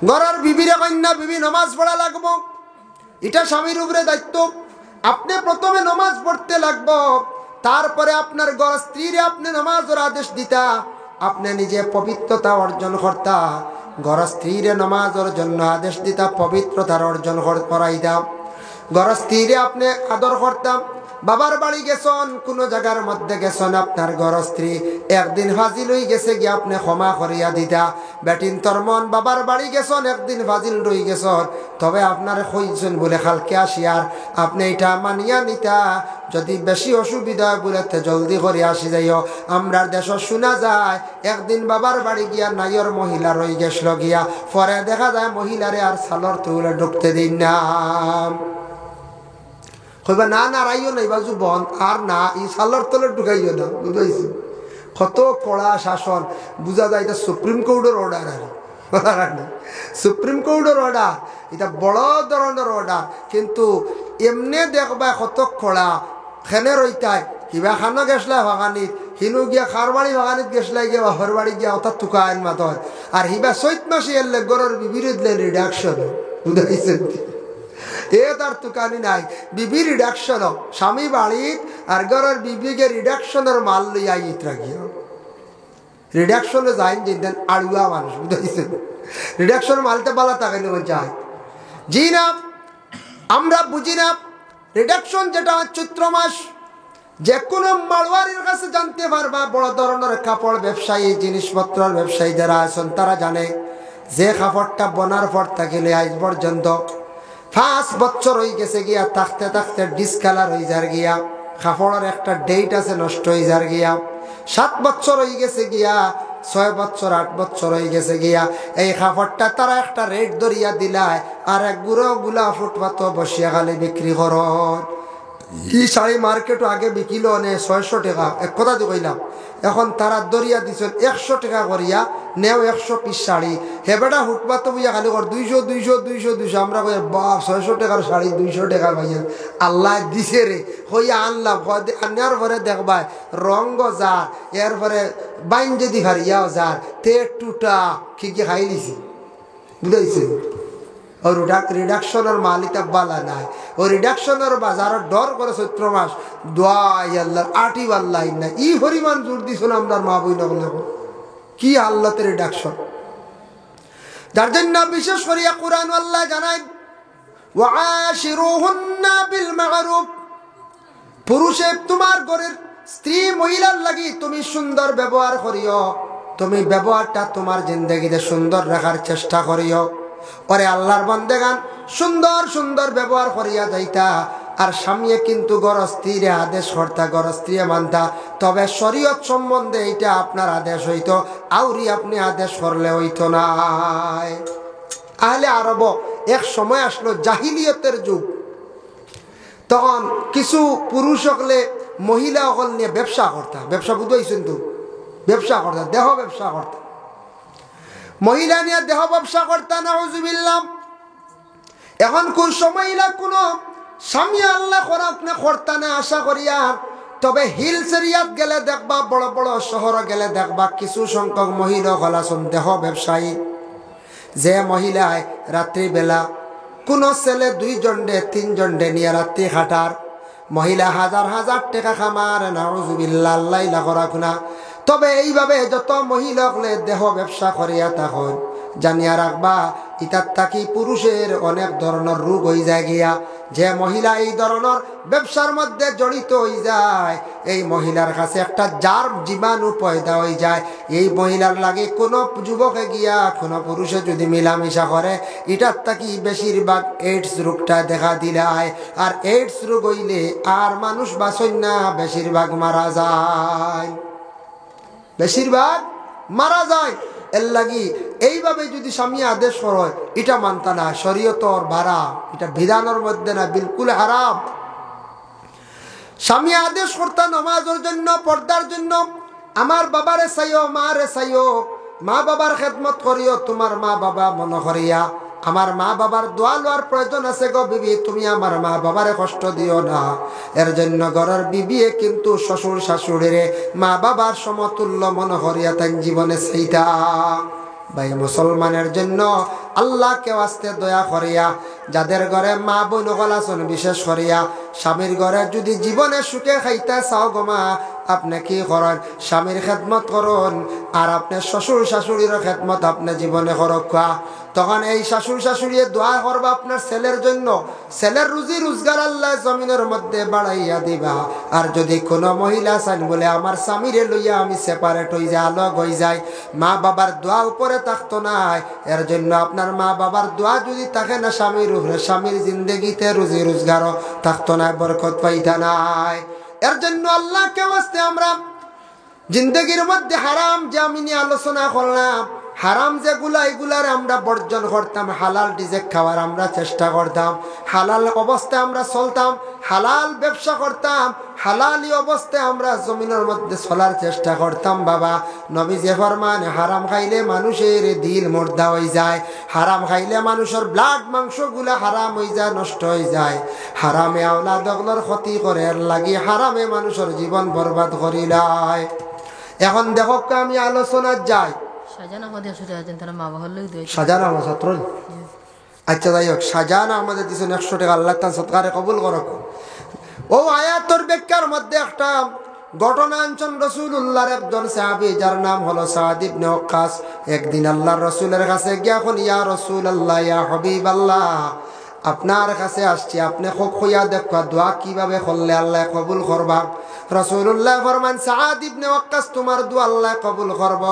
ঘরের বিবিরে কন্যা বিবি নমাজ পড়া লাগবো, এটা স্বামীর উপরে দায়িত্ব। আপনি প্রথমে নমাজ পড়তে লাগবো, তারপরে আপনার ঘর স্ত্রীরে আপনি নমাজের আদেশ দিতা, আপনি নিজে পবিত্রতা অর্জন করতা, ঘর স্ত্রীরে নমাজের জন্য আদেশ দিতা, পবিত্রতার অর্জন করাইতাম, ঘর স্ত্রীরে আপনি আদর করতাম। বাবার বাড়ি গেছন, কোন জায়গার মধ্যে গেছন, আপনার ঘর স্ত্রী একদিন ফাজিল হয়ে গেছে গিয়ে আপনি ক্ষমা করিয়া দিতা। বেটিন তোর মন বাবার বাড়ি গেছন, একদিন ফাজিল রয়ে গেছন, তবে আপনার কইছেন বলে কালকে আসিয়ার আপনি এটা মানিয়া নিতা, যদি বেশি অসুবিধা বলে জলদি করে আসি যাইও। আমরা দেশ শোনা যায় একদিন বাবার বাড়ি গিয়া নাইর মহিলা রয়ে গেছিল গিয়া, পরে দেখা যায় মহিলারে আর সালর তুলে ঢুকতে দিন না, কইবা না না রাইও নাই বাজু বন্ধ, আর না এই সালর তলে ঢুকাইও না, বুঝাইছি কত কড়া শাসন, বুঝা যায় এটা সুপ্রিম কোর্টের অর্ডার, আর সুপ্রিম কোর্টের অর্ডার, এটা বড় ধরনের অর্ডার, কিন্তু এমনি দেখবা কত কড়া। খেনে রইতায় কিবা খানো গেছলা বাগানিত, হিনু গিয়া খার বাড়ি বাগানিত গেছলাই গিয়া বাহর বাড়ি গিয়া অর্থাৎ তুকা আইন মাতর, আর হিবা 4 মাসে এলে গরর বিবিরুদ্ধে রিডাকশন, বুঝাইছেন এ তার তুকানি নাই, বিবি রিডাকশন স্বামী বাড়িত আর ঘরের বিবিকে রিডাকশনের মাল লইয়া ইতরা গিয়া রিডাকশনে যাইন যেতেন আড়ুয়া মানুষ, বুঝাইছেন রিডাকশন মালতে পালা তাকে যায়। জি না, আমরা বুঝি না রিডাকশন যেটা চৈত্র মাস, যে কোনো মালওয়ারির কাছে জানতে পারবা, বড় ধরনের কাপড় ব্যবসায়ী জিনিসপত্রের ব্যবসায়ী যারা আছেন তারা জানে যে কাপড়টা বোনার পর থাকিলে আজ পর্যন্ত 5 বছর হয়ে গেছে গিয়া, থাকতে থাকতে ডিসকালার হয়ে যার গিয়া, কাপড়ের একটা ডেট আছে নষ্ট হয়ে যার গিয়া, 7 বছর হয়ে গেছে গিয়া, 6 বছর 8 বছর হয়ে গেছে গিয়া, এই কাপড়টা তারা একটা রেট ধরিয়া দিলায় আর এক গুঁড়ো গুলা ফুটপাত বসিয়া খালি বিক্রি কর। এই শাড়ি মার্কেটও আগে বিকিল নে 600 টাকা, এক কথা তো কইলাম। এখন তারা দরিয়া দিচ্ছেন 100 টাকা করিয়া, নেও 100 পিস শাড়ি। হেবেটা হুটবা তো বুঝা খালি কর 200 200 200 200। আমরা কই বাপ 600 টাকার শাড়ি 200 টাকা পাইয়া আল্লাহ দিছে রে, হইয়া আনলাম। আনার পরে দেখবা রঙ্গ যার, এরপরে বাইন যদি হারিয়াও যার, তে টুটা কি কি খাই দিছি, বুঝাইছে? ও রিডাকশনের মালিক বালা নাই, ও রিডাকশনের বাজারের ডর করে চৈত্র মাস দোয়াই আল্লাহ আটি আল্লাহ না ই পরিমাণ জোর দিছিল আমরা মা বই না কি আল্লাহতে রিডাকশন। যার জন্য বিশেষ করিয়া কুরআন আল্লাহ জানাই ওয়াশিরুহুন্না বিল মা'রুফ, পুরুষে তোমার ঘরের স্ত্রী মহিলার লাগি তুমি সুন্দর ব্যবহার করিও, তুমি ব্যবহারটা তোমার জিন্দেগিতে সুন্দর রাখার চেষ্টা করিও। পরে আল্লাহর বান্দেগান সুন্দর সুন্দর ব্যবহার করিয়া যাইতা। আর স্বামীয়ে কিন্তু গরস্ত্রীরে আদেশ করতা, গরস্ত্রী মানতা। তবে শরীয়ত সম্বন্ধে এটা আপনার আদেশ হইতো, আউরি আপনি আদেশ করলে হইতো না। আহলে আরব এক সময় আসলো জাহিলিয়তের যুগ, তখন কিছু পুরুষ হকলে মহিলা হকল নিয়ে ব্যবসা করতা। ব্যবসা বুঝাইছেন তো, ব্যবসা করতা, দেহ ব্যবসা করতা, মহিলা নিয়ে দেহ ব্যবসা করতা। নাউজুবিল্লাহ। এখন কোন মহিলা কোন স্বামী আল্লাহ করাক না করতা না আশা করিয়া। তবে হিলস এরিয়াত গেলে দেখবা, বড় বড় শহরে গেলে দেখবা কিছু সংখ্যক মহিলা হলাসন দেহ ব্যবসায়ী। যে মহিলায় রাত্রিবেলা কোন ছেলে 2 জন্ডে 3 জন্ডে নিয়ে রাত্রি খাটার, মহিলা হাজার হাজার টাকা খামার। নাউজুবিল্লাহ, আল্লাহ লাগরা খুনা। তবে এইভাবে যত মহিলা দেহ ব্যবসা করিয়া তখন জানিয়া রাখবা ইতার থাকি পুরুষের অনেক ধরনের রোগ হয়ে যায় গিয়া। যে মহিলা এই ধরনের ব্যবসার মধ্যে জড়িত হয়ে যায়, এই মহিলার কাছে একটা জার জীবাণু পয়দা হয়ে যায়। এই মহিলার লাগে কোনো যুবকে গিয়া কোনো পুরুষে যদি মিলামিশা করে, এটার থাকি বেশিরভাগ এইডস রোগটা দেখা দিলায়। আর এইডস রোগ হইলে আর মানুষ বাঁচন না, বেশিরভাগ মারা যায়, বেশিরভাগ মারা যায়। এর লাগি এইভাবে যদি স্বামী আদেশ করে এটা মানতা না, শরীয়তর ভাড়া, এটা বিধানের মধ্যে না, বিলকুল হারাম। স্বামী আদেশ করতা নামাজের জন্য, পর্দার জন্য, আমার বাবারে চাইও, মারে চাইও, মা বাবার খেদমত করিও, তোমার মা বাবা মনে করিয়া। আমার মা বাবার দোয়া লওয়ার প্রয়োজন আছে গো বিবি, তুমি আমার মা বাবারে কষ্ট দিও না। এর জন্য ঘরের বিবিয়ে কিন্তু শ্বশুর শাশুড়িরে মা বাবার সমতুল্য মনে করিয়া তাই জীবনে সেইটা। ভাই মুসলমানের জন্য আল্লাহকে ওয়াস্তে দয়া করিয়া, যাদের ঘরে মা বোন গলাছন বিশেষ করিয়া, স্বামীর ঘরে যদি জীবনে সুখে খাইতে চাও গো মা, আপনি কি করেন? স্বামীর খেদমত করুন, আর আপনি শ্বশুর শাশুড়ির খেদমত আপনি জীবনে করক্কা। তখন এই শ্বশুর শাশুড়ি দোয়া করবা আপনার ছেলের জন্য, ছেলের রুজি রোজগার আল্লাহ জমিনের মধ্যে বাড়াইয়া দিবা। আর যদি কোনো মহিলা চান বলে আমার স্বামীরে লইয়া আমি সেপারেট হয়ে যাই, আলোক হয়ে যায়, মা বাবার দোয়া উপরে থাকতো না। এর জন্য আপনার মা বাবার দোয়া যদি থাকে না স্বামীর উপরে, স্বামীর জিন্দগিতে রুজি রোজগারও থাকতো না, বরকত পাইতা নাই। এর জন্য আল্লাহকে ওয়াস্তে আমরা জিন্দগির মধ্যে হারাম যে আমি নিয়ে আলোচনা করলাম, হারাম যেগুলা এগুলার আমরা বর্জন করতাম, হালাল ডিজেক খাওয়ার আমরা চেষ্টা করতাম, হালাল অবস্থায় আমরা চলতাম, হালাল ব্যবসা করতাম, হালালি অবস্থায় আমরা জমিনের মধ্যে চলার চেষ্টা করতাম। বাবা নবী যে ফরমান, হারাম খাইলে মানুষের দিল মুর্দা হয়ে যায়, হারাম খাইলে মানুষের ব্লাড মাংসগুলা হারাম হয়ে যায়, নষ্ট হয়ে যায়, হারামে আওলাদগুলোর ক্ষতি করে, এর লাগি হারামে মানুষের জীবন বরবাদ করিলায়। এখন দেখো আমি আলোচনার যাই, সাজানা আমার ছাত্র। আচ্ছা যাই হোক, সাজানা আমাদের দিচ্ছেন 100 টাকা, আল্লাহ তার সৎকারে কবুল করক। ও আয়াতর ব্যাখ্যার মধ্যে একটা ঘটনা আনছেন রাসূলুল্লাহর একজন সাহাবী, যার নাম হলো সাদ ইবনে ওয়াক্কাস। একদিন আল্লাহর রাসূলের কাছে গিয়া কোন, ইয়া রাসূলুল্লাহ, ইয়া হাবিবাল্লাহ, আপনার কাছে আসছি, আপনি খোয়া দেখা দোয়া কিভাবে করলে আল্লাহ কবুল করবা। রাসূলুল্লাহ ফরমান, সাদ ইবনে ওয়াক্কাস, তোমার দোয়া আল্লাহ কবুল করব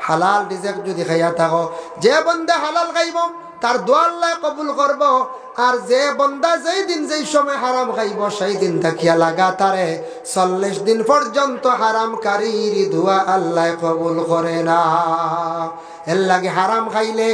হালাল রিজিক যদি খাইয়া থাকো। যে বান্দা হালাল খাইব তার দোয়া আল্লাহ কবুল করব। আর যে বান্দা যেই দিন যেই সময় হারাম খাইব, সেই দিন থাকিয়া লাগাতারে 40 দিন পর্যন্ত হারামকারীর দোয়া আল্লাহ কবুল করে না। এর লাগে হারাম খাইলে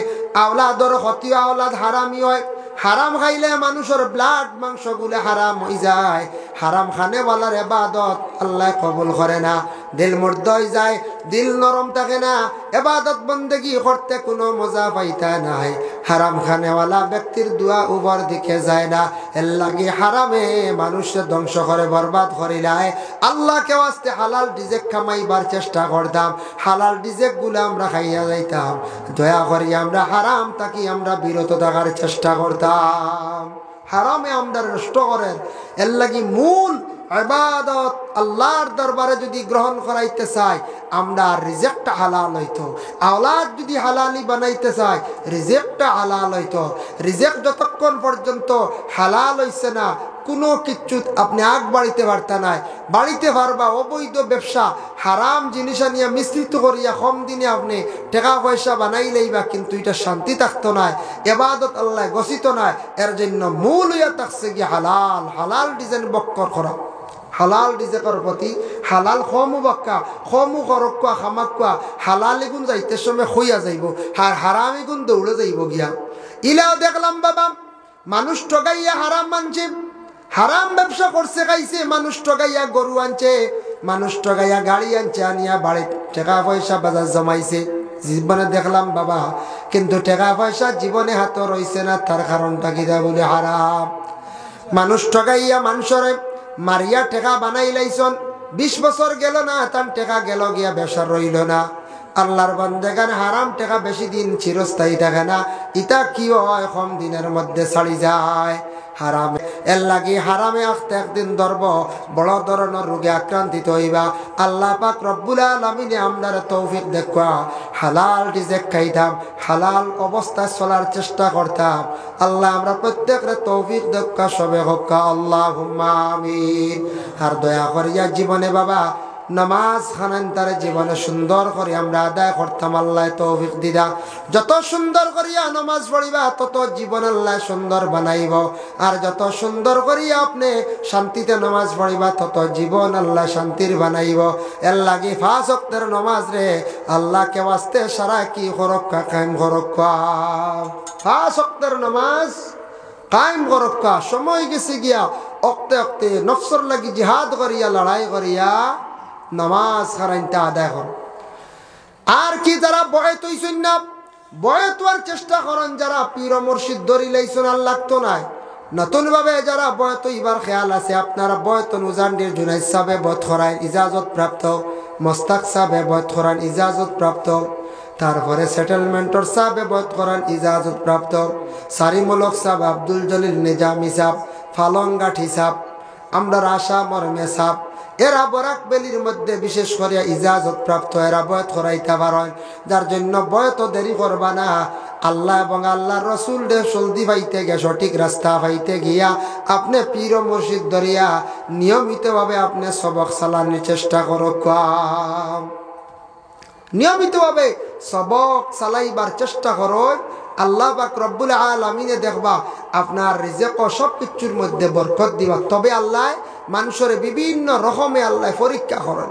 আওলাদর ক্ষতি, আওলাদ হারামি হয়। হারাম খাইলে মানুষের ব্লাড মাংসগুলো হারাম হয়ে যায়। হারাম খানেওয়ালার ইবাদত আল্লাহ কবুল করে না। দিল মুর্দা হয়ে যায়, দিল নরম থাকে না, ইবাদত বন্দেগি করতে কোনো মজা পাইতা নাই। হারাম খানেওয়ালা ব্যক্তির দোয়া উপর দিকে যায় না। এর লাগি হারামে মানুষের ধ্বংস করে বরবাদ করিলায়। আল্লাহকে ওয়াস্তে হালাল রিজিক কামাইবার চেষ্টা করতাম, হালাল রিজিক গুলো আমরা খাইয়া যাইতাম। দয়া করি আমরা হারাম থাকি আমরা বিরত থাকার চেষ্টা করতাম। হারামে আমরা নষ্ট করেন। এর লাগি মূল ইবাদত আল্লাহর দরবারে যদি গ্রহণ করাইতে চাই আমরা রিজিকটা হালাল হইতো। আওলাদ যদি হালালি বানাইতে চাই রিজিকটা হালাল হইতো। রিজিক যতক্ষণ পর্যন্ত হালাল হইছে না কোনো কিচ্ছু আপনি আগ বাড়িতে পারতা নাই। বাড়িতে পারবা অবৈধ ব্যবসা হারাম জিনিস নিয়ে মিশ্রিত করিয়া কম দিনে আপনি টাকা পয়সা বানাই লইবা, কিন্তু এটা শান্তি থাকতো না, ইবাদত আল্লাহ গছিত না। এর জন্য মূল হইয়া থাকছে কি হালাল, হালাল ডিজাইন বক্কর করা, হালাল রিজিকের প্রতি হালাল খমু বাক্কা খমু করক্কা খামাক্কা হালালি গুণ যাইতে সময় হইয়া যাইব, আর হারামি গুণ দৌড়ে যাইব গিয়া। ইলাও দেখলাম বাবা মানুষ ঠগাইয়া হারাম মানছে, হারাম ব্যবসা করছে খাইছে, মানুষ ঠগাইয়া গরু আনছে, মানুষ ঠগাইয়া গাড়ি আনছে, আনিয়া বাড়ি টাকা পয়সা বাজার জমাইছে। জীবনে দেখলাম বাবা কিন্তু টাকা পয়সা জীবনে হাতে রইছে না, তার কারণটা কি দা বলে হারাম। মানুষ ঠগাইয়া মানুষরে মারিয়া টেকা বানাই লাইছন, 20 বছর গেল না তার টেকা গেল গিয়া ব্যবসা রইল না। আল্লাহর বান্দাগান হারাম টেকা বেশি দিন চিরস্থায়ী থাকে না, ইটা কি হয় কম দিনের মধ্যে ছাড়ি যায় হারামে। এর লাগি হারামে আসতে একদিন ধরব বড় ধরনের রোগে আক্রান্তিত হইবা। আল্লাহ পাক রব্বুল আলামিনে আমরার তৌফিক দেখা হালাল রিজিক খাইতাম, হালাল অবস্থায় চলার চেষ্টা করতাম। আল্লাহ আমরা প্রত্যেকের তৌফিক দেখা সবে হক্কা আল্লাহুম্মা আমিন। আর দয়া করিয়া জীবনে বাবা নামাজ খানান তার জীবনে সুন্দর করে আমরা আদায় করতাম, আল্লাহ তৌফিক দিদা। যত সুন্দর করিয়া নামাজ পড়িবা তত জীবন আল্লাহ সুন্দর বানাইব, আর যত সুন্দর করিয়া আপনি শান্তিতে নামাজ পড়িবা তত জীবন আল্লাহ শান্তির বানাইব। এর লাগি 5 ওয়াক্তের নামাজ রে আল্লাহকে ওয়াস্তে সারা কি করক্কা কায়েম করক্কা, 5 ওয়াক্তের নামাজ কায়েম করক্কা। সময় গেছে গিয়া অক্তে অক্তে নফসর লাগি জিহাদ করিয়া লড়াই করিয়া নামাজ খারাইনটা আদায় কর। আর কি যারা বয়ত হইছেন না বয়ত হওয়ার চেষ্টা করেন, যারা পীর মুর্শিদ ধরি লাইছেন আর লাগতো নাই, নতুন ভাবে যারা বয়ত হইবার খেয়াল আছে আপনারা বয়ত উজানডির জুনাইদ সাহেব বয়ত করায় ইজাজত প্রাপ্ত, মোস্তাক সাহেব বয়ত করান ইজাজত প্রাপ্ত, তারপরে সেটেলমেন্টর সাহেব বয়ত করান ইজাজত প্রাপ্ত, সারিমুলক সাহেব, আব্দুল জলিল নিজামী সাহেব, ফালঙ্গাঠি সাহেব, আমরা আশা মর্মে সাহেব, এরা বরাক বেলির মধ্যে বিশেষ করে ইজাজত প্রাপ্ত, এরা বয়ত করাইতে পারেন। যার জন্য বয়ত দেরি করবা না। আল্লাহ এবং আল্লাহর রসুল দে জলদি পাইতে গিয়া সঠিক রাস্তা পাইতে গিয়া আপনি পীর মুর্শিদ ধরিয়া নিয়মিতভাবে আপনি সবক চালানোর চেষ্টা করো, নিয়মিতভাবে সবক চালাইবার চেষ্টা করো। আল্লাহ পাক রব্বুল আলামিনে দেখবা আপনার রিজিক সব কিছুর মধ্যে বরকত দিবা। তবে আল্লাহ মানুষের বিভিন্ন রকমে আল্লাহ পরীক্ষা করেন।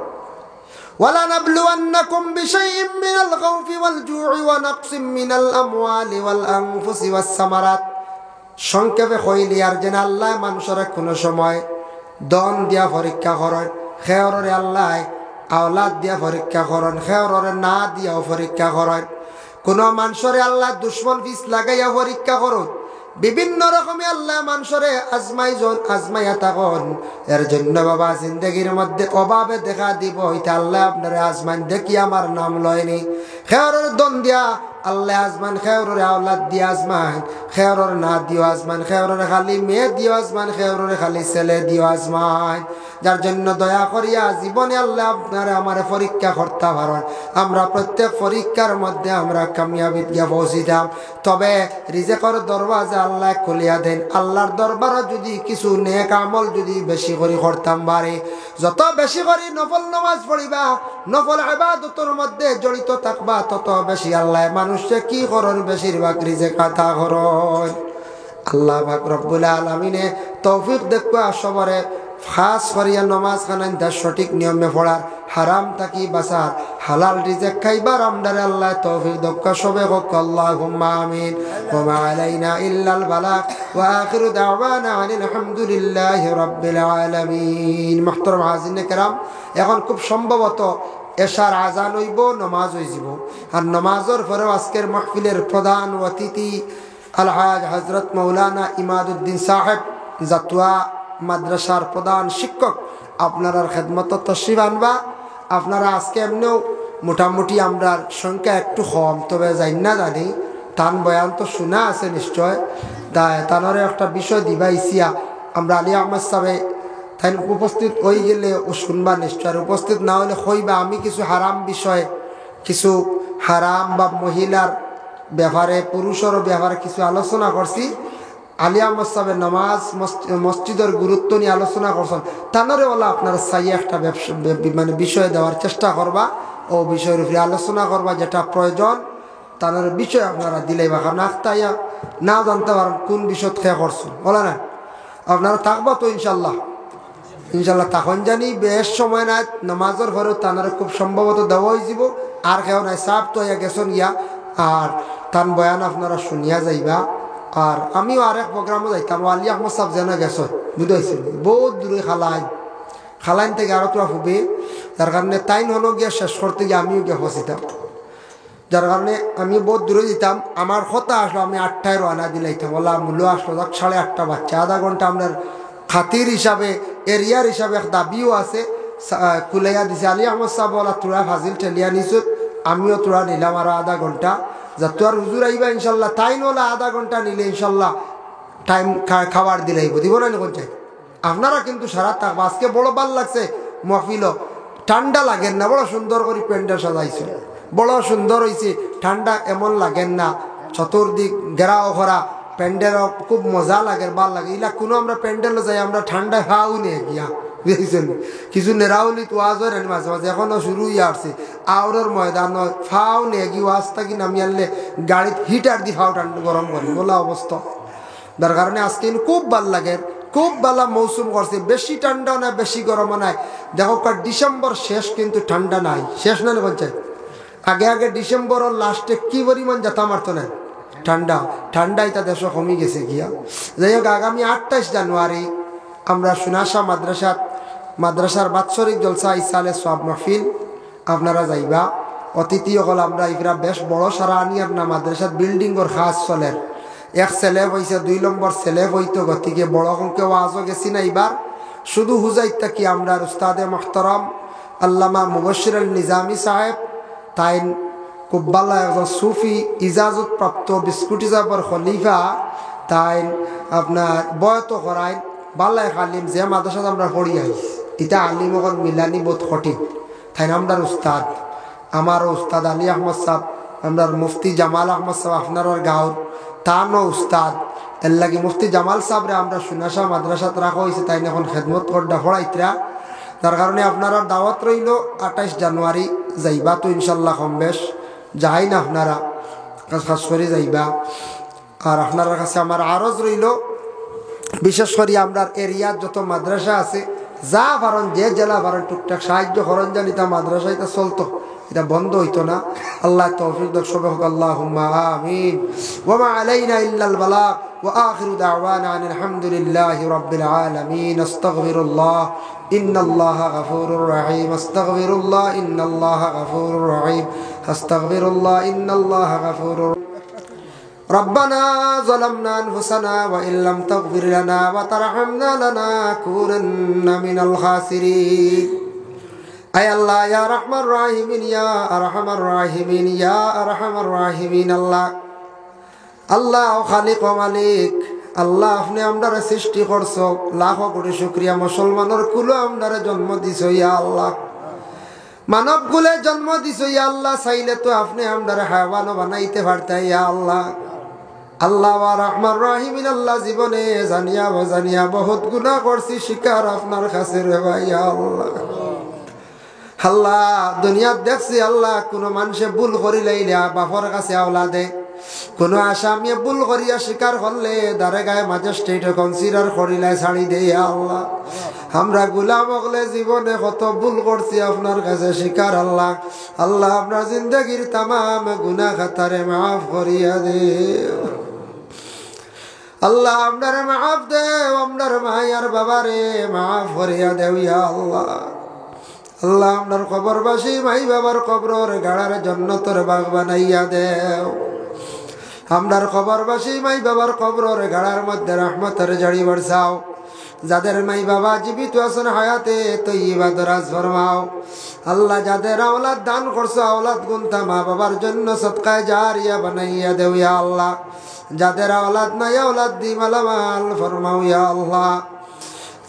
ওয়ালা নাবলুওয়ান্নাকুম বিশাইইম মিনাল খাউফি ওয়াল জু'i ওয়া নাকসিম মিনাল আমওয়ালি ওয়াল আনফুসি ওয়াস সামারাত। সংক্ষেপে কইলি আর যেন আল্লাহ মানুষের কোনো সময় দন দিয়া পরীক্ষা করেন, খেয়রে আল্লাহ আওলাদ দিয়া পরীক্ষা করেন, খেয়রে না দিয়াও পরীক্ষা করেন, কোন মানুষরে আল্লাহ দুশ্মন পিস লাগাইয়া পরীক্ষা করুন, বিভিন্ন রকমে আল্লাহ মানুষরে আজমাইয়া থাকুন। এর জন্য বাবা জিন্দগির মধ্যে অভাবে দেখা দিব, এটা আল্লাহ আপনার আজমান দেখি আমার নাম লয়নি। খেয়রের দন দিয়া আল্লাহ আজমান, খেয়রের আওলাদ দিয়া আজমান, খেয়রের না দিও আজমান, খেয়রের খালি মেয়ে দিও আজমান, খেয়রের খালি ছেলে দিও আজমান। যার জন্য দয়া করিয়া জীবনে আল্লাহ আপনারা আমার পরীক্ষা করতে পারেন। আমরা প্রত্যেক পরীক্ষার মধ্যে আমরা কামিয়াবি গিয়া পৌঁছিতাম। তবে রিজিকের দরওয়াজা আল্লাহ খুলিয়া দেন। আল্লাহর দরবারে যদি কিছু নেক আমল যদি বেশি করে করতাম পারে, যত বেশি করে নফল নামাজ পড়িবা, নফল ইবাদতের মধ্যে জড়িত থাকবা, তত বেশি আল্লাহ মানুষকে কি করেন বেশিরভাগ রিজিক আতা করেন। আল্লাহ পাক রব্বুল আলামিনে তৌফিক দেখবা সবরে খাস করিয়া নমাজ খানান তার সঠিক নিয়মে পড়ার, হারাম থাকি বাঁচার, হালাল রিজিক খাইবার আমদারে আল্লাহ তৌফিক দক্কা সবে হোক আল্লাহুম্মা আমিন। ওয়া মা আলাইনা ইল্লাল বালাগ ওয়া আখিরু দাওয়ানা আনিল হামদুলিল্লাহি রাব্বিল আলামিন। মুহতারাম হাজিরিন কেরাম, এখন খুব সম্ভবত এশার আজান হইব, নামাজ হইব। আর নামাজের পরেও আজকের মাহফিলের প্রধান অতিথি আলহাজ হযরত মাওলানা ইমাদউদ্দিন সাহেব, জাতুয়া মাদ্রাসার প্রধান শিক্ষক, আপনার খেদমত তশরিফ আনবা। আপনারা আজকে এমনিও মোটামুটি আমরা সংখ্যা একটু কম, তবে যাই না জানি তান বয়ান তো শোনা আছে নিশ্চয়। তানরে একটা বিষয় দিবাইছিয়া আমরা আলী আহমদ সাহেব তাই উপস্থিত হয়ে গেলে ও শুনবা নিশ্চয়, উপস্থিত না হলে হইবা। আমি কিছু হারাম বিষয়ে, কিছু হারাম বা মহিলার ব্যাপারে, পুরুষের ব্যাপারে কিছু আলোচনা করছি। আলী আহমদ সাহেবের নামাজ মসজিদের গুরুত্ব নিয়ে আলোচনা করছেন। তানরে বলা আপনারা চাই একটা মানে বিষয় দেওয়ার চেষ্টা করবা ও বিষয়ের উপরে আলোচনা করবা, যেটা প্রয়োজন তাদের বিষয় আপনারা দিলেই বা। কারণ আখতাইয়া না জানতে পারেন কোন বিষয় খেয়ে করছেন, বলে না আপনারা থাকবা তো ইনশাল্লাহ। ইনশাল্লাহ তখন জানি বেশ সময় নাই, নামাজের ঘরেও তানারা খুব সম্ভবত দেওয়া হয়ে যাব। আর কেউ নাই, সাপ তো গেছেন ইয়া, আর তান বয়ান আপনারা শুনিয়া যাইবা। আর আমিও আরেক প্রোগ্রামও যাইতাম, আলী আহমদ সাহেব যেন গেছেন বুঝাইছিল, বহুত দূরে খালাইন থেকে আরো তোরা ফুবে, যার কারণে তাইন হলো গিয়ে শেষ করতে গিয়ে আমিও গিয়ে হসিতাম, যার কারণে আমি বহুত দূরে যেতাম। আমার কথা আসলো আমি 8টায় রানা দিলাইতাম, বলা মূল্য আসলো 8:30 বাচ্চা, আধা ঘন্টা আপনার খাতির হিসাবে, এরিয়ার হিসাবে দাবিও আছে, কুলাইয়া দিছে। আলী আহমদ সাহেব বলা তোরা ফাজিল ঠেলিয়া নিছো, আমিও তোরা নিলাম আরো আধা ঘন্টা, যা তোর হুজুর আইবা ইনশাল্লাহ। তাই নলা আধা ঘন্টা নিলে ইনশাল্লাহ টাইম খাবার দিলাইব, দিব না কোন চাই। আপনারা কিন্তু সারা থাকবো। আজকে বড় ভাল লাগছে মহফিল, ঠান্ডা লাগেন না, বড় সুন্দর করে প্যান্ডেল সাজাইছে, বড় সুন্দর হয়েছে, ঠান্ডা এমন লাগেন না, চতুর্দিক ঘেরাও করা প্যান্ডেল খুব মজা লাগে, ভাল লাগে। ইলা কোনো আমরা প্যান্ডেলও যাই আমরা ঠান্ডায় খাও নিয়ে গিয়া বুঝেছেন, কিছু নেরাউলি তো ওয়াজ হয় না মাঝে মাঝে, এখনো শুরু হয়ে আসছে আউরের ময়দান ফাও নিয়ে গিয়ে ওয়াজ থাকি নামি আনলে গাড়িতে হিটার দি ফাও ঠান্ডা গরম করি বলা অবস্থা। যার কারণে আজকে খুব ভাল লাগে, খুব ভালো মৌসুম করছে, বেশি ঠান্ডাও নাই বেশি গরমও নাই। দেখো ডিসেম্বর শেষ কিন্তু ঠান্ডা নাই, শেষ না পঞ্চায়েত আগে আগে ডিসেম্বরের লাস্টে কি পরিমাণ যেতাম মারতো না ঠান্ডা, ঠান্ডাই তা দেশ কমে গেছে গিয়া। যাই হোক আগামী 28 জানুয়ারি আমরা সুনাশা মাদ্রাসার বাৎসরিক জলসা ইসালে সব মাহফিল আপনারা যাইবা। অতিথি হল আমরা ইফরা বেশ বড় সারা আনিয়ার না মাদ্রাসার বিল্ডিংর খাস চলের, এক সেলেব হয়েছে 2 নম্বর সেলেব হইতো, গতিকে বড় সংখ্যা ওয়াজও গেছি না। এবার শুধু হুজাইতা কি আমরা উস্তাদে মোহতারাম আল্লামা মুবশির আল নিজামী সাহেব, তাই খুব ভালো একজন সুফি ইজাজত প্রাপ্ত বিস্কুটি সাহেবের খলিফা, তাই আপনার বয়ত করাই ভালো এক আলিম, যে মাদ্রাসাত আমরা পড়ি আইস এটা আলিম এখন মিলানি বোধ কঠিন। তাই আমরার উস্তাদ, আমারও উস্তাদ আলী আহমদ সাহেব, আমরার মুফতি জামাল আহমদ সাহেব আপনার গাঁর তানও উস্তাদ, এর লাগে মুফতি জামাল সাহেবরে আমরা সুনাশা মাদ্রাসাত রাখা হয়েছে, তাই এখন খেদমত করডা পড়াইতরা। তার কারণে আপনারা দাওয়াত রইল 28 জানুয়ারি যাইবা তো ইনশাল্লাহ কম বেশ যাই না, আপনারা খাস করে যাইবা। আর আপনার কাছে আমার আরজ রইল, বিশেষ করে আমরা এরিয়ার যত মাদ্রাসা আছে যা পারেন, যে জেলা পারেন টুকটাক সাহায্য করেন, জানি তা মাদ্রাসা এটা চলতো, এটা বন্ধ হইতো না। আল্লাহ তৌফিক দান সবে হোক, আল্লাহুম্মা আমিন। ওয়া মা আলাইনা ইল্লাল বালাগ ওয়া আখিরু দাওয়ানা আনিল হামদুলিল্লাহি রাব্বিল আলামিন। আস্তাগফিরুল্লাহ ইন্নাল্লাহা গফুরুর রহিম, আস্তাগফিরুল্লাহ ইন্নাল্লাহা গফুরুর রহিম, আস্তাগফিরুল্লাহ ইন্নাল্লাহা গফুরুর। ربنا ظلمنا أنفسنا وإن لم تغفر لنا وترحمنا لنكونن من الخاسرين। أي الله يا رحمن الراحمين يا أرحم الراحمين يا أرحم الراحمين। الله الله খালিক ও মালিক, আল্লাহ আপনি আমরারে সৃষ্টি করছো, লাখো কোটি শুকরিয়া। মুসলমানের কুলে আমরারে জন্ম দিছো ইয়া আল্লাহ, মানব কুলে জন্ম দিছো ইয়া আল্লাহ, চাইলে তো আপনি আমরারে হায়াওয়ানও বানাইতে পারতেন ইয়া আল্লাহ। আল্লাহ ওয়া রহমান রহিমিন, আল্লাহ জীবনে জানিয়া বজানিয়া বহুত গুনাহ করছি, শিকার আপনার কাছে রে ভাই আল্লাহ। আল্লাহ দুনিয়াত দেখছি আল্লাহ কোনো মানুষে ভুল করিলাইলা বাপর কাছে আওলাদে, কোনো আসামিয়ে ভুল করিয়া স্বীকার করলে দারে গায়ে ম্যাজিস্ট্রেট কনসিডার করিলাই ছাড়ি দেয় আল্লাহ। আমরা গোলাম হলে জীবনে কত ভুল করছি আপনার কাছে স্বীকার আল্লাহ। আল্লাহ আপনার জিন্দগির তামাম গুনাহ খাতারে মাফ করিয়া দেও আল্লাহ। আপনারে মাফ দেও, আপনার মায়ার বাবারে মাফ করিয়া দেও ইয়া আল্লাহ। আল্লাহ আপনার কবরবাসী মাই বাবার কবরের গাড়ার জান্নাতের বাগ বানাইয়া দেও। আপনার কবরবাসী মাই বাবার কবরের গাড়ার মধ্যে রহমতের ঝাড়ি বর্ষাও। যাদের মাই বাবা জীবিত আছেন হায়াতে তৈবা দরাজ ফরমাও। আল্লাহ যাদের আওলাদ দান করছো আওলাদ গুনতা মা বাবার জন্য সদকায়ে জারিয়া বানাইয়া দেও ইয়া আল্লাহ। যাদের আওলাদ নাই আওলাদ দি মালামাল ফরমাও ইয়া আল্লাহ।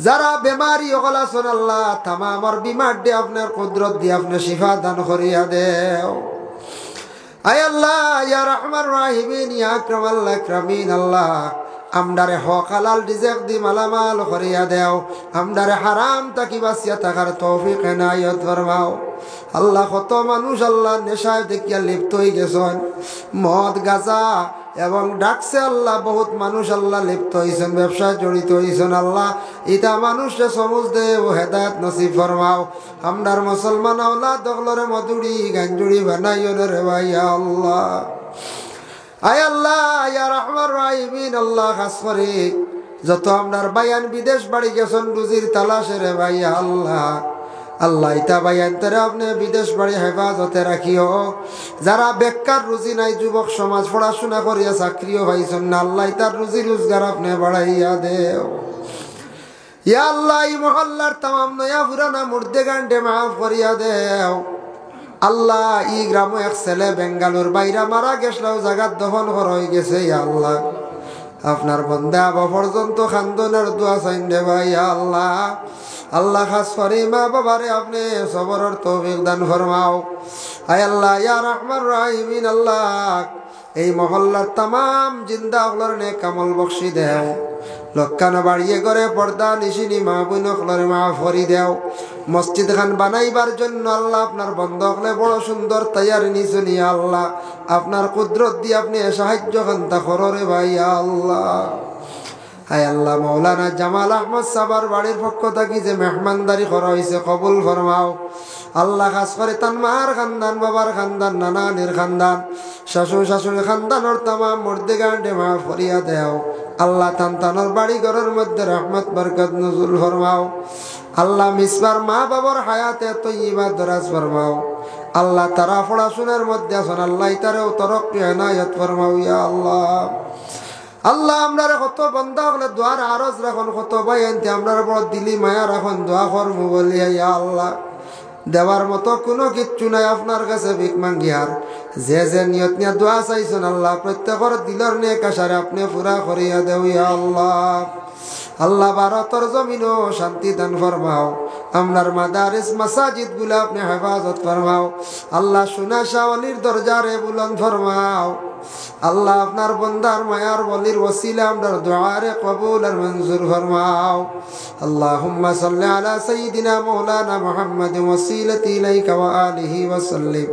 যারা বেমারি হল আছেন আল্লাহ তামামর বিমার দিয়ে আপনার কুদরত দিয়ে আপনি শিফা দান করিয়া দেও। আয় আল্লাহ ইয়া রহমান রাহিমিন ইয়া আকরামাল আকরামিন আল্লাহ আমদারে হক হালাল রিজিক দি মালামাল করিয়া দেও। আমদারে হারাম তাকি বাঁচিয়া থাকার তৌফিক এনায়েত ফরমাও। আল্লাহ কত মানুষ আল্লাহ নেশায় দেখিয়া লিপ্ত হয়ে গেছেন, মদ গাঁজা এবং ডাকছে আল্লাহ বহুত মানুষ আল্লাহ লিপ্ত হয়েছেন, ব্যবসায় জড়িত হয়েছেন আল্লাহ। ইটা মানুষে সমুজ দে ও হেদায়ত নসিব ফরমাও। আমদার মুসলমান আওলাদ দখলরে মধুরি গাঞ্জুড়ি বানাইও রে ভাইয়া আল্লাহ। আয় আল্লাহ ইয়া রহমান রাহিমিন আল্লাহ খাস করে যত আপনার বায়ান বিদেশ বাড়ি গেছেন রুজির তালাশে রে ভাইয়া আল্লাহ। আল্লাহ ইতা বায়ান তারা আপনি বিদেশ বাড়ি হেফাজতে রাখিও। যারা বেকার রুজি নাই যুবক সমাজ পড়াশোনা করিয়া চাকরিও পাইছেন না আল্লাহ ইতার রুজি রোজগার আপনি বাড়াইয়া দেও ইয়া আল্লাহ। এই মহল্লার তামাম নয়া পুরানা মুর্দে গান্ডে মাফ করিয়া দেও আল্লাহ। ই গ্রাম এক ছেলে বেঙ্গালোর বাইরা মারা গেছলাও জায়গার দহন করা হয়ে গেছে ইয়া আল্লাহ। আপনার বন্দা আবা পর্যন্ত খান্দনের দোয়া চাইন দে ভাই আল্লাহ। আল্লাহ খাস করে মা বাবারে আপনি সবরের তৌফিক দান ফরমাও। আয় আল্লাহ ইয়া রহমান রাহিমিন আল্লাহ এই মহল্লার তামাম জিন্দা হলর নে কামল বখশি দেও। লক্ষানো বাড়িয়ে করে পর্দা নিশিনি মা বোন হলরে মাফ করি দেও। মসজিদ খান বানাইবার জন্য আল্লাহ আপনার বন্ধ হলে বড় সুন্দর তৈয়ার নিশুনি আল্লাহ। আপনার কুদরত দিয়ে আপনি সাহায্য খান্তা কররে ভাই আল্লাহ। হায় আল্লাহ মৌলানা জামাল আহমদ সাবার বাড়ির পক্ষ থাকি যে মেহমানদারি করা হয়েছে কবুল ফরমাও। আল্লাহ খাস করে তান মার খানদান বাবার খানদান নানানির খানদান শাশুর শাশুড়ি খানদানোর তামাম মুর্দে গান্ডে মাফ করিয়া দেও আল্লাহ। তান তানোর বাড়ি ঘরের মধ্যে রহমত বরকত নজুল ফরমাও আল্লাহ। মিসবার মা বাবার হায়াতে তৈবা দরাজ ফরমাও আল্লাহ। তারা পড়াশোনার মধ্যে আছেন আল্লাহ তারেও তরক্কি এনায়েত ফরমাও ইয়া আল্লাহ। আল্লাহ আমরা কত বন্ধা হলে দোয়ার আরজ রাখন কত ভাই আনতে আমরা বড় দিলি মায়া রাখন দোয়া করবো বলি ইয়া আল্লাহ। দেওয়ার মতো কোনো কিচ্ছু নাই আপনার কাছে ভিক মাঙ্গিয়ার। যে যে নিয়ত নিয়ে দোয়া চাইছেন আল্লাহ প্রত্যেকের দিলর নেক আশারে আপনি পুরা করিয়া দেও ইয়া আল্লাহ। আল্লাহ ভারতের জমিনও শান্তি দান ফরমাও। আমরার মাদারিস মাসাজিদ গুলা আপনি হেফাজত ফরমাও আল্লাহ। সুনা শাওয়ালির দরজারে বুলন্দ ফরমাও আল্লাহ। আপনার বন্দার মায়ার বলির ওসিলা আমরার দুআরে কবুল আর মঞ্জুর ফরমাও। আল্লাহুম্মা সাল্লি আলা সাইয়্যিদিনা মাওলানা মুহাম্মাদিন ওয়াসিলাতি ইলাইকা ওয়া আলিহি ওয়া সাল্লিম।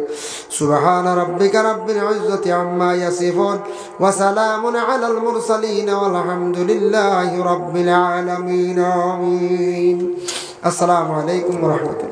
সুবহান রাব্বিকা রাব্বিল ইজ্জাতি আম্মা ইয়াসিফুন ওয়া সালামুন আলাল মুরসালিন ওয়াল হামদুলিল্লাহি রাব্বিল আলামিন। আমিন। আসসালামু আলাইকুম ওয়া রাহমাতুল্লাহ।